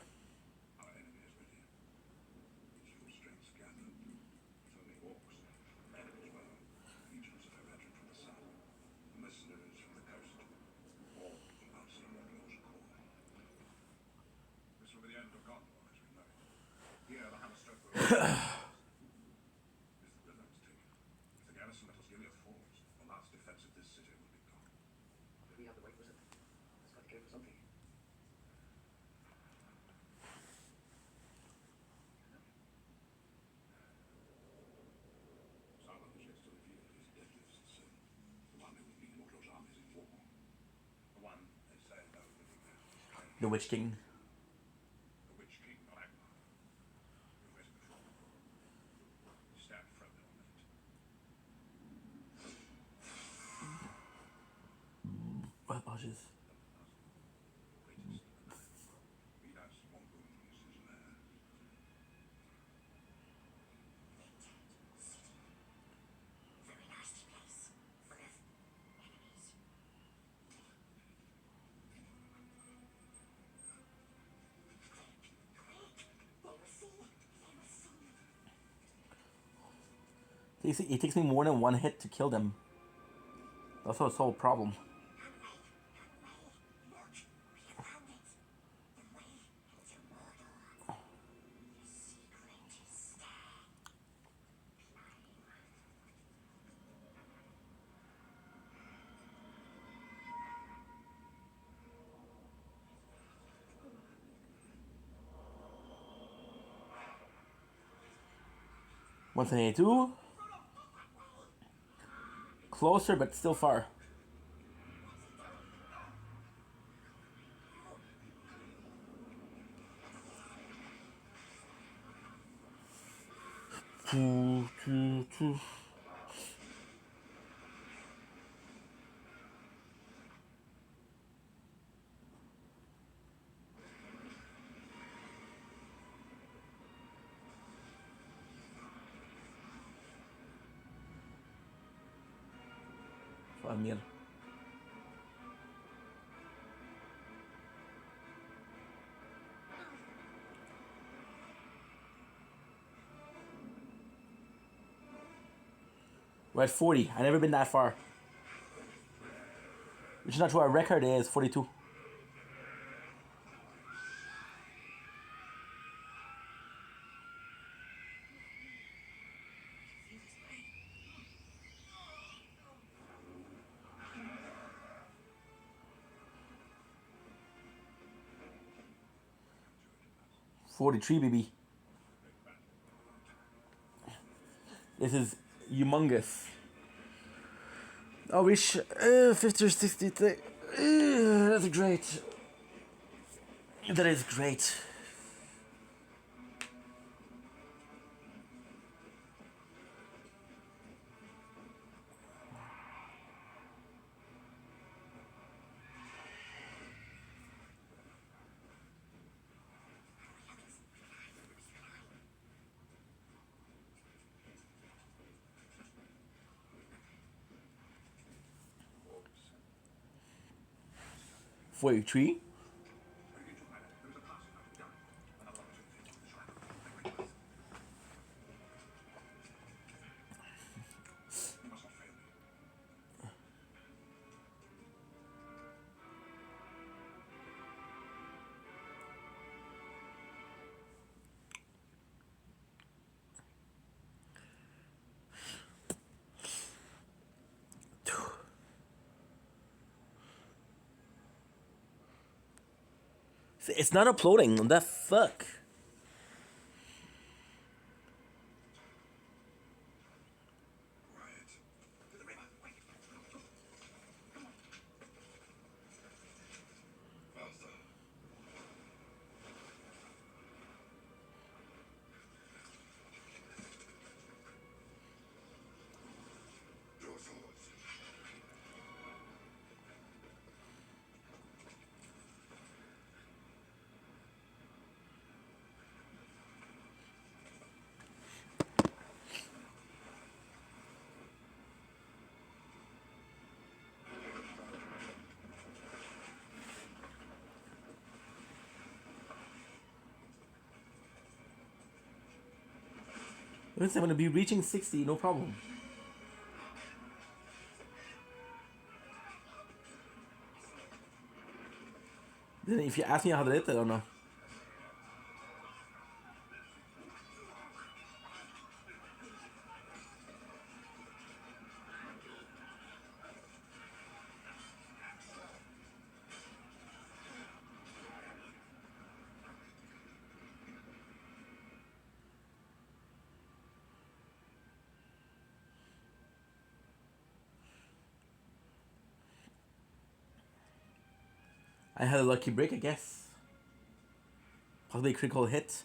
Our enemy is with you. His full strength gathered. It's only orcs. Men as well. Legions of Haradrim from the south. Mercenaries from the coast. All answering Mordor's call. This will be the end of Gondor as we know it. Here the hammer stroke will. Is the river is taken. If the garrison at Osgiliath falls, the last defense of this city will be gone. But we have the White Wizard. That's got to count for something. The Witch King. The Witch King, not Agmar. Who has control? Stabbed Frodo on the foot. What apologies? Wait and see the man. Midas Morgul is his lair. Very nasty place. Full of enemies. It takes me more than one hit to kill them. That's the whole problem. One seventy two. Closer, but still far. Two. 5 mil. We're at 40. I've never been that far. Which is not true. Our record is 42. $43, baby. This is humongous. I'll reach 50 or 60. That's great. That is great. $43. It's not uploading. What the fuck? Faster. Draw swords. I'm gonna be reaching 60, no problem. Then if you ask me how to do it, I don't know. I had a lucky break, I guess. Possibly critical hit.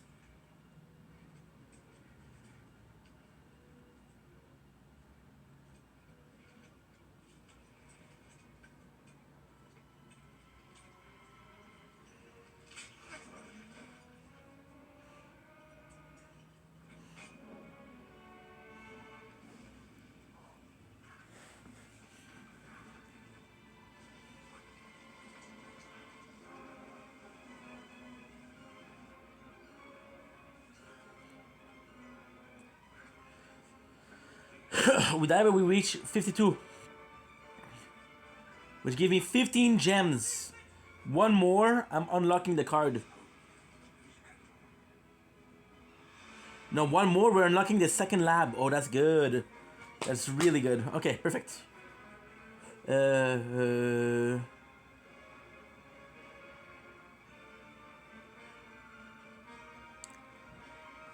With that, we reach 52. Which gave me 15 gems. One more, I'm unlocking the card. No, one more, we're unlocking the second lab. Oh, that's good. That's really good. Okay, perfect.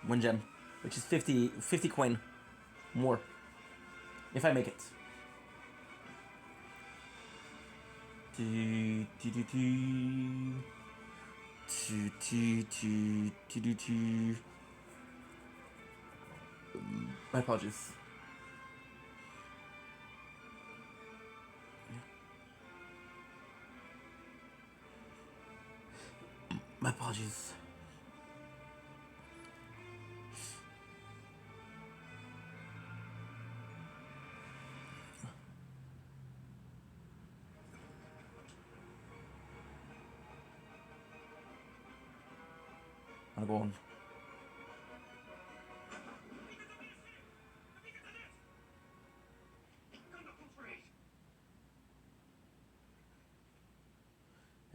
One gem, which is 50 coin more. If I make it. My apologies. My apologies. I'm going.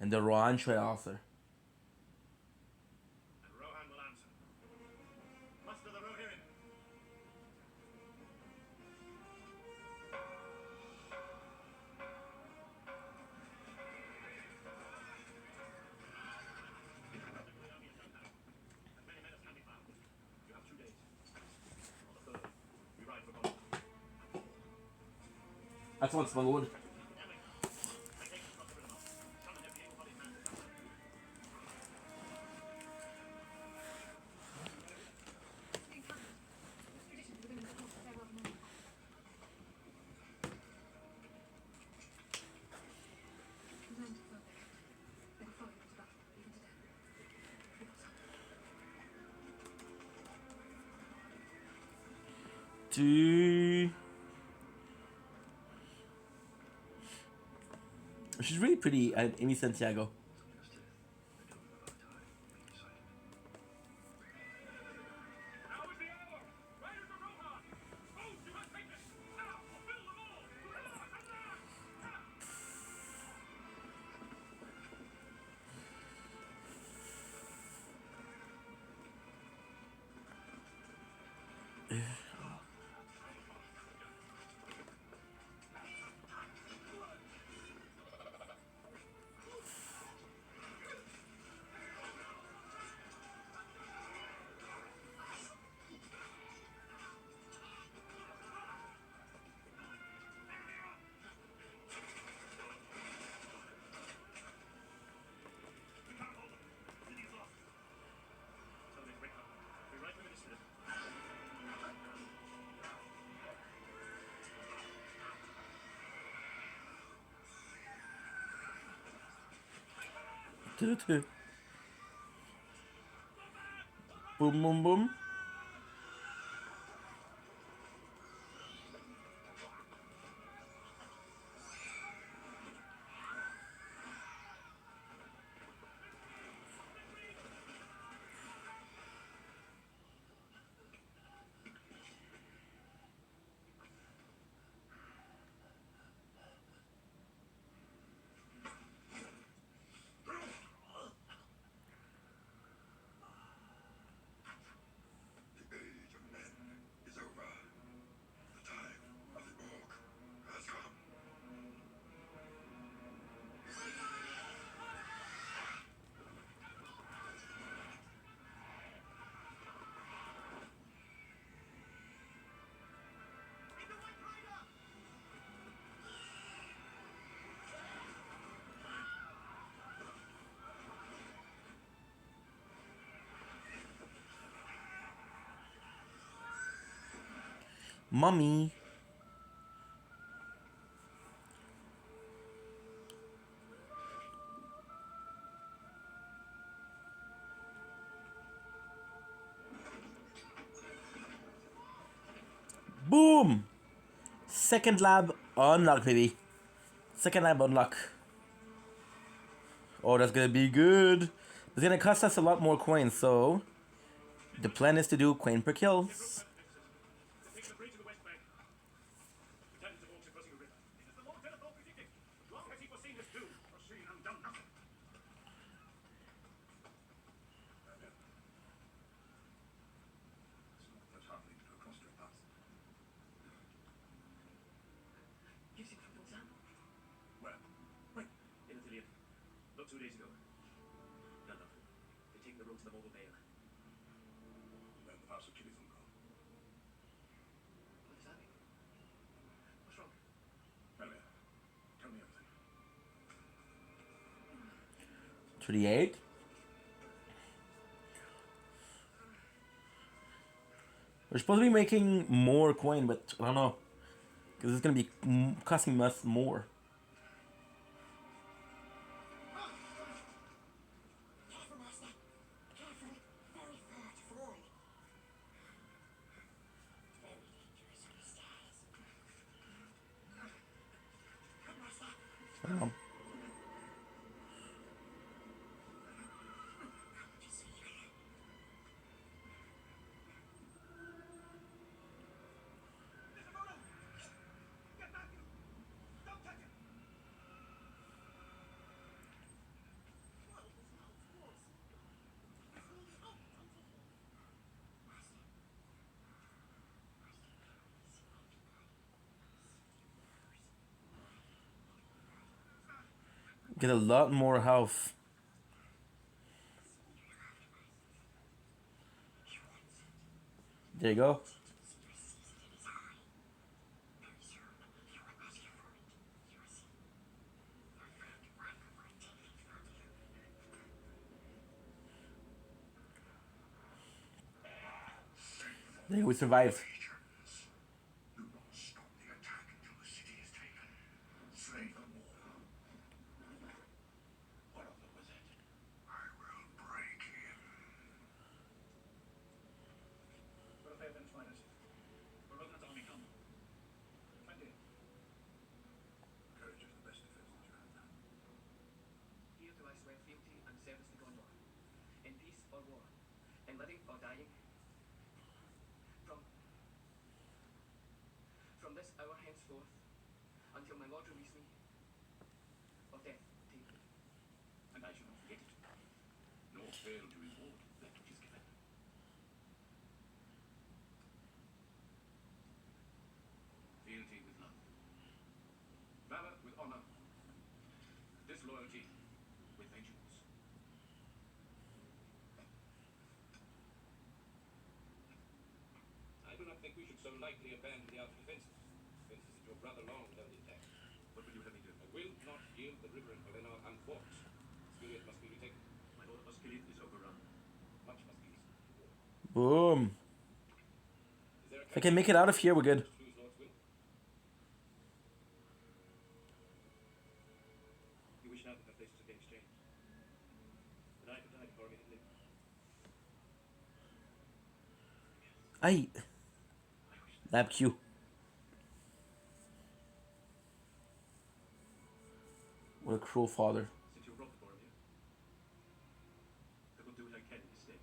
And the Rohan Trade Author. And Rohan will answer. Muster the Rohirrim. As many men as can be found. You have 2 days. On the third, we ride for Gondor. That's what's my wood. I take them across the river. Summon every able-bodied man to come. She's really pretty, Amy Santiago. Now is the hour! Riders of Rohan! Oath you have taken! Now fulfill them all! Hurrah! Hurrah! So they break up. We ride for Minister. Boom, boom, boom. Mummy. Boom! Second lab unlocked, baby. Second lab unlock. Oh, that's gonna be good. It's gonna cost us a lot more coins, so the plan is to do coin per kills. Taking the bridge to the West Bank. Pretended to walk crossing a river. It is the Lord Telephone predicted. Long has he foreseen his doom, foreseen and done nothing. That's hardly to across your path. You've seen from Sam? Where? Right, in Athelian. Not 2 days ago. None of them. They take the road to the mobile Vale. Then the house of Kilithon go. What does that mean? What's wrong? Elia, tell me everything. 38. We're supposed to be making more coin, but I don't know. Because it's gonna be costing us more. Careful, Master. Careful. Very far to fall. Very dangerous on the stairs. Master. Um, Just so you know. Mr. Frodo! Get back, you! Don't touch him! Why does he head towards you? Does he head onto you? Master. get a lot more health. There you go. There we survived. Do not stop the attack until the city is taken. Slay them all. What of the wizard? I will break him. What if they have been finest? Where Rogan's army come? Defend it. Courage is the best defense that you have now. Here do I swear fealty and service to Gondor. In peace or war. In living or dying. From this hour henceforth, until my lord release me, of death take me. And I shall not forget it, nor fail to reward that which is given. Fealty with love. Valor with honor. Disloyalty with vengeance. I do not think we should so lightly abandon the outer defenses. Defenses that your brother long held intact. What will you have me do? I will not yield the river in Valinor unfought. Skilliot must be retaken. My lord Osgiliath is overrun. Much must be listened to. Boom. Is there a If I can make it out of here, we're good. Choose Lord's will? You wish now that the places have been exchanged. And I could die before we had lived. Aye. Lab Q. What a cruel father. Since you brought the Boromir, I will do what I can in his stead.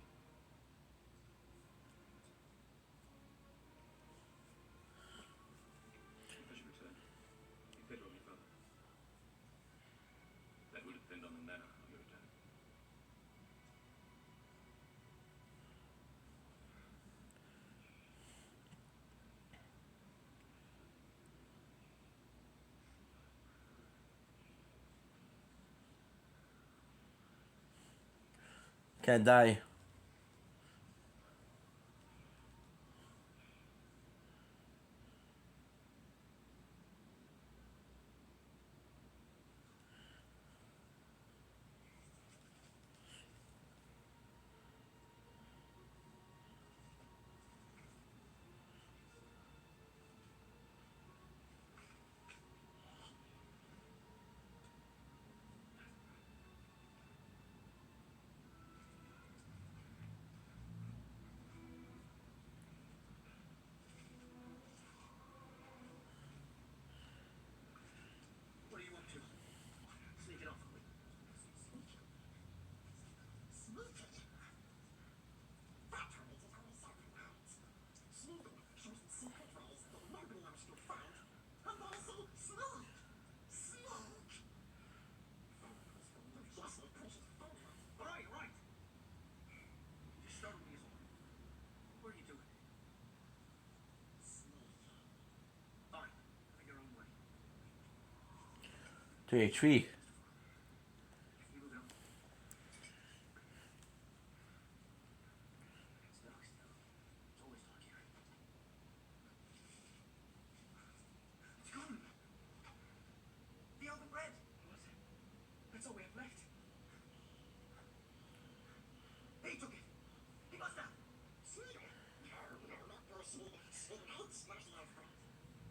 If I should return, in federal me further. That will depend on the manner of your return. Can't die. 383. You move it up. It's dark still. It's always dark here. It's gone. The elven bread. What? That's all we have left. He took it. He must have. Sweeter. No, not bullshit. Sweet hates mercy of bread.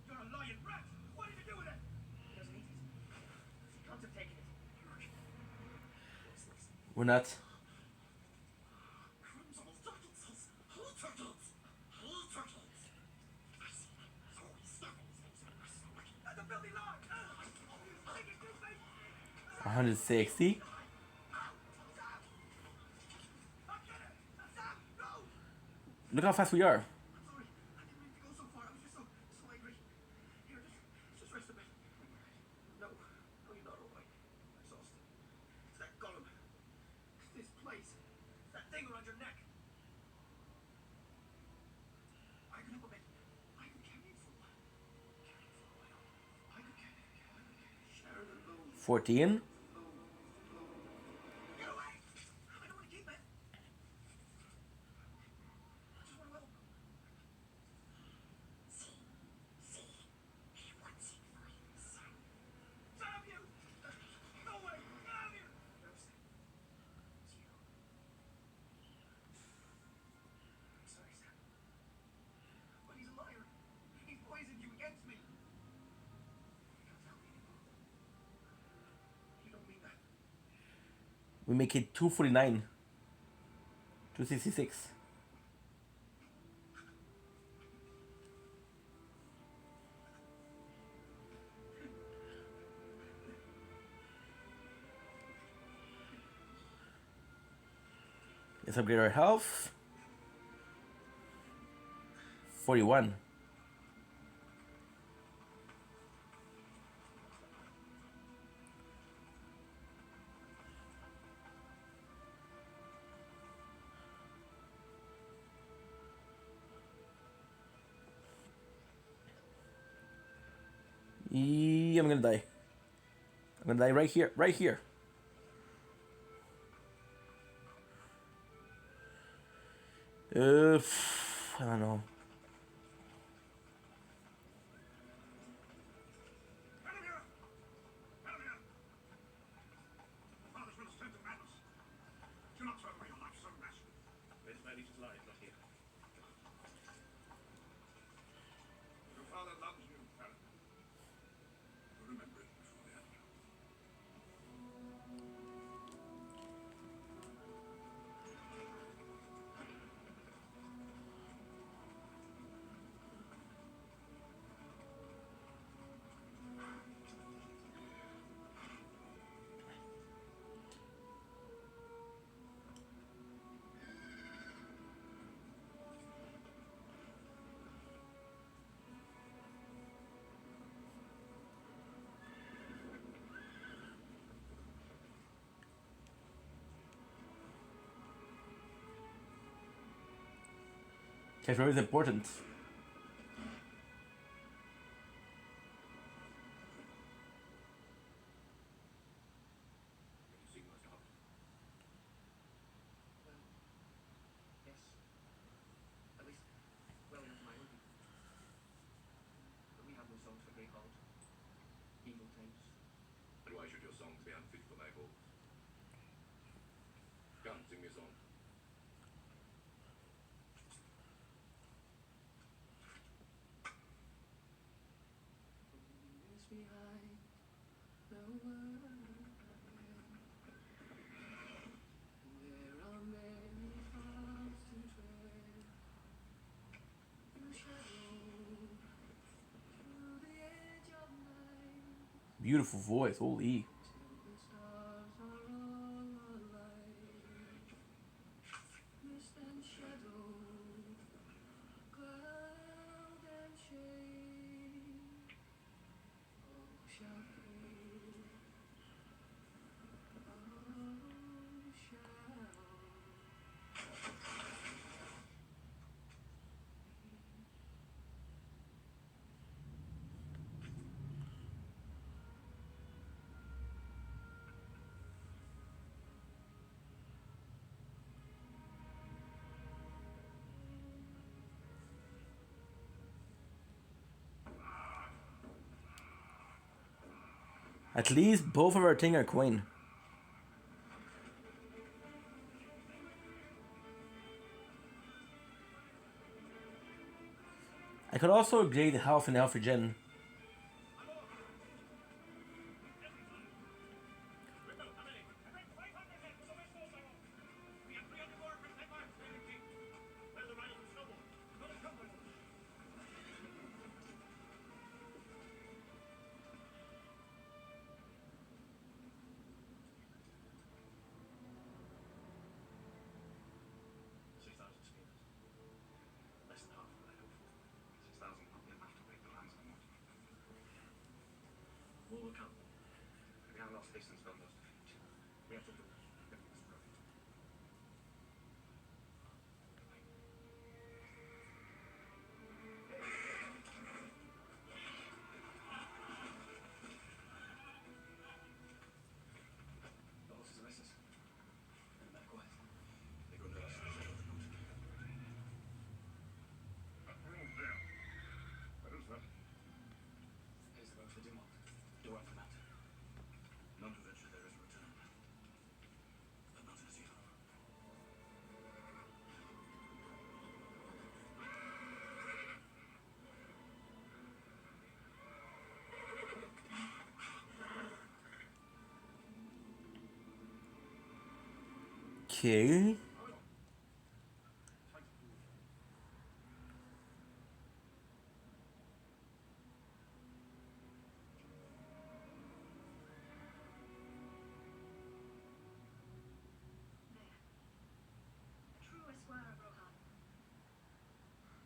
You're a lying rat. What did you do with it? He doesn't eat it. He can't have taken it. What's this? We're not. Crumbs on his jacket says, he took it. He took it. I see that. So he stuffed in his face and must have looked. That's a filthy lie. Take it, toothpaste. 160. Look how fast we are. I'm sorry. I didn't mean to go so far. I was just so angry. Here, just rest a bit. No, you're not all right. I'm exhausted. It's that golem. This place. That thing around your neck. I can help a bit. I can carry it for a while. I can carry it. Share the load. 14. Get away! I don't want to keep it. I just want to help. See, he wants it for himself. Son of you! Go away! Get out of here! It's you. I'm sorry, Sam. But he's a liar. He's poisoned you against me. You can't tell me anymore. You don't mean that. We make it 249. 266. Let's upgrade our health. 41. I'm gonna die. I'm gonna die right here, right here. I don't know. Vladimir! Vladimir! Father's will sent to madness. Do not throw away your life so rashly. Where's Vladimir alive, not here? Your father loves you, Vladimir. Remember it before the end. Cashmere is important. Have you seen my father? Yes. At least, well enough for my own people. But we have no songs for Grey Halls. Evil times. And why should your songs be unfit for my halls? Come, sing me a song. Leaves behind the world. There are many paths to tread. Through shadow, through the edge of night, Beautiful voice, holy. till the stars are all alight. Mist and shadow, cloud and shade, all shall fade. All shall. At least both of our thing are queen. I could also upgrade the health and health regen. All will come. We have lost distance, not lost defeat. We have to do everything is perfect. The horses are restless. And they're quiet. They go nervous. Oh, there. What is that? It is the road to the Dumont. Door up the mountain. None to venture there is a return. The mountain is here. Okay. True Esquire of Rohan. Sorry.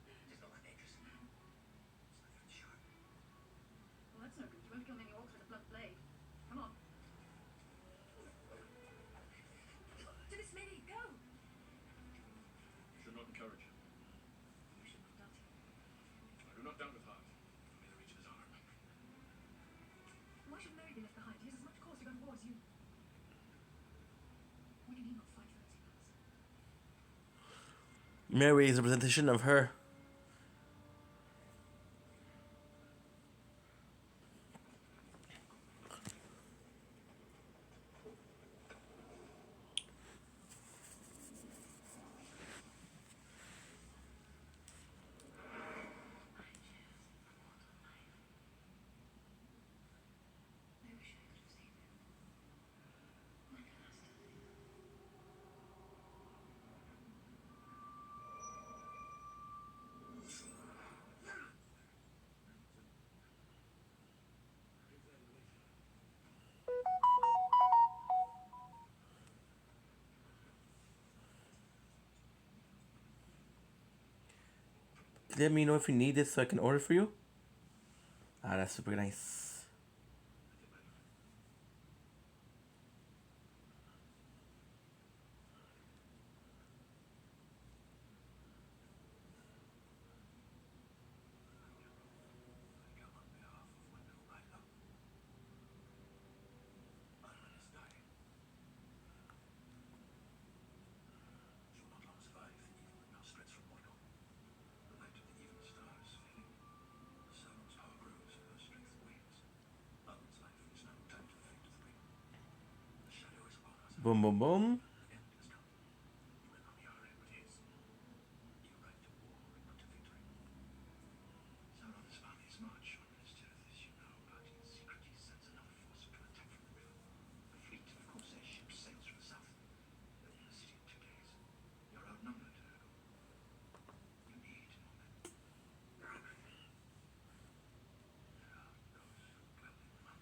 Just not that dangerous. It's not even sharp. Well, that's no good. You won't kill many orcs with a blunt blade. Come on. To the smithy, go! You should not encourage. You should not doubt him. I do not doubt his heart. May the reach of his arm. Why should Mary be left behind? He has as much cause to go to war as you. Why can he not fight for those he loves? Mary is a representation of her. I wish I could have saved him. When can I still live? Let me know if you need this so I can order for you. Ah, that's super nice. I come on behalf of one whom I love. Iron is dying. She will not long survive. The evil that now spreads from Mordor. The light of the even star is fading. Sauron's power grows, her strength wanes. Arwen's life is now tied to the fate of the ring. The shadow is upon us. Boom, boom, boom. The end has come. It will not be our end, but his. You ride to war and not to victory. Sauron's armies march on Minas Tirith, as you know, but in secret he sends another force to attack from the river. A fleet of corsair ships sails from the south. They'll be in the city in 2 days. You're outnumbered, Ergo. You need more men. There are those who dwell in the mountain.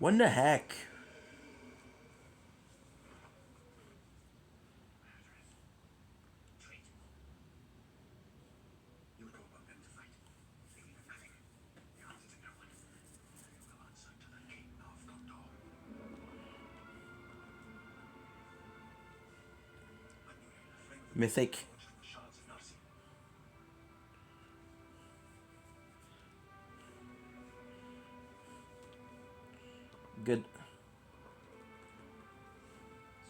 What the heck? Traitor. You would go among them to fight, thinking of nothing. The answer to no one. You will answer to the King of Gondor. But you in the flame of the Mythic. forged from the shards of Narsil. Good.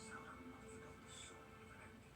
Sauron not forgot the sword of an enemy.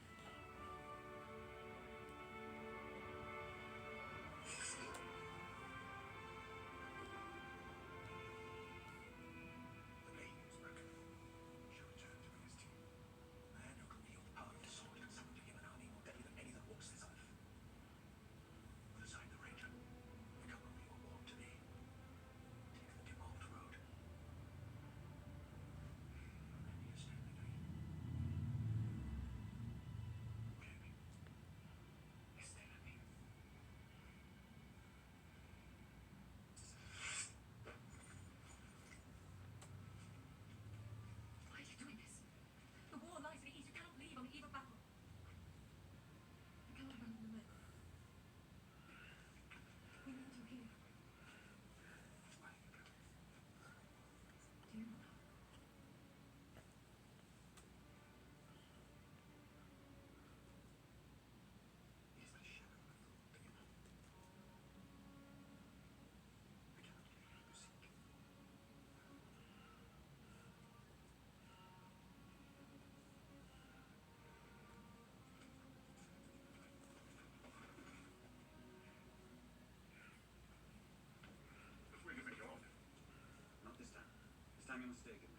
mistaken.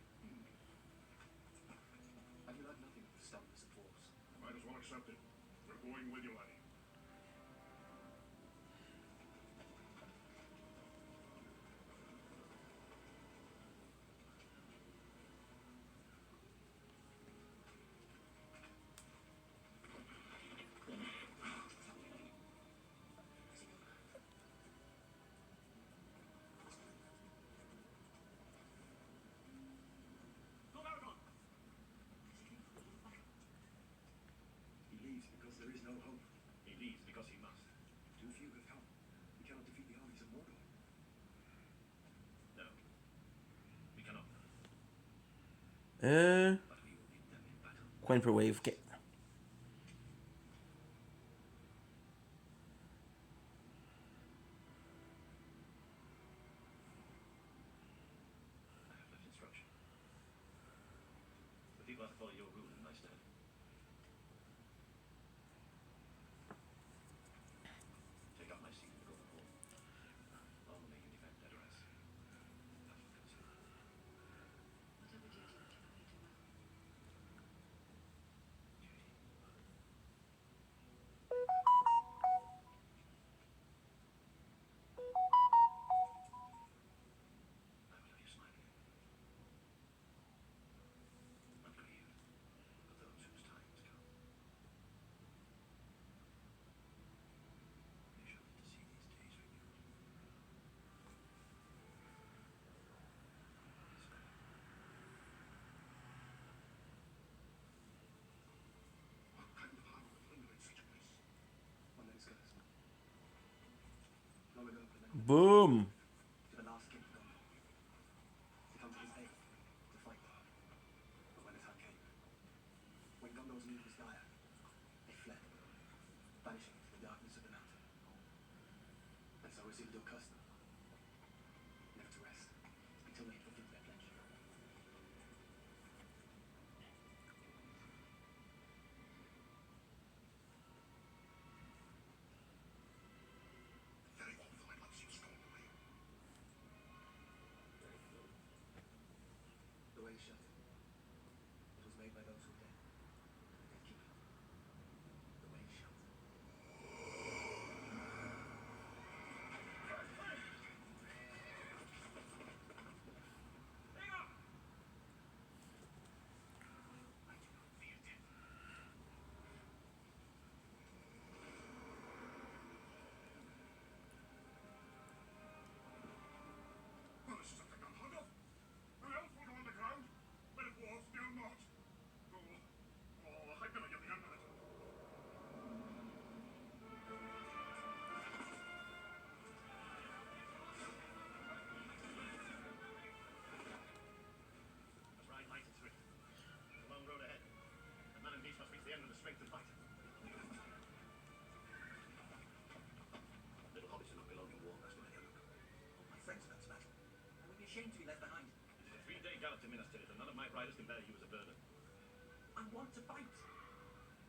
Have you learned nothing of the stubbornness of force? Might as well accept it. We're going with you, laddie. Lord Aragon! He leaves because there is no hope. He leaves because he must. Too few have come. We cannot defeat the armies of Mordor. No. We cannot. But we will meet them in battle. Coin per wave. Okay. I have left instruction. The people have to follow your rule in my stead. Take up my seat in the Golden Hall. Long may you defend Edoras. That will consider. Whatever duty would you have me do now? Duty. I will have you smiling. I'm grieved for those whose time has come. They shall live to see these days renewed. What kind of harm would linger in such a place? One that is cursed. Long ago, the men Boom. to the last king of Gondor. To come to his aid, to fight. But when the time came, when Gondor's need was dire, they fled, vanishing into the darkness of the mountain. And so Isildur cursed them, never to rest, until they had fulfilled their pledge. Very well, though I love seems gone away. The way is shut. It was made by those who are dead. The dead keep it. The way is shut. I do not fear death. Well, this is something unheard of. An elf will go underground, but a dwarf will not. I'd never get the end of it. Let's ride light and swift. There's a long road ahead. And man and beast must reach the end with the strength to fight. Little hobbits are not belonging war, Master Mayor. My friends in that battle. I would be ashamed to be left behind. It is a 3-day gallop to Minas Tirith, and none of my riders can bear you as a burden. I want to fight.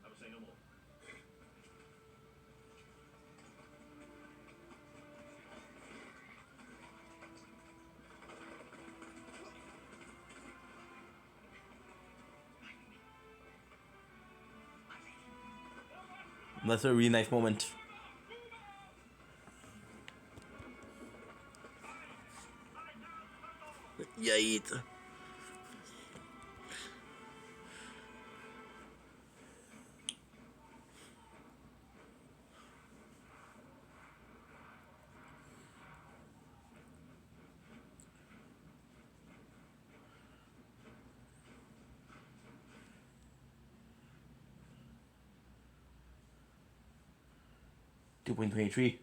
I will say no more. That's a really nice moment. Yait. $2.23.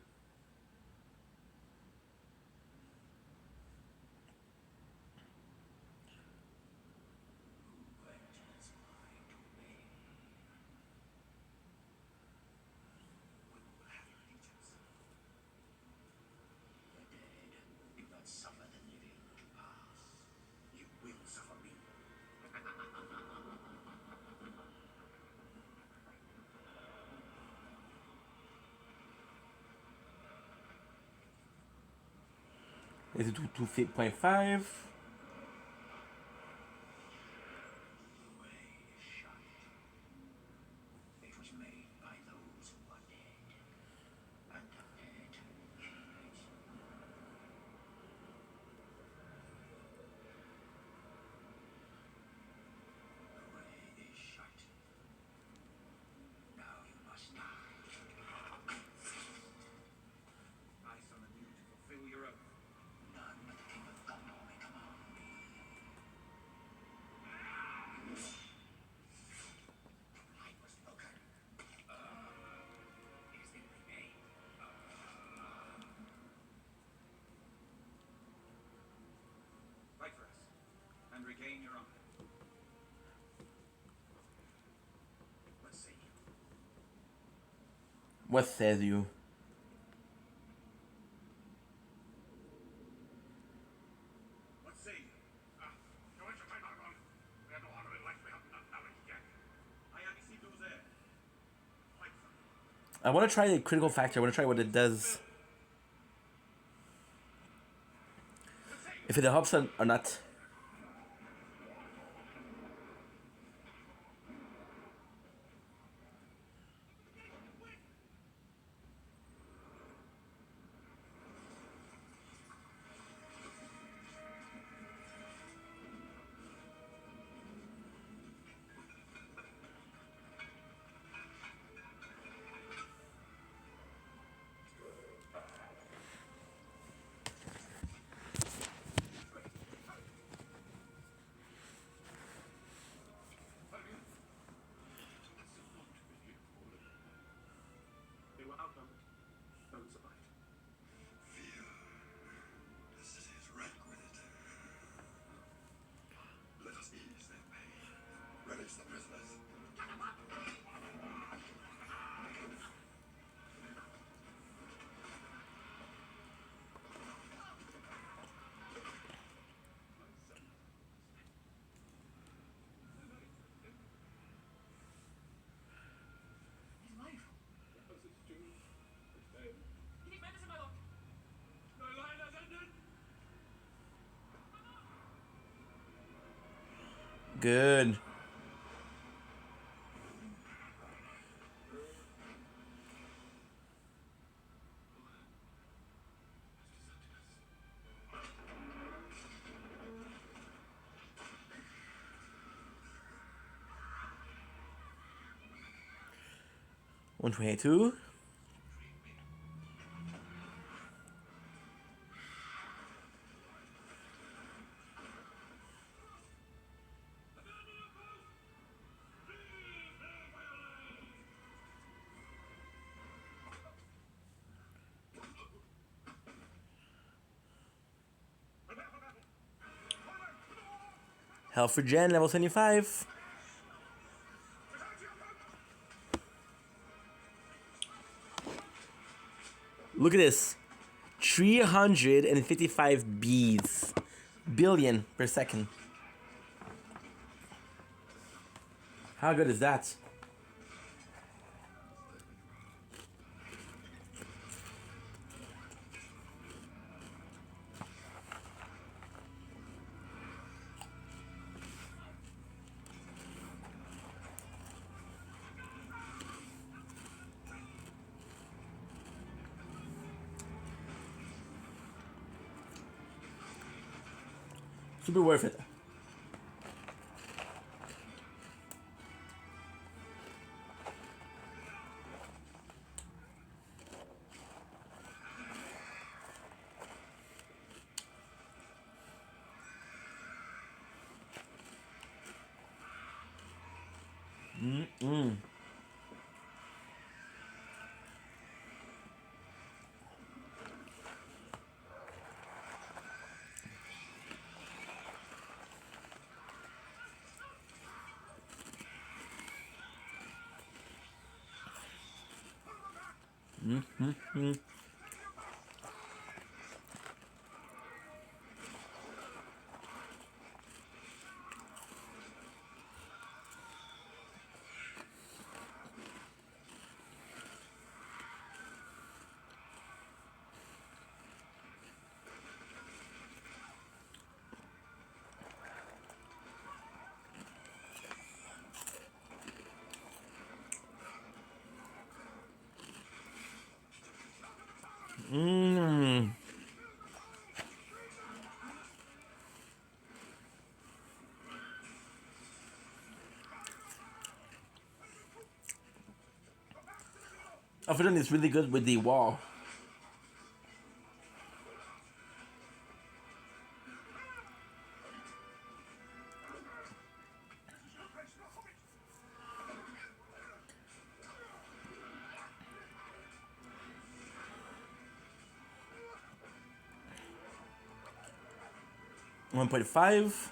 Do not suffer the living to pass. You will suffer me. Is it 2.5? Again, Your Honor. Let's see. What says you? Let's see. Go into time, Argon. We have no honor in life. We have none now again. I have received those there. Fight for me. I want to try the critical factor. I want to try what it does. If it helps or not. They were outnumbered. None survived. Fear. The city is rank with it. Let us ease their pain. Release the prisoners. His wife. Because it's due. It's dead. He needs medicine, my lord. The line has ended. Good. One 22. Hell for Jen, level 75. Look at this. 355 beads. Billion per second. How good is that? Super worth it. Alfredon is really good with the wall. $1.5.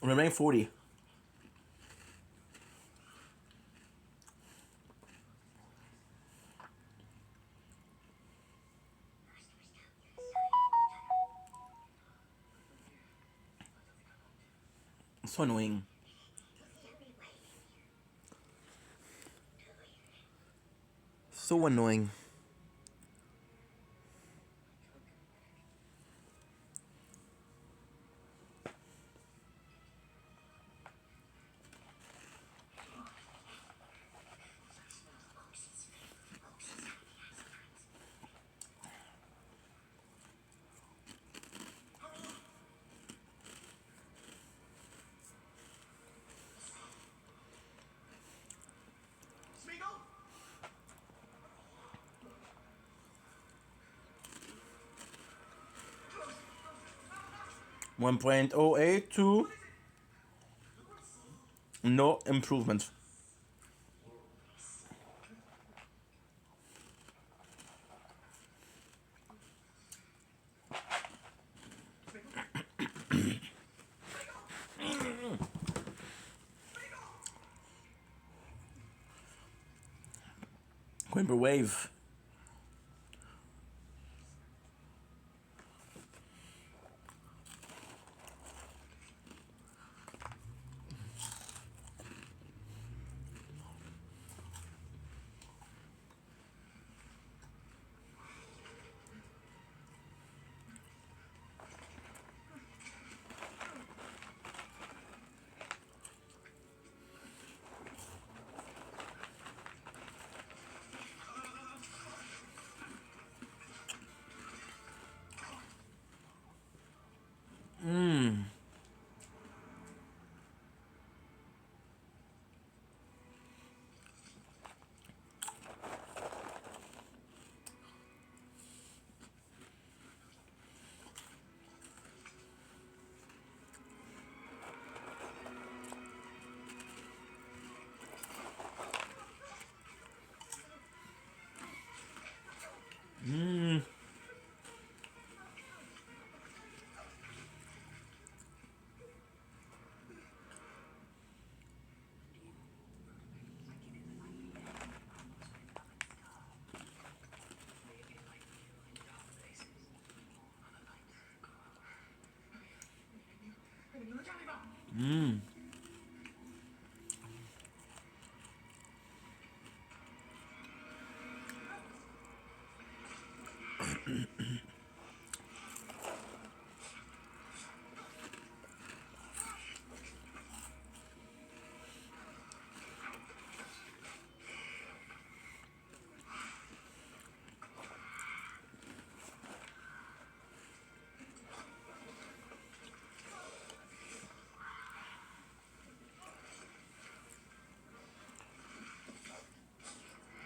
Remaining 40. So annoying. So annoying. Smeagol? 1.082. No improvement. Going for wave.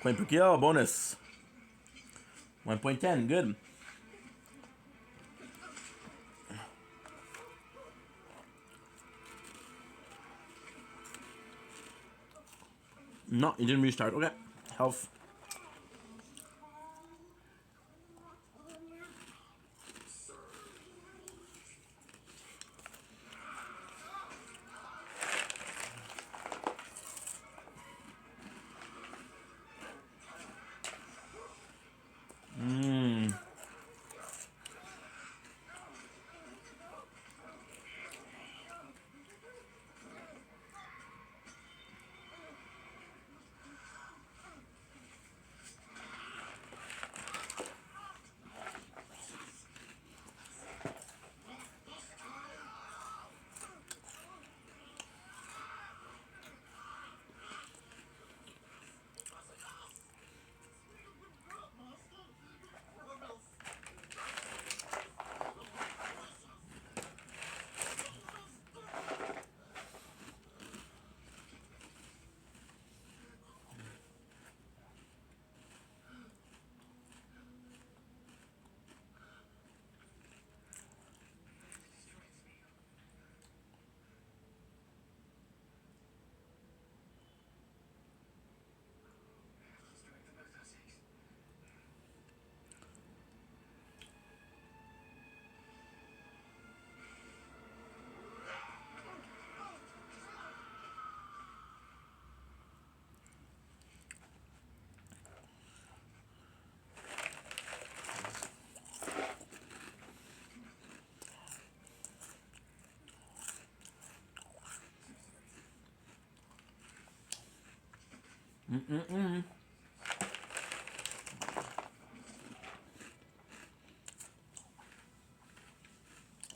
Point per kill, bonus. 1.10, good. No, you didn't restart. Okay. Health.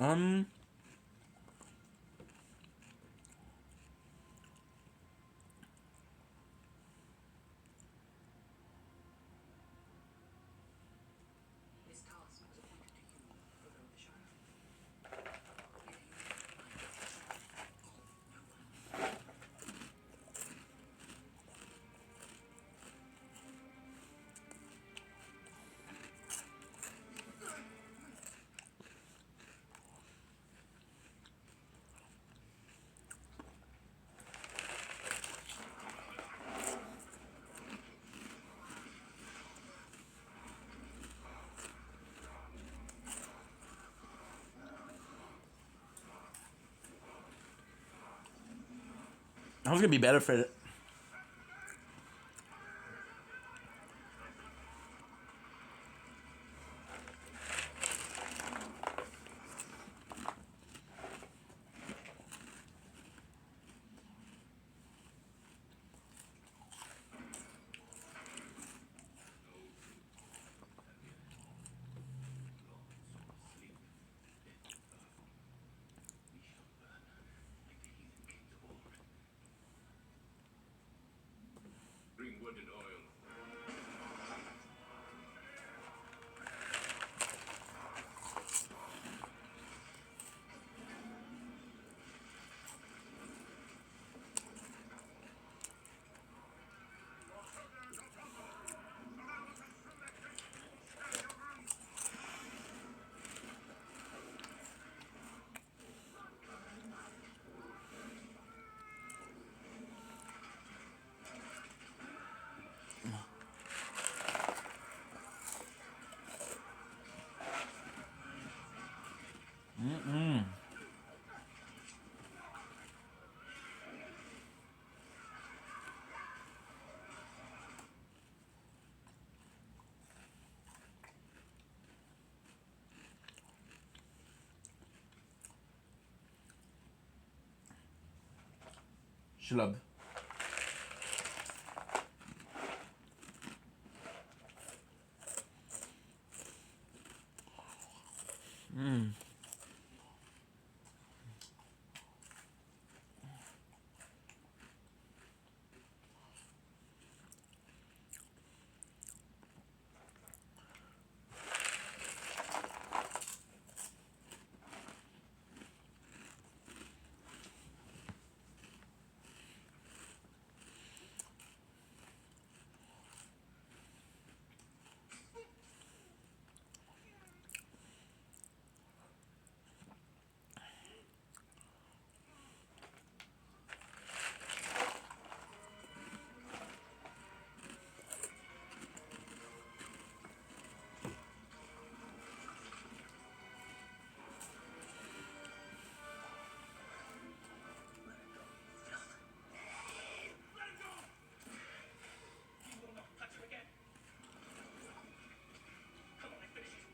Um. This task was appointed to you, ruler of the Shire. Yet you no one. I was gonna be better for it. Bring wood and oil. Schlub. He will not touch you again. Come on and finish it.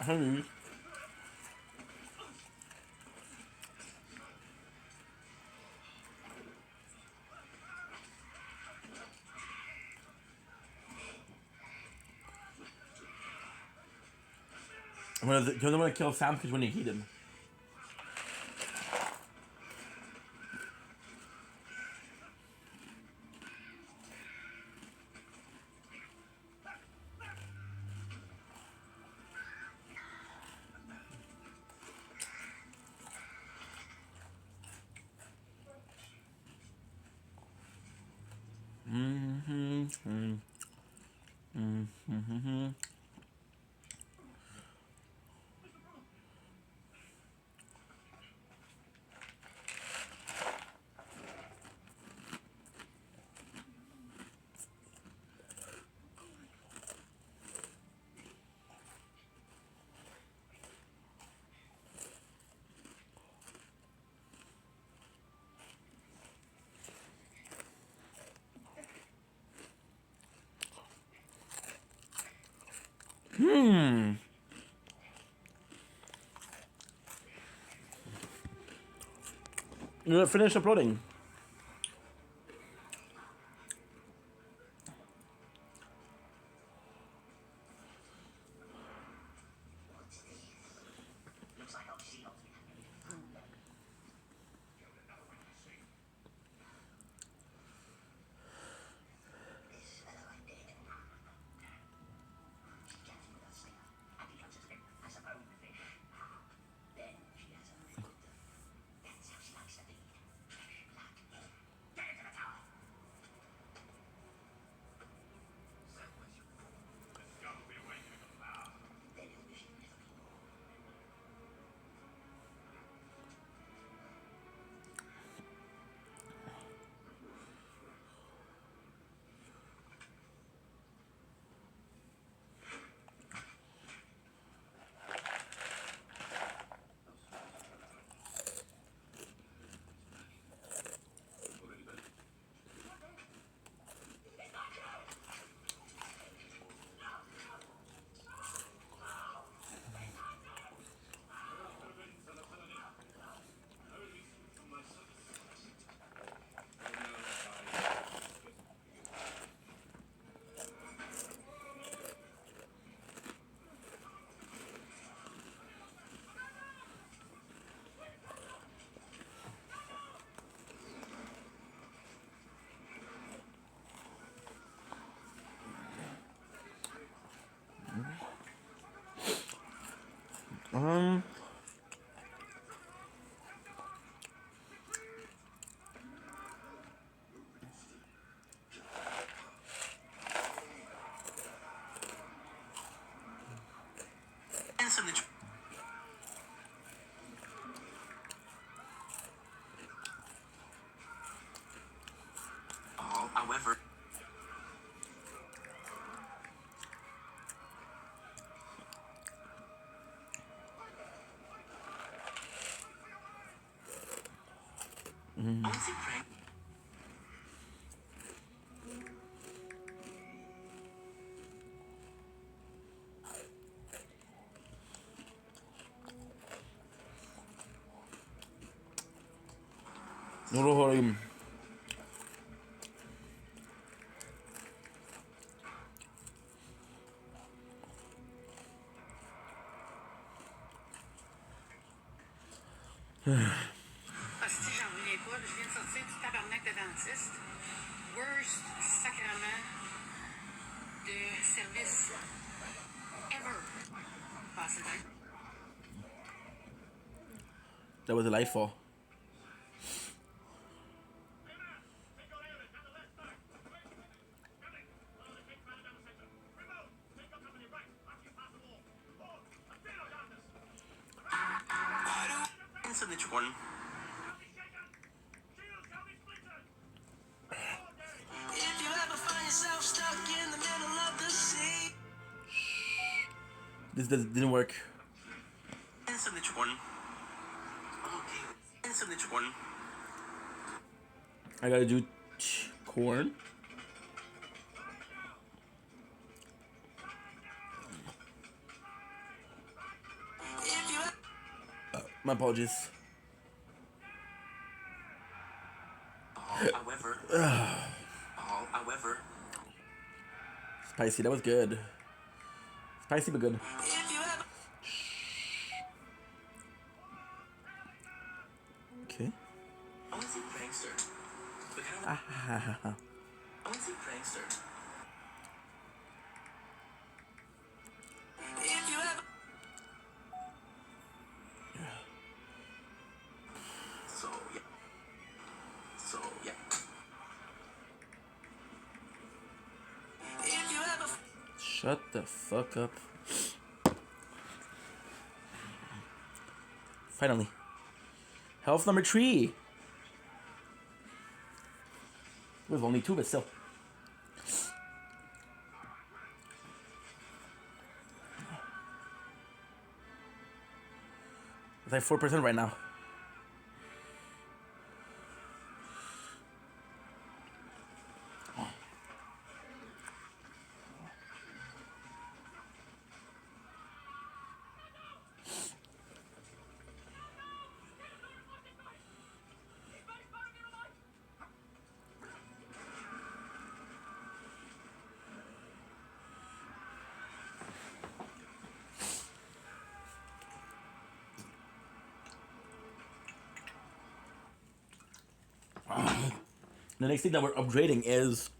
Hey. You don't want to kill Sam because when you heat him. You finish uploading. Looks like I'll see you. This fellow I did. She gets with a singer and becomes as limp as a bone fish. Then she has a little. That's how she likes to be. Like me. Get into the tower. Then he'll wish he'd never been born. However, honestly, Frank, Nur har ihm. Hostie, j'en reviens pas. Je viens de sortir du tabarnak de dentiste. Worst sacrament de service ever. Passé là. That was a life fall. Signature one. If you ever find yourself stuck in the middle of the sea. Didn't work. Signature one. Okay. Signature one. I gotta do corn. If you My apologies. However, however, Spicy, that was good. Spicy but good. if you ever Okay. I want to see prankster. But kind of, I want to see prankster. if you ever So yeah. So yeah. Shut the fuck up. Finally. Health number 3. It was only 2, but still. It's like 4% right now. The next thing that we're upgrading is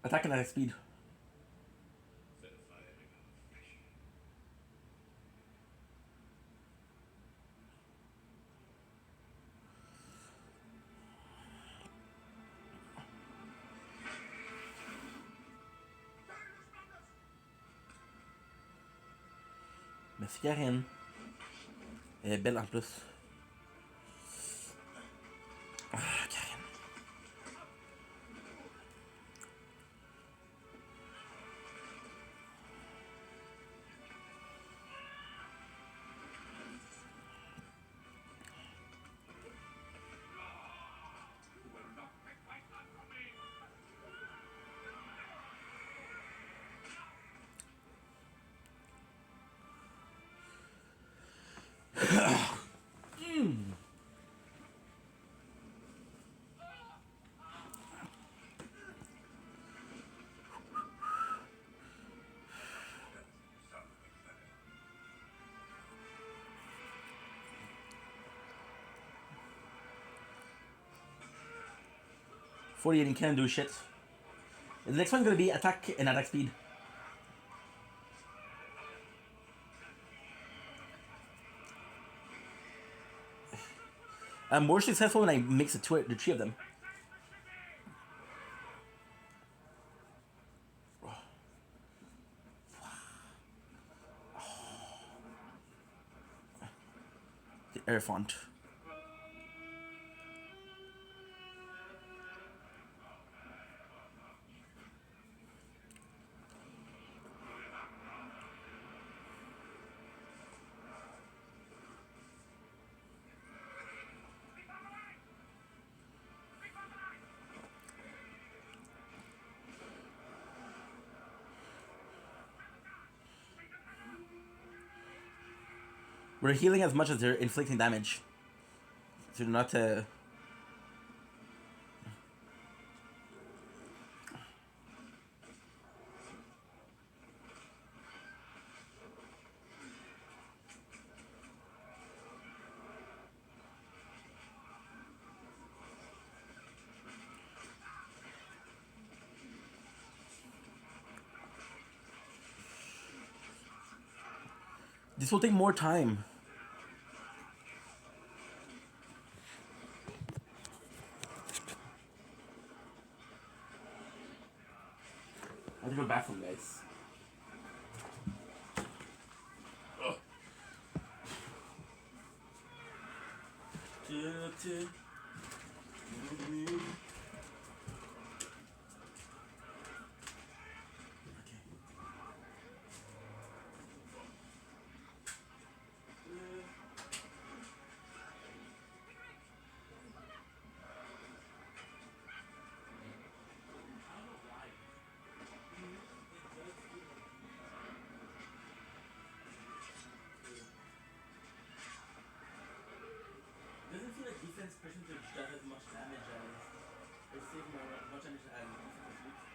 attack and attack speed. Merci Karine. Elle est belle en plus. Ah, Karine. .48 and can't do shit. The next one's gonna be attack and attack speed. I'm more successful when I mix the 3 of them. The air font. We're healing as much as they're inflicting damage. So not This will take more time. I have to go to the bathroom, guys. Doesn't feel like defense percentage does as much damage as saving as much damage as defense does.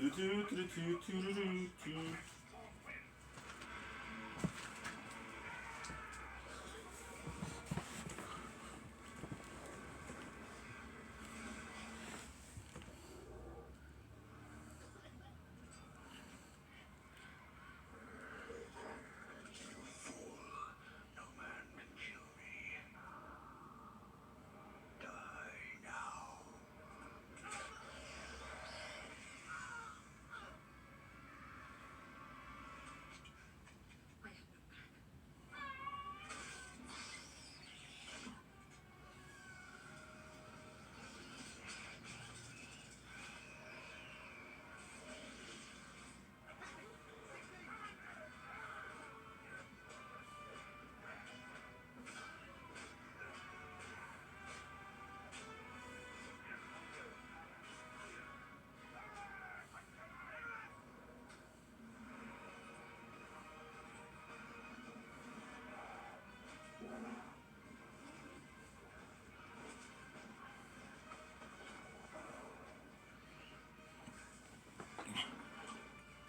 No man can kill me. Die now. I have no plan.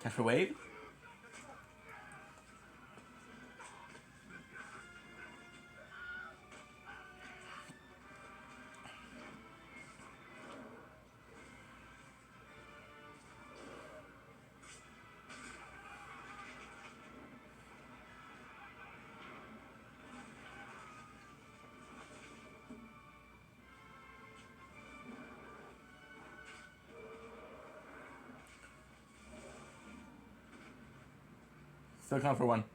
Catch a wave? Still count for one.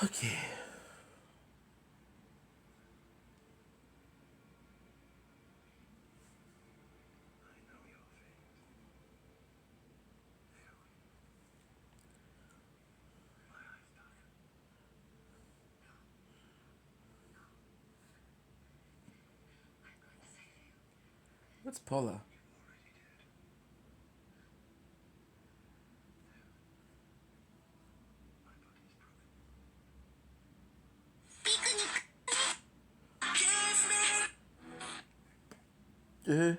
Okay. What's Paula? Uh-huh.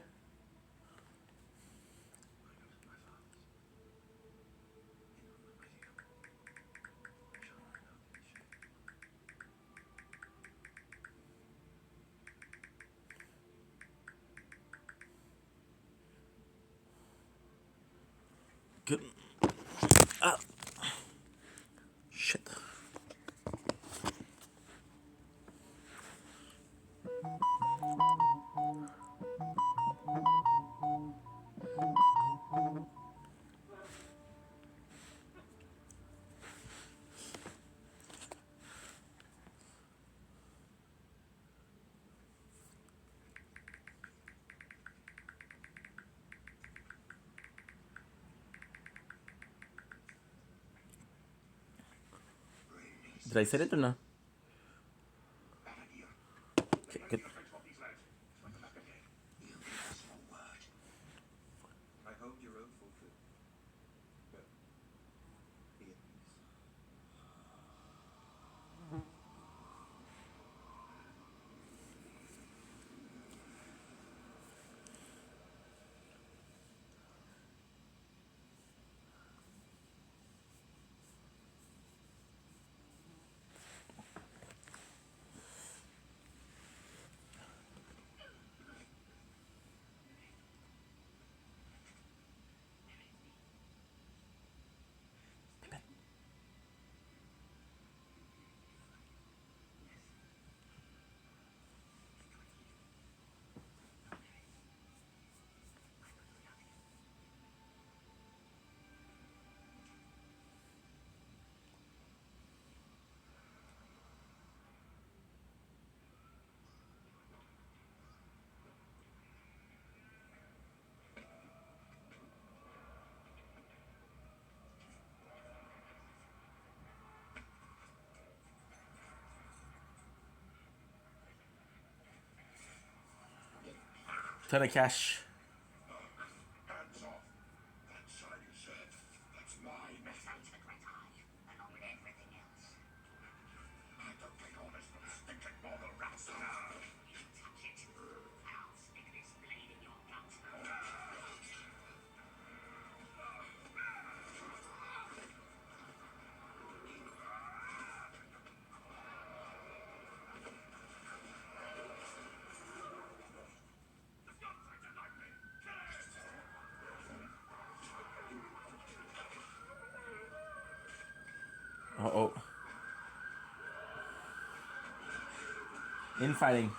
Good. Ah. Shit. Did I say it or no? Okay, good. I hold your own for food. But be at peace. Ton of cash. Hands off. That sign you said. That's mine. Besides the great eye, along with everything else. I don't take orders from stinking mortal rats. You touch it, I'll stick this blade in your gut. Uh-oh. Infighting.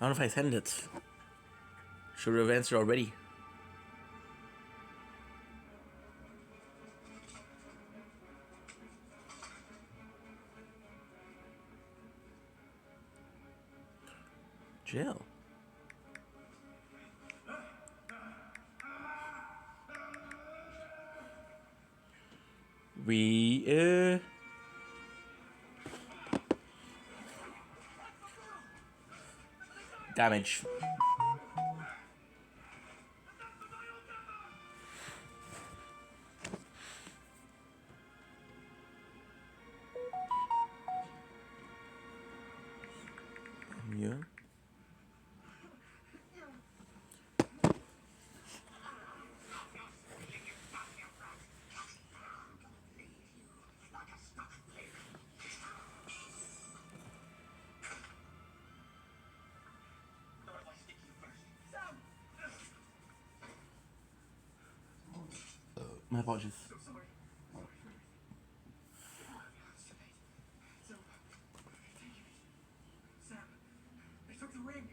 I don't know if I sent it. Should have answered already. Jill. We damage. Yeah. My apologies. Sam, they took the ring.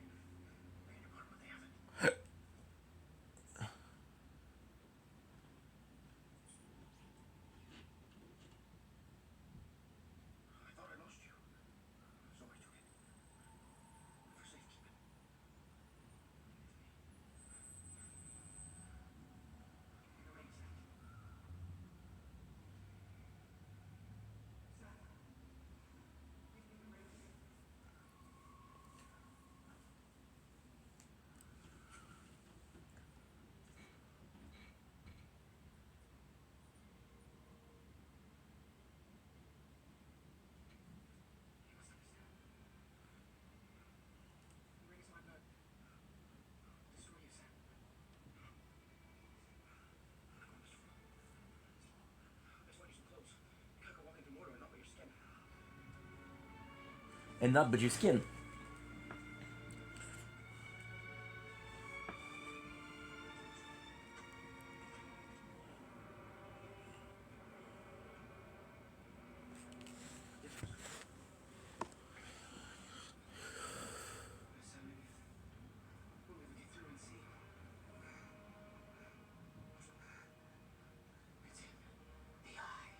Ran apart, but they haven't. I thought I lost you, so I took it. For safekeeping. The ring, Sam. Sam. Give me the ring. You must understand. The ring is my blood. Destroy you, Sam. That's why you're so close. You can't go walk into Mordor and not wear your skin. And not but your skin. Sam, maybe we'll never get through and see. It's him. The eye.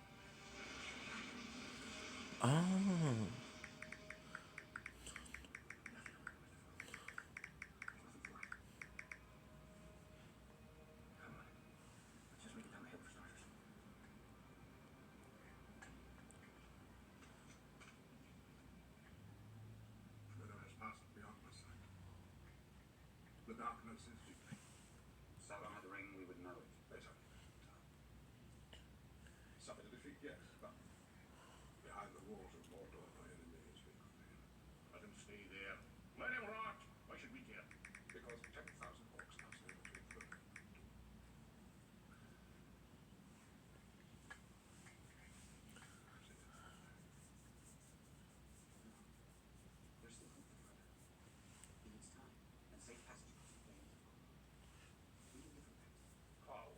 Oh. Come on. Let's just make it down the hill for starters. Shadow has passed beyond my sight. The darkness is deeply. Sauron had the ring, we would know it. Better. Something to defeat, yes, but behind the walls of Mordor, my enemy is being contained. Let him stay there. Let him rot. Why should we care? Because 10,000 orcs now stand between them. There's still hope for Frodo. He needs time and safe passage across the plains. We can give him that. How?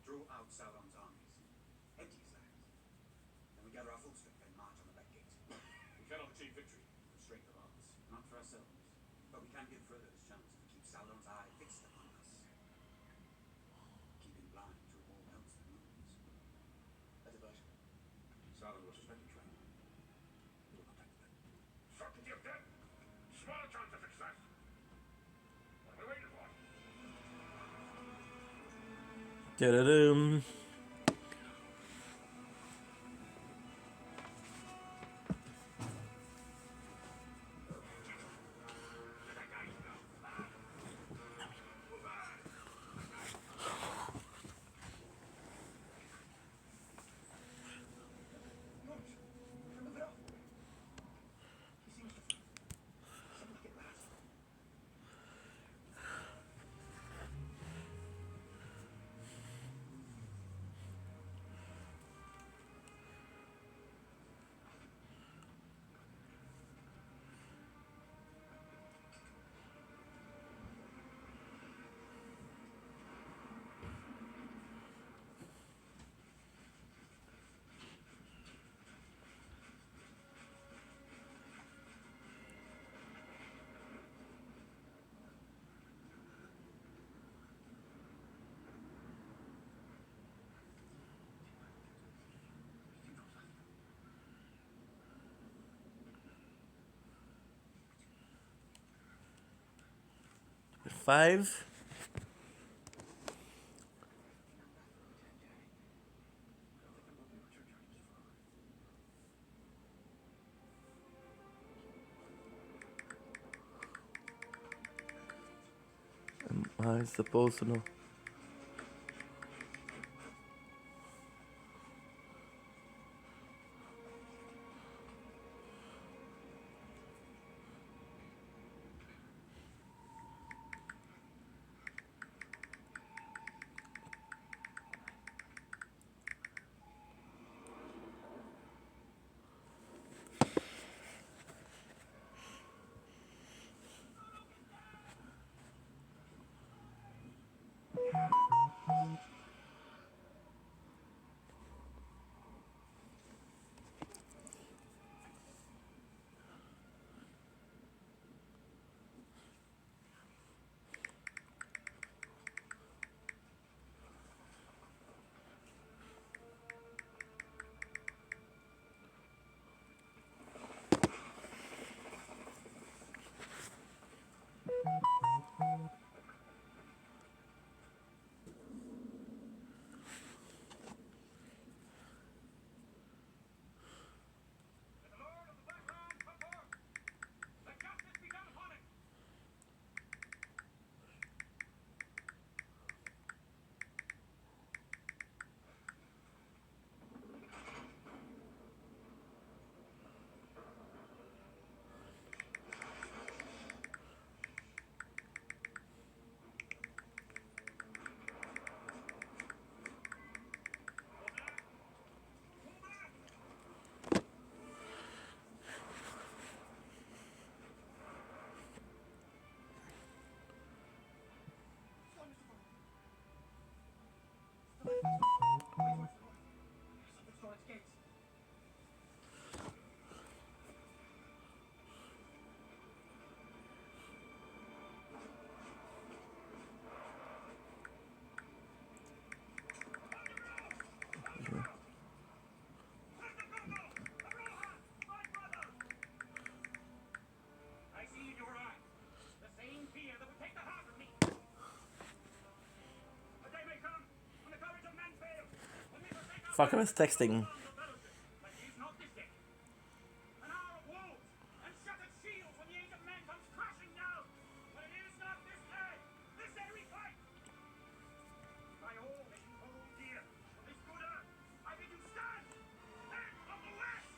Draw out Sauron's armies. Empty his lands. Then we gather our full strength and march on the Black Gate. We cannot achieve victory. For strength of arms. Not for ourselves. But we can give Frodo his chance to keep Sauron's eye fixed upon us. Keep him blind to all else that moves. A diversion. Sauron was suspected train. We will protect them. Certainty of death. Small chance of success. What are we waiting for? Da-da-dum. Five. Am I supposed to know? The Lord of the Black Land come forth. Let justice be done upon him. Something's going its gates. I see in your eyes the same fear that would take the heart of me. A day may come when the courage of men fails, when we forsake our Fuck, I was texting. bonds of fellowship. But it is not this day. An hour of wolves and shattered shields when the age of men comes crashing down. But it is not this day. This day we fight. By all that you hold dear of this good earth, I bid you stand. Men of the West!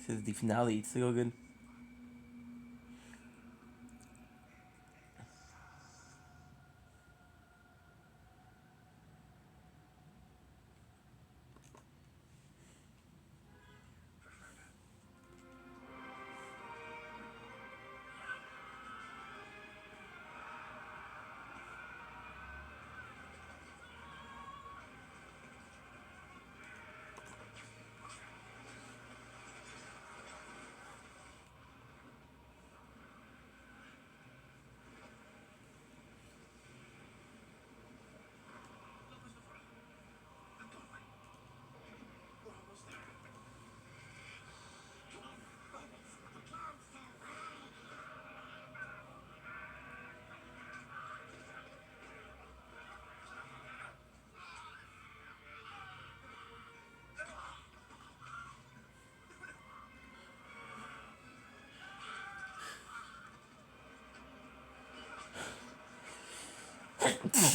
This is the finale. It's so good.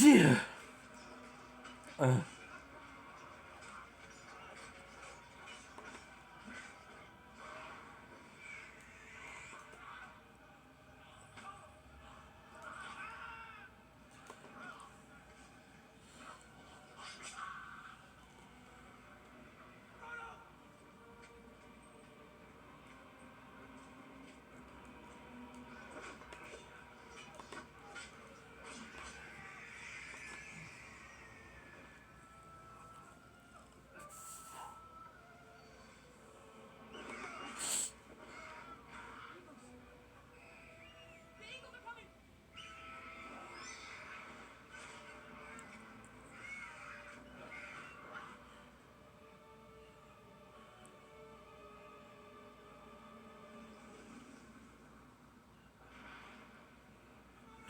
Yeah.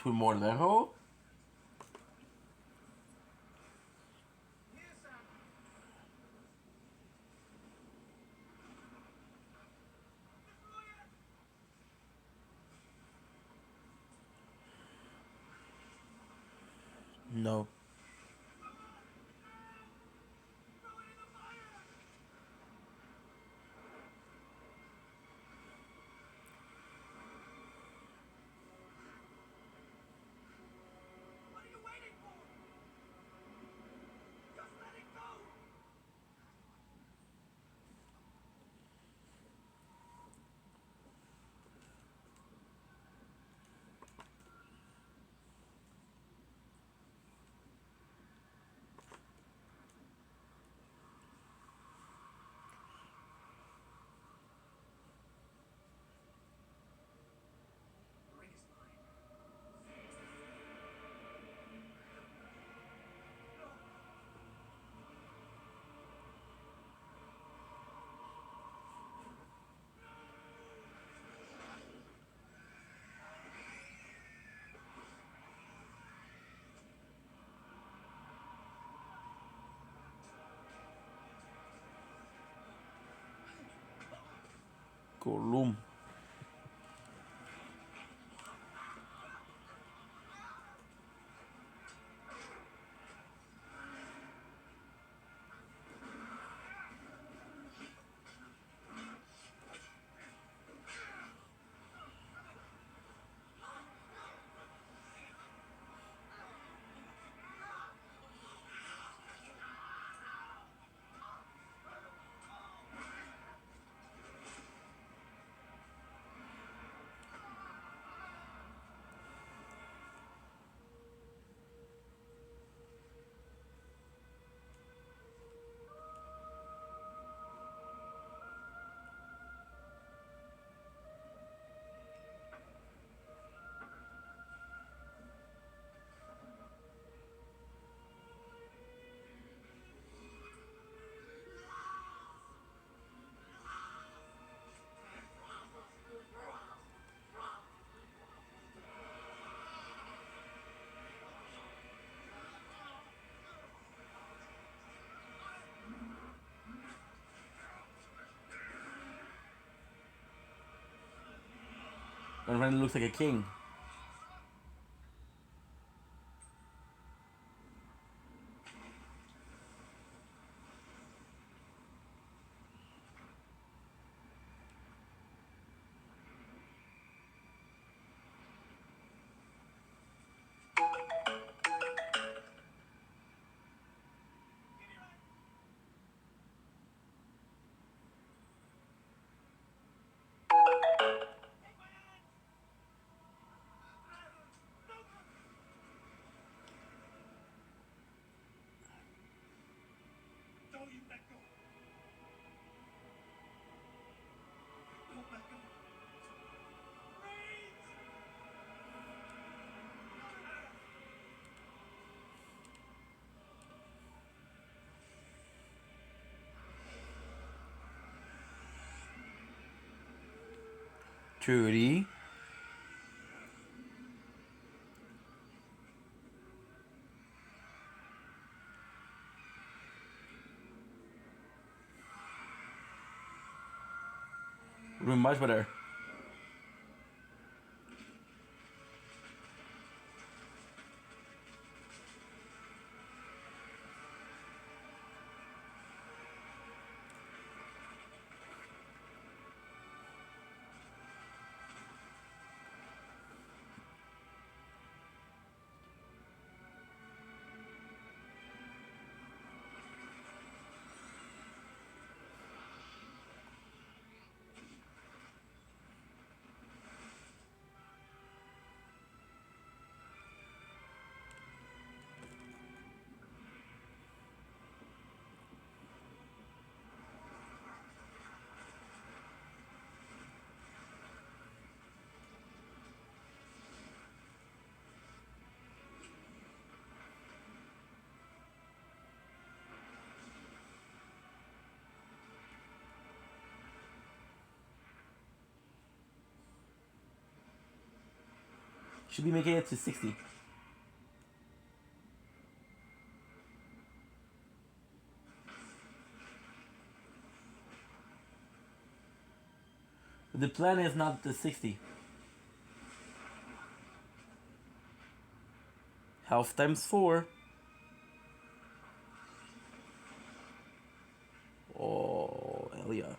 2 more level. No. What are you waiting for? Just let it go! The ring is mine. Gollum. And Ren looks like a king. Trudy. Room much better. Should be making it to 60. But the plan is not the 60. Health times 4. Oh, hell yeah.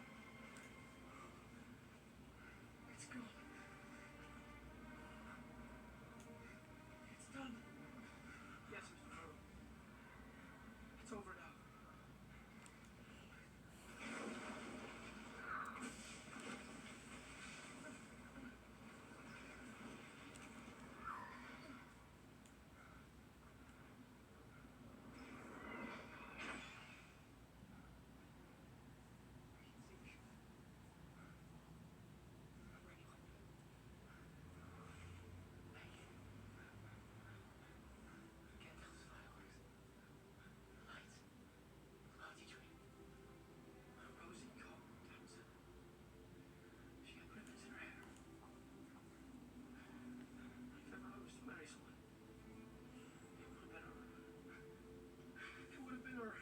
It's gone. It's done. Yes, Mr. Furrow. It's over now. Forget those fireworks. Lights. Cloudy dream. Rosie called Tamsin. She had ribbons in her hair. If ever I was to marry someone, it would have been her. It would have been her.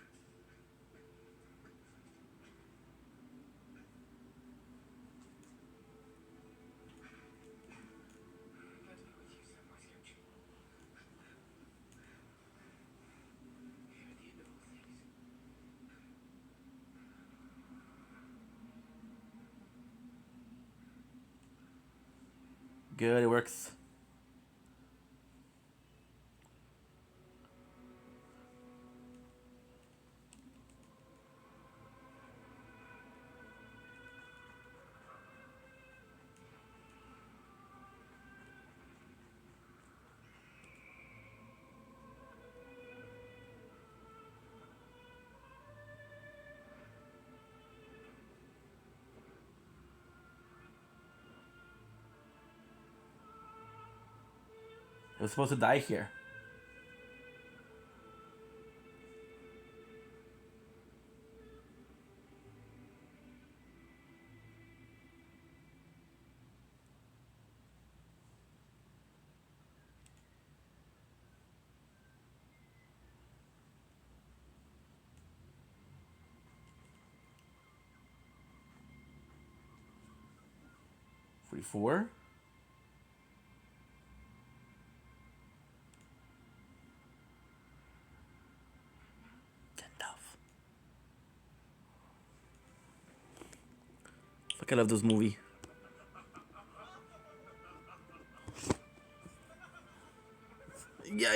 I'm glad to be with you, Sam. Why scared you? Here at the end of all things. Good, it works. It was supposed to die here. $44. Enough. Fuck, I love this movie. Yeah,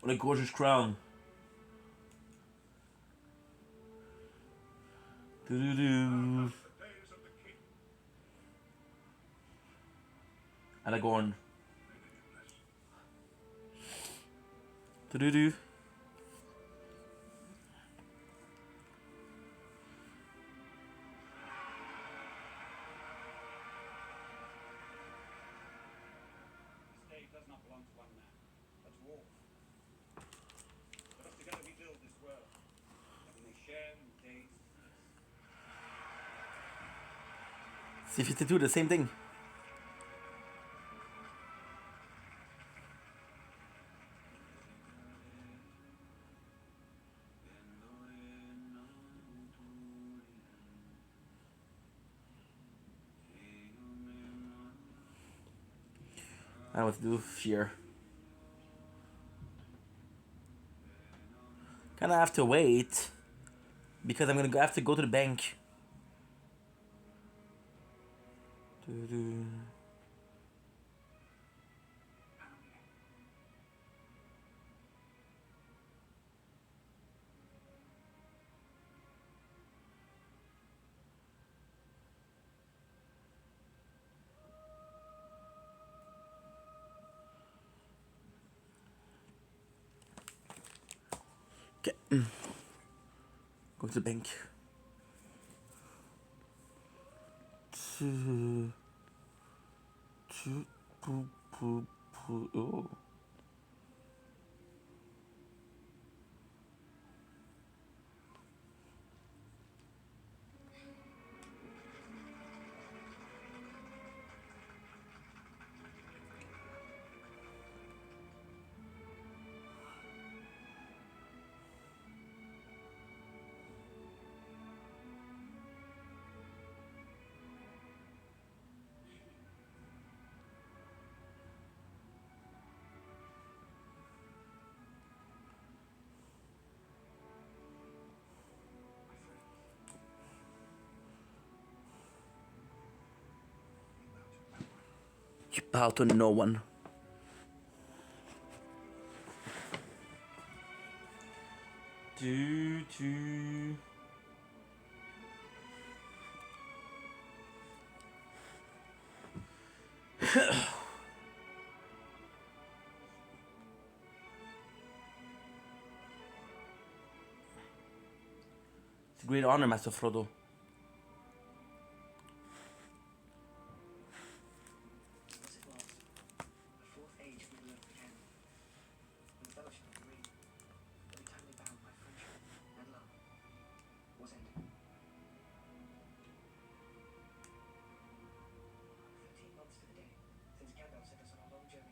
What a gorgeous crown. Do-do-do. The days of the king. Aragorn. May they be blessed. Do-do-do. This day does not belong to one man, but to all. Let us together rebuild this world, that we may share in the days of peace. C-52, the same thing. I don't know what to do here. Kinda have to wait because I'm gonna have to go to the bank. Doo-doo. Okay. Go to the bank. Oh. You bow to no one. Do. It's a great honor, Master Frodo. Thus it was, the fourth age we lived again, and the fellowship of the ring, very tightly bound by friendship and love, was ended. 13 months to the day since Gandalf sent us on our long journey,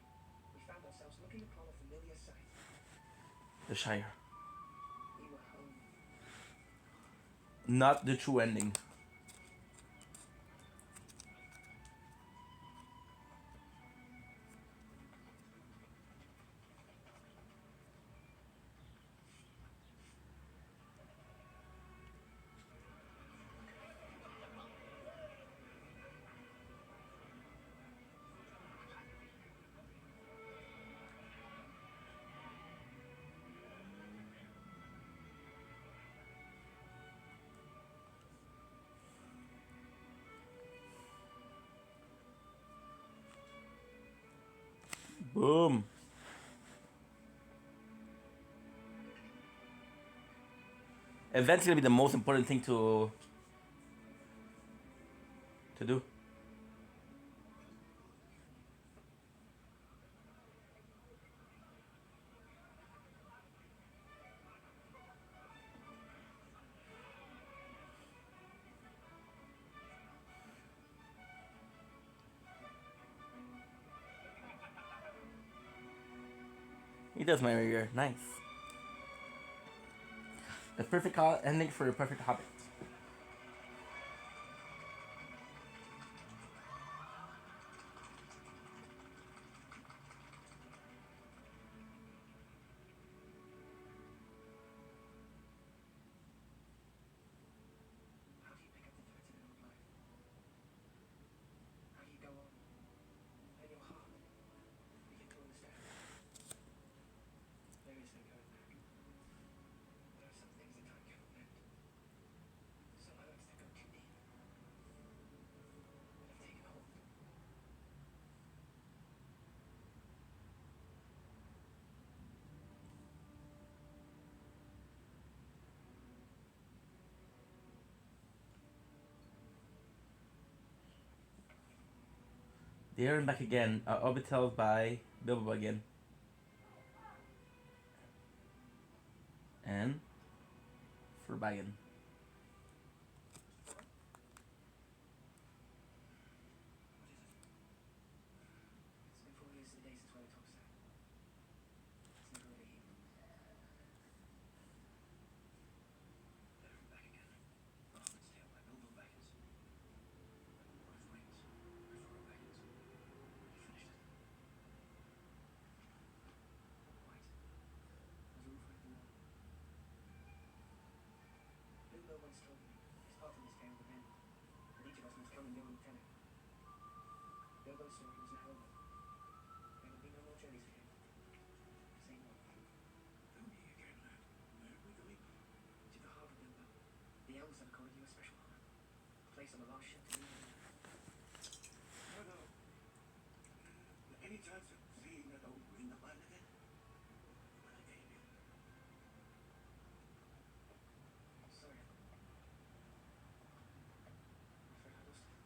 we found ourselves looking upon a familiar sight. The Shire. We were home. Not the true ending. Boom. Event's gonna be the most important thing to do. He does my ear. Nice. A perfect ending for a perfect Hobbit. How do you pick up the threads of your own life? How do you go on? In your heart, begin to understand. There is There and back again. Orbital by Bilbo again. And Verbagen. It's been 4 years today since we talked, sir. It's never really healed. Letter from back again. The Hobbit's Tale by Bilbo Baggins. Lord of the Rings by Frodo Baggins. He finished it. Quite. There's room for anything more. Bilbo once told me his part in this tale would end, that each of us must come and go and tell it. Bilbo's story was now over. There would be no more journeys for him. Same one. Tell me again, lad. Where are we going? To the harbour, Bilbo. The elves have accorded you a special honor. A place on the last ship to leave. No, no. Any chance of seeing that old ring of mine again? When I gave you. Sorry. I'm afraid I lost it.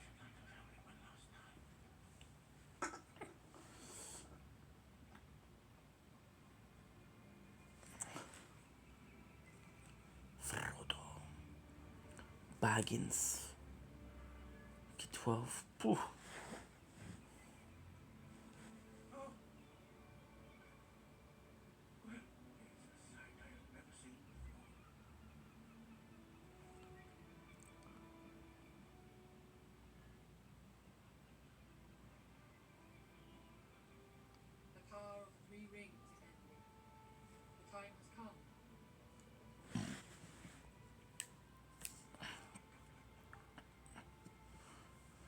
Should not have found it one last time. Frodo. Baggins. Kid 12. Pooh. Well, it's a sight I have never seen before. The power of 3 rings is ending. The time has come.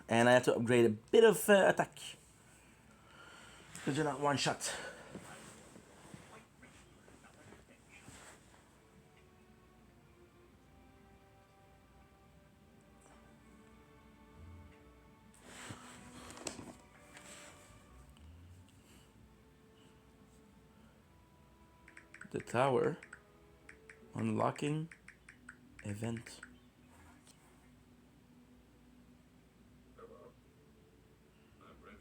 And I have to upgrade a bit of attack. Because you're not one shot. The tower. Unlocking event. I'm ready for this.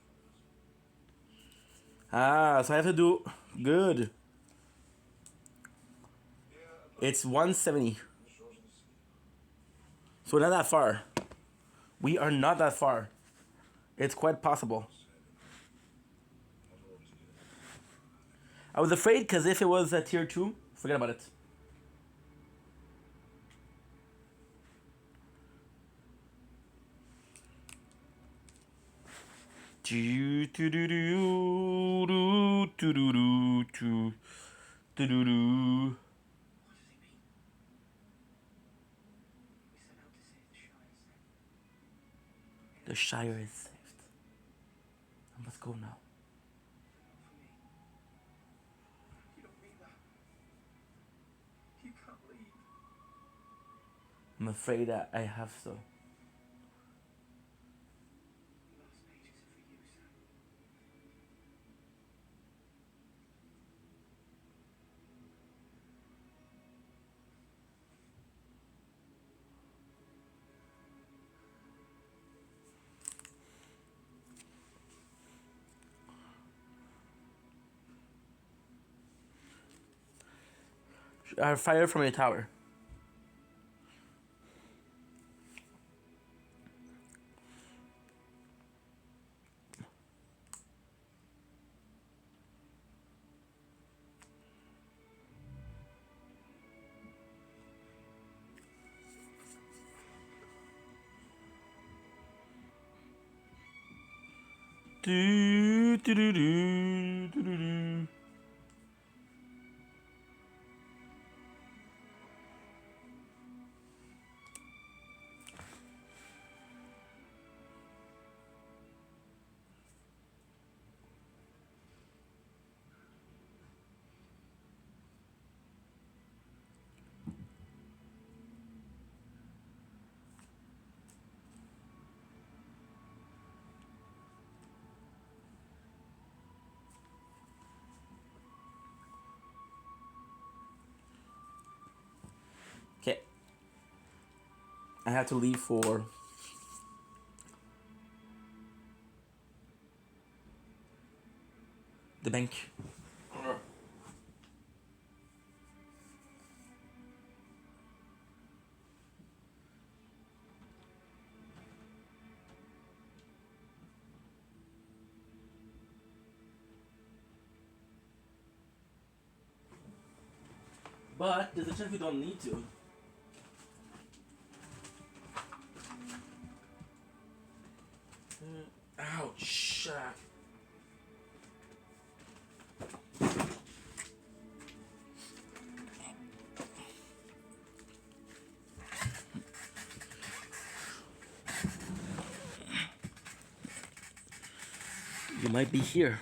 Ah, so I have to do good. It's 170. So we're not that far. We are not that far. It's quite possible. I was afraid because if it was a tier 2, forget about it. Do do do do do do do do do do do. What does he mean? We set out to save the Shire, sir. The Shire is saved. Let's go now. Not for me. You don't mean that. You can't leave. I'm afraid that I have so. The last pages are for you, sir. Fire from a tower. Do do do do do do do. I had to leave for the bank. But there's a chance we don't need to. Ouch. You might be here.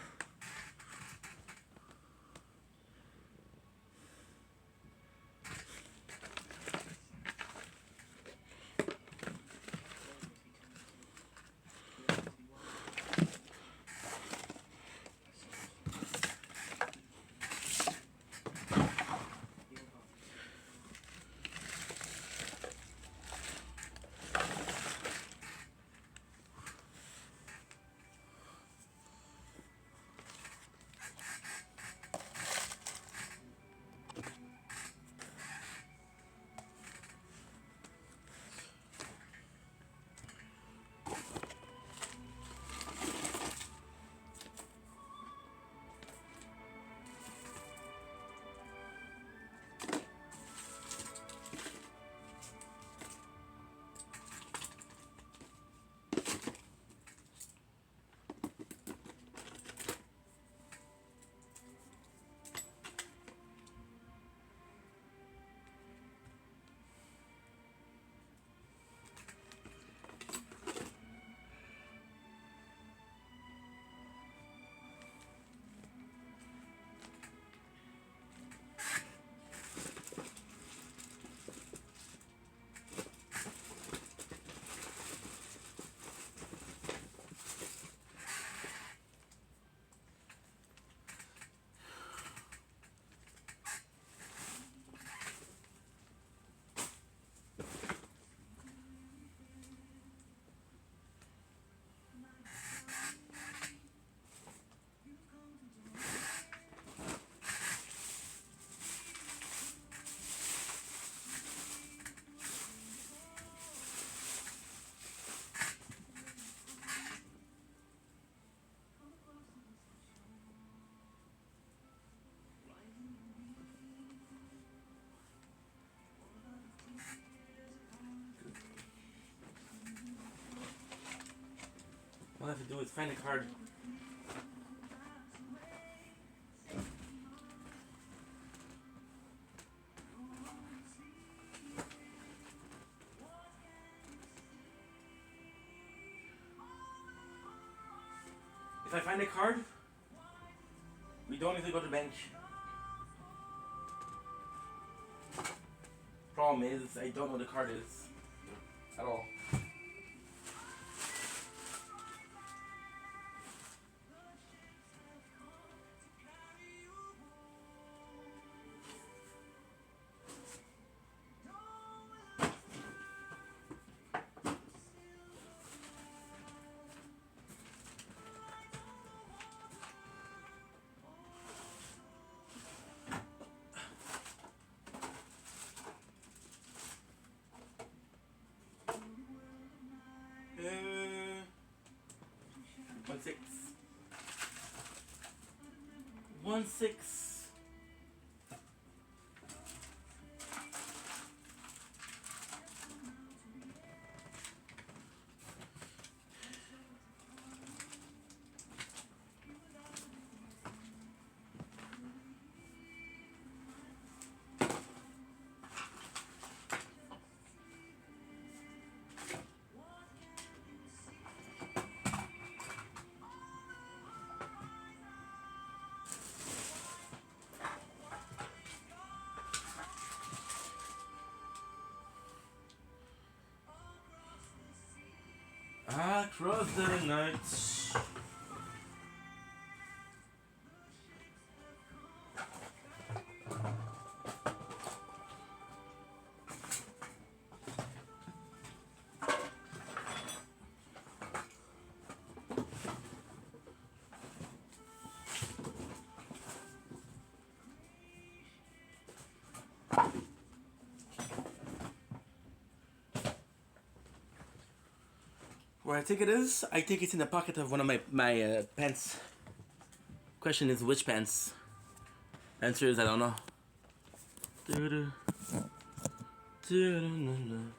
All I have to do is find a card. If I find a card, we don't need to go to the bench. Problem is, I don't know what the card is at all. One six. 1 6. Across the night. Where I think it is? I think it's in the pocket of one of my pants. Question is which pants? Answer is I don't know. Doo-doo. Doo-doo-doo-doo.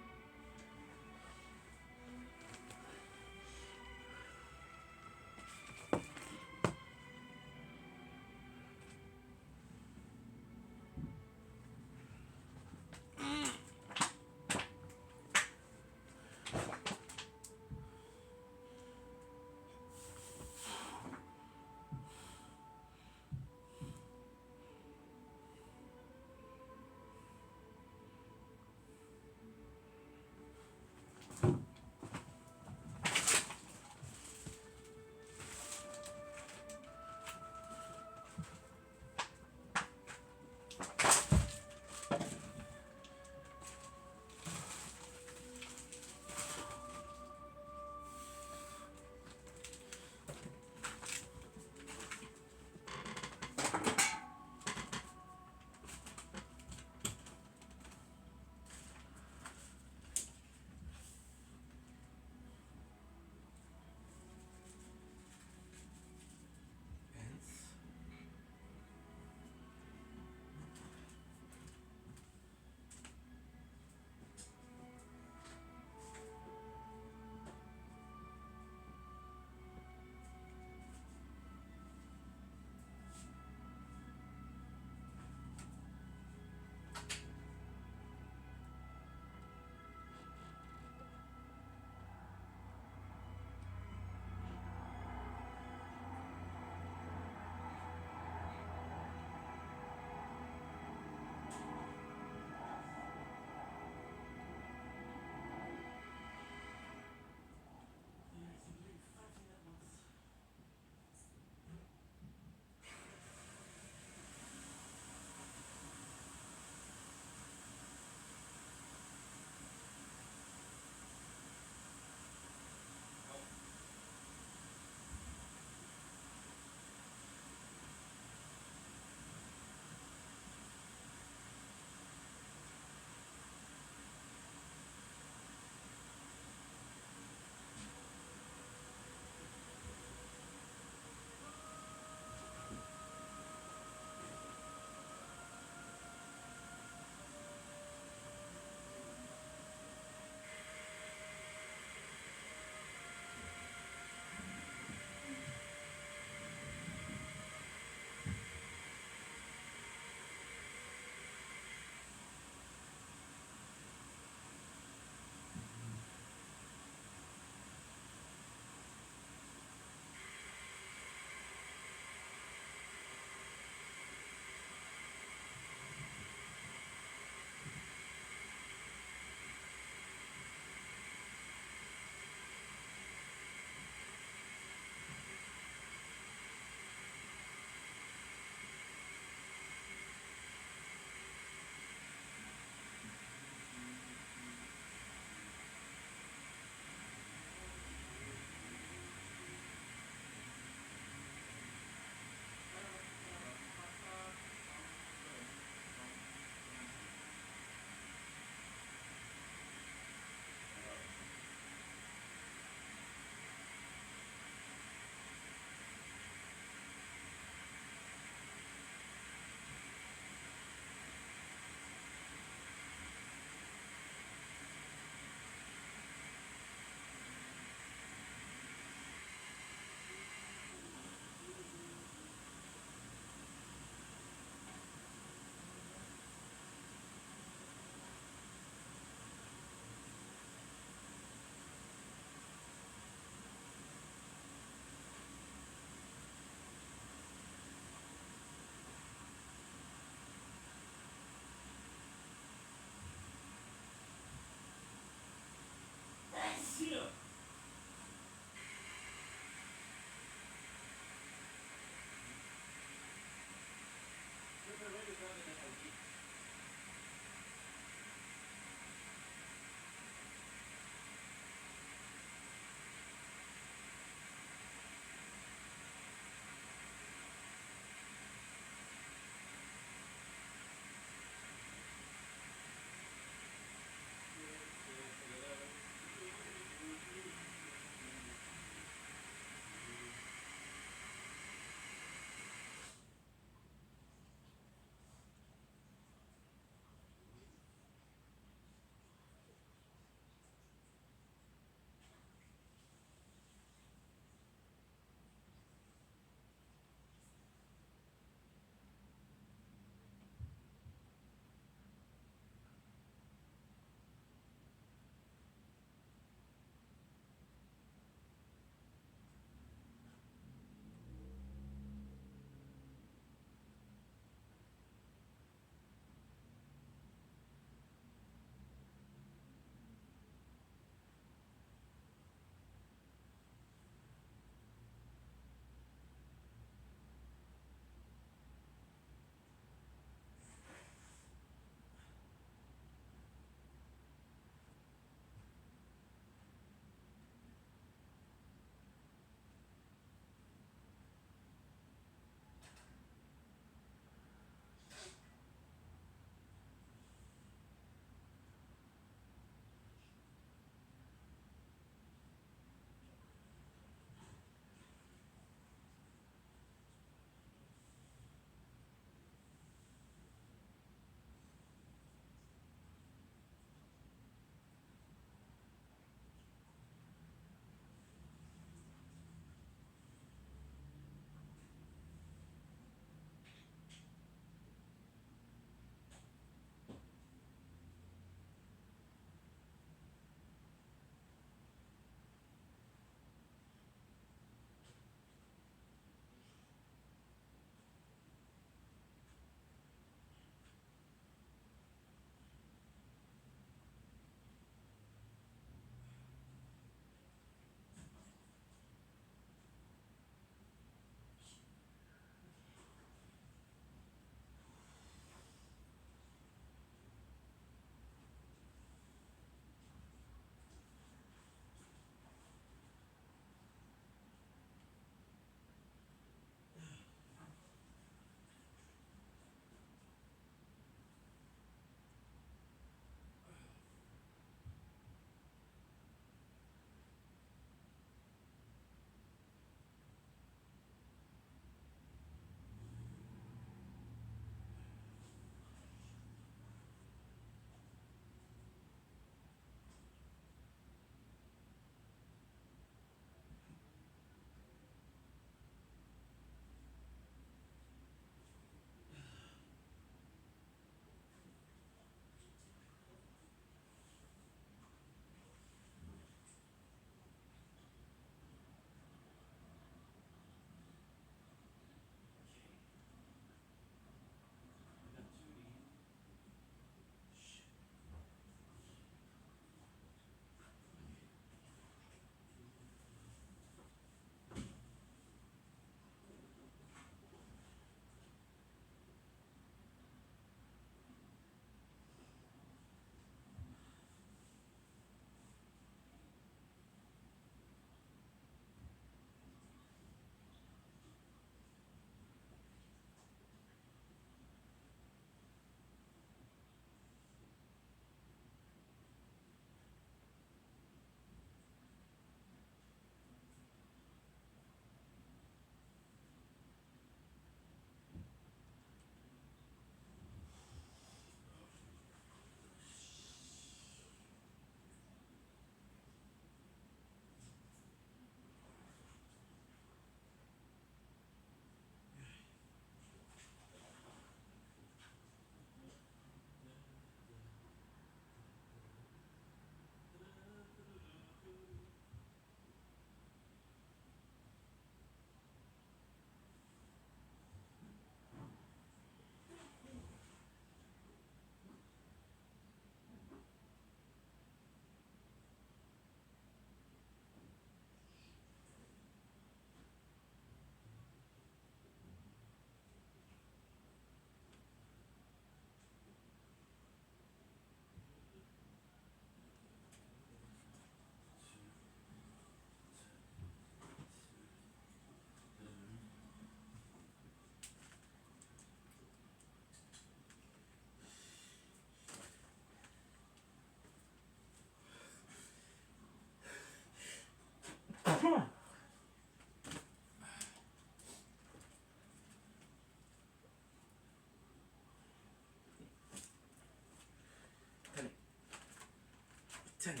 Tell me.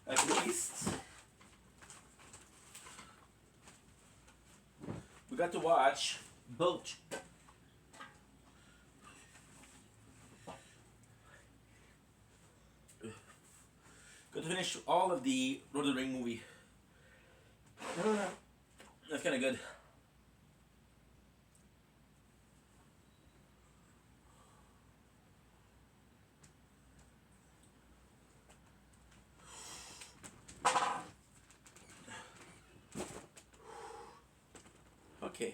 At least we got to watch both. Got to finish all of the Lord of the Ring movie. That's kind of good. Okay.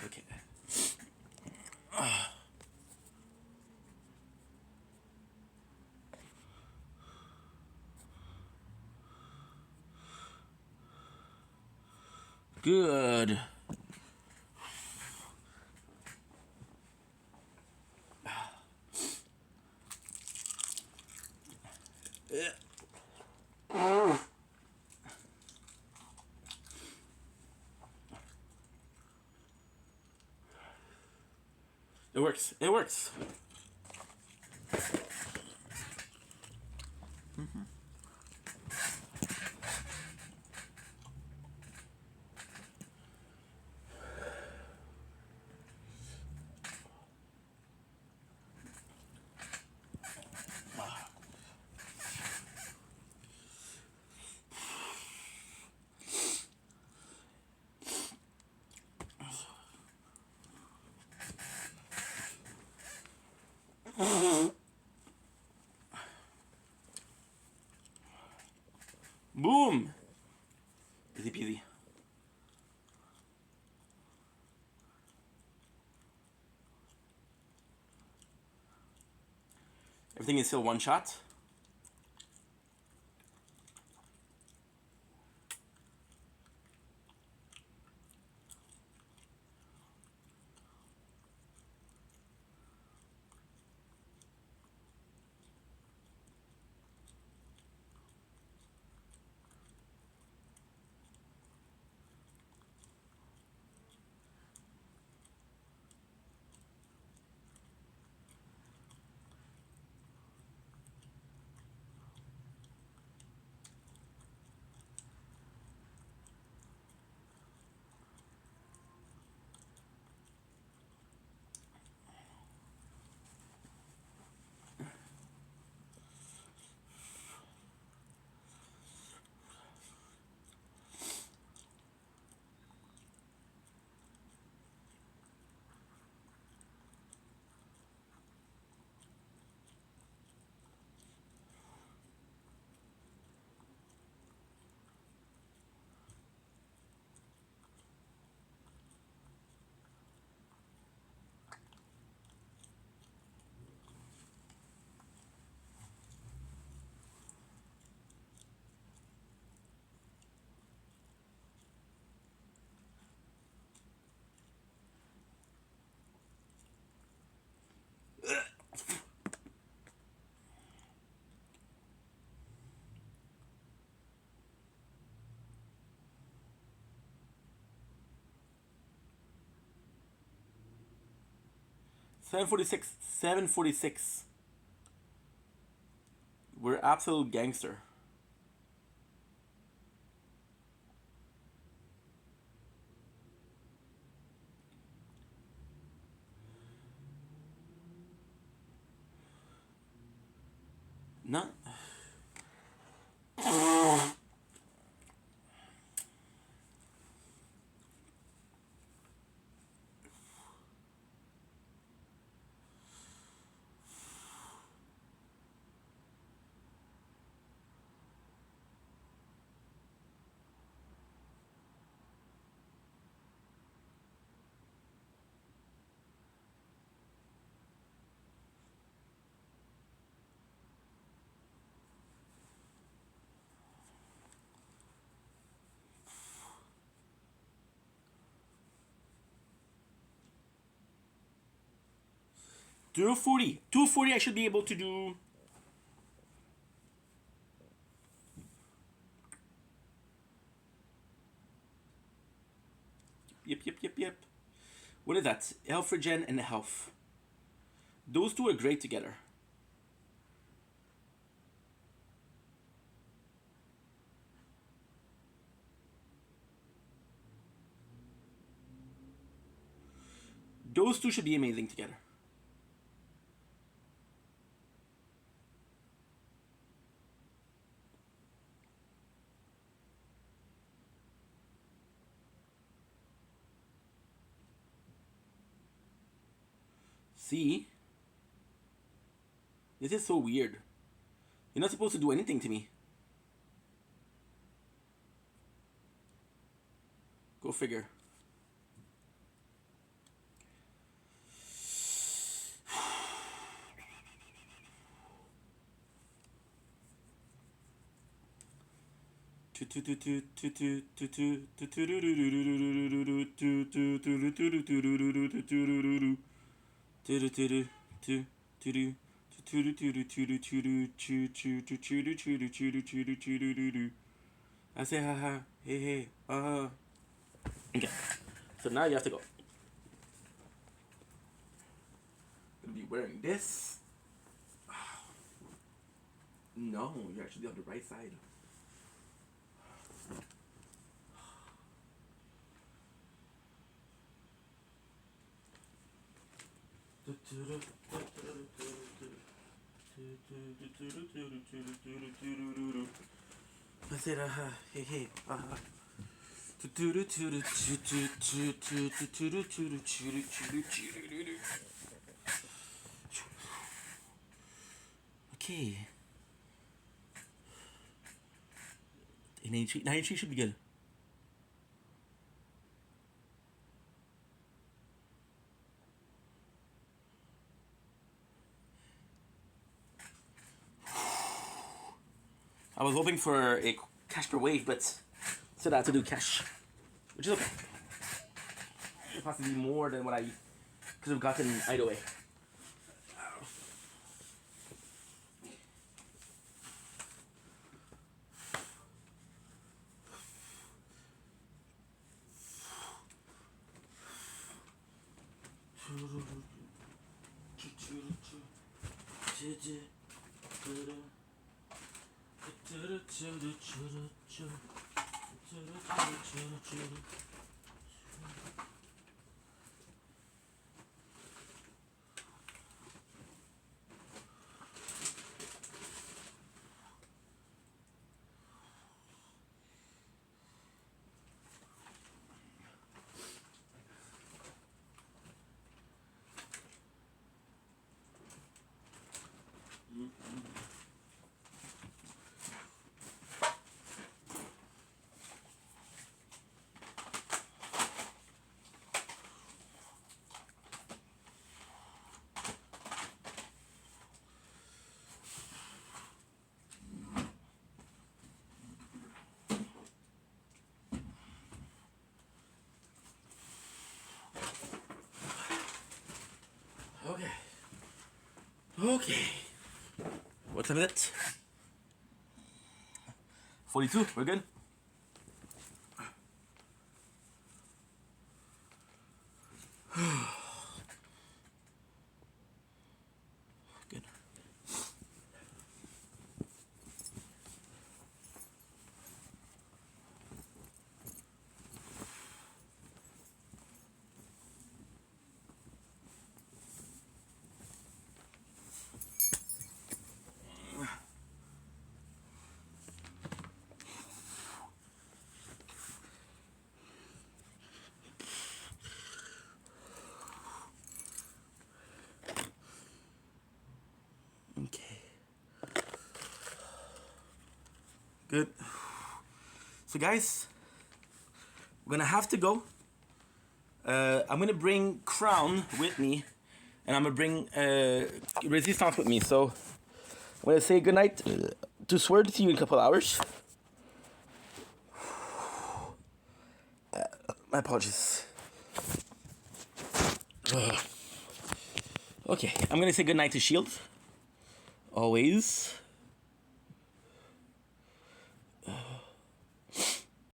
Okay. Good. It works. It works. Boom. Easy peasy. Everything is still one shot. Seven 46. We're absolute gangster. Not. Do 40. 240 I should be able to do. Yep. What is that? Elfrigen and Health. Those two are great together. Those two should be amazing together. See? This is so weird. You're not supposed to do anything to me. Go figure. I say haha, hey, Okay, so now you have to go. I'm gonna be wearing this. No, you're actually on the right side. I said, hey, Okay. 93 should be good. I was hoping for a cash per wave, but said I had to do cash, which is okay. Possibly more than what I could have gotten either way. Okay. What time is it? 42. We're good. Good. Good. So guys, we're gonna have to go. I'm gonna bring Crown with me, and I'm gonna bring Resistance with me. So I'm gonna say goodnight to Sword. See you in a couple hours. My apologies. Okay, I'm gonna say goodnight to Shield. Always.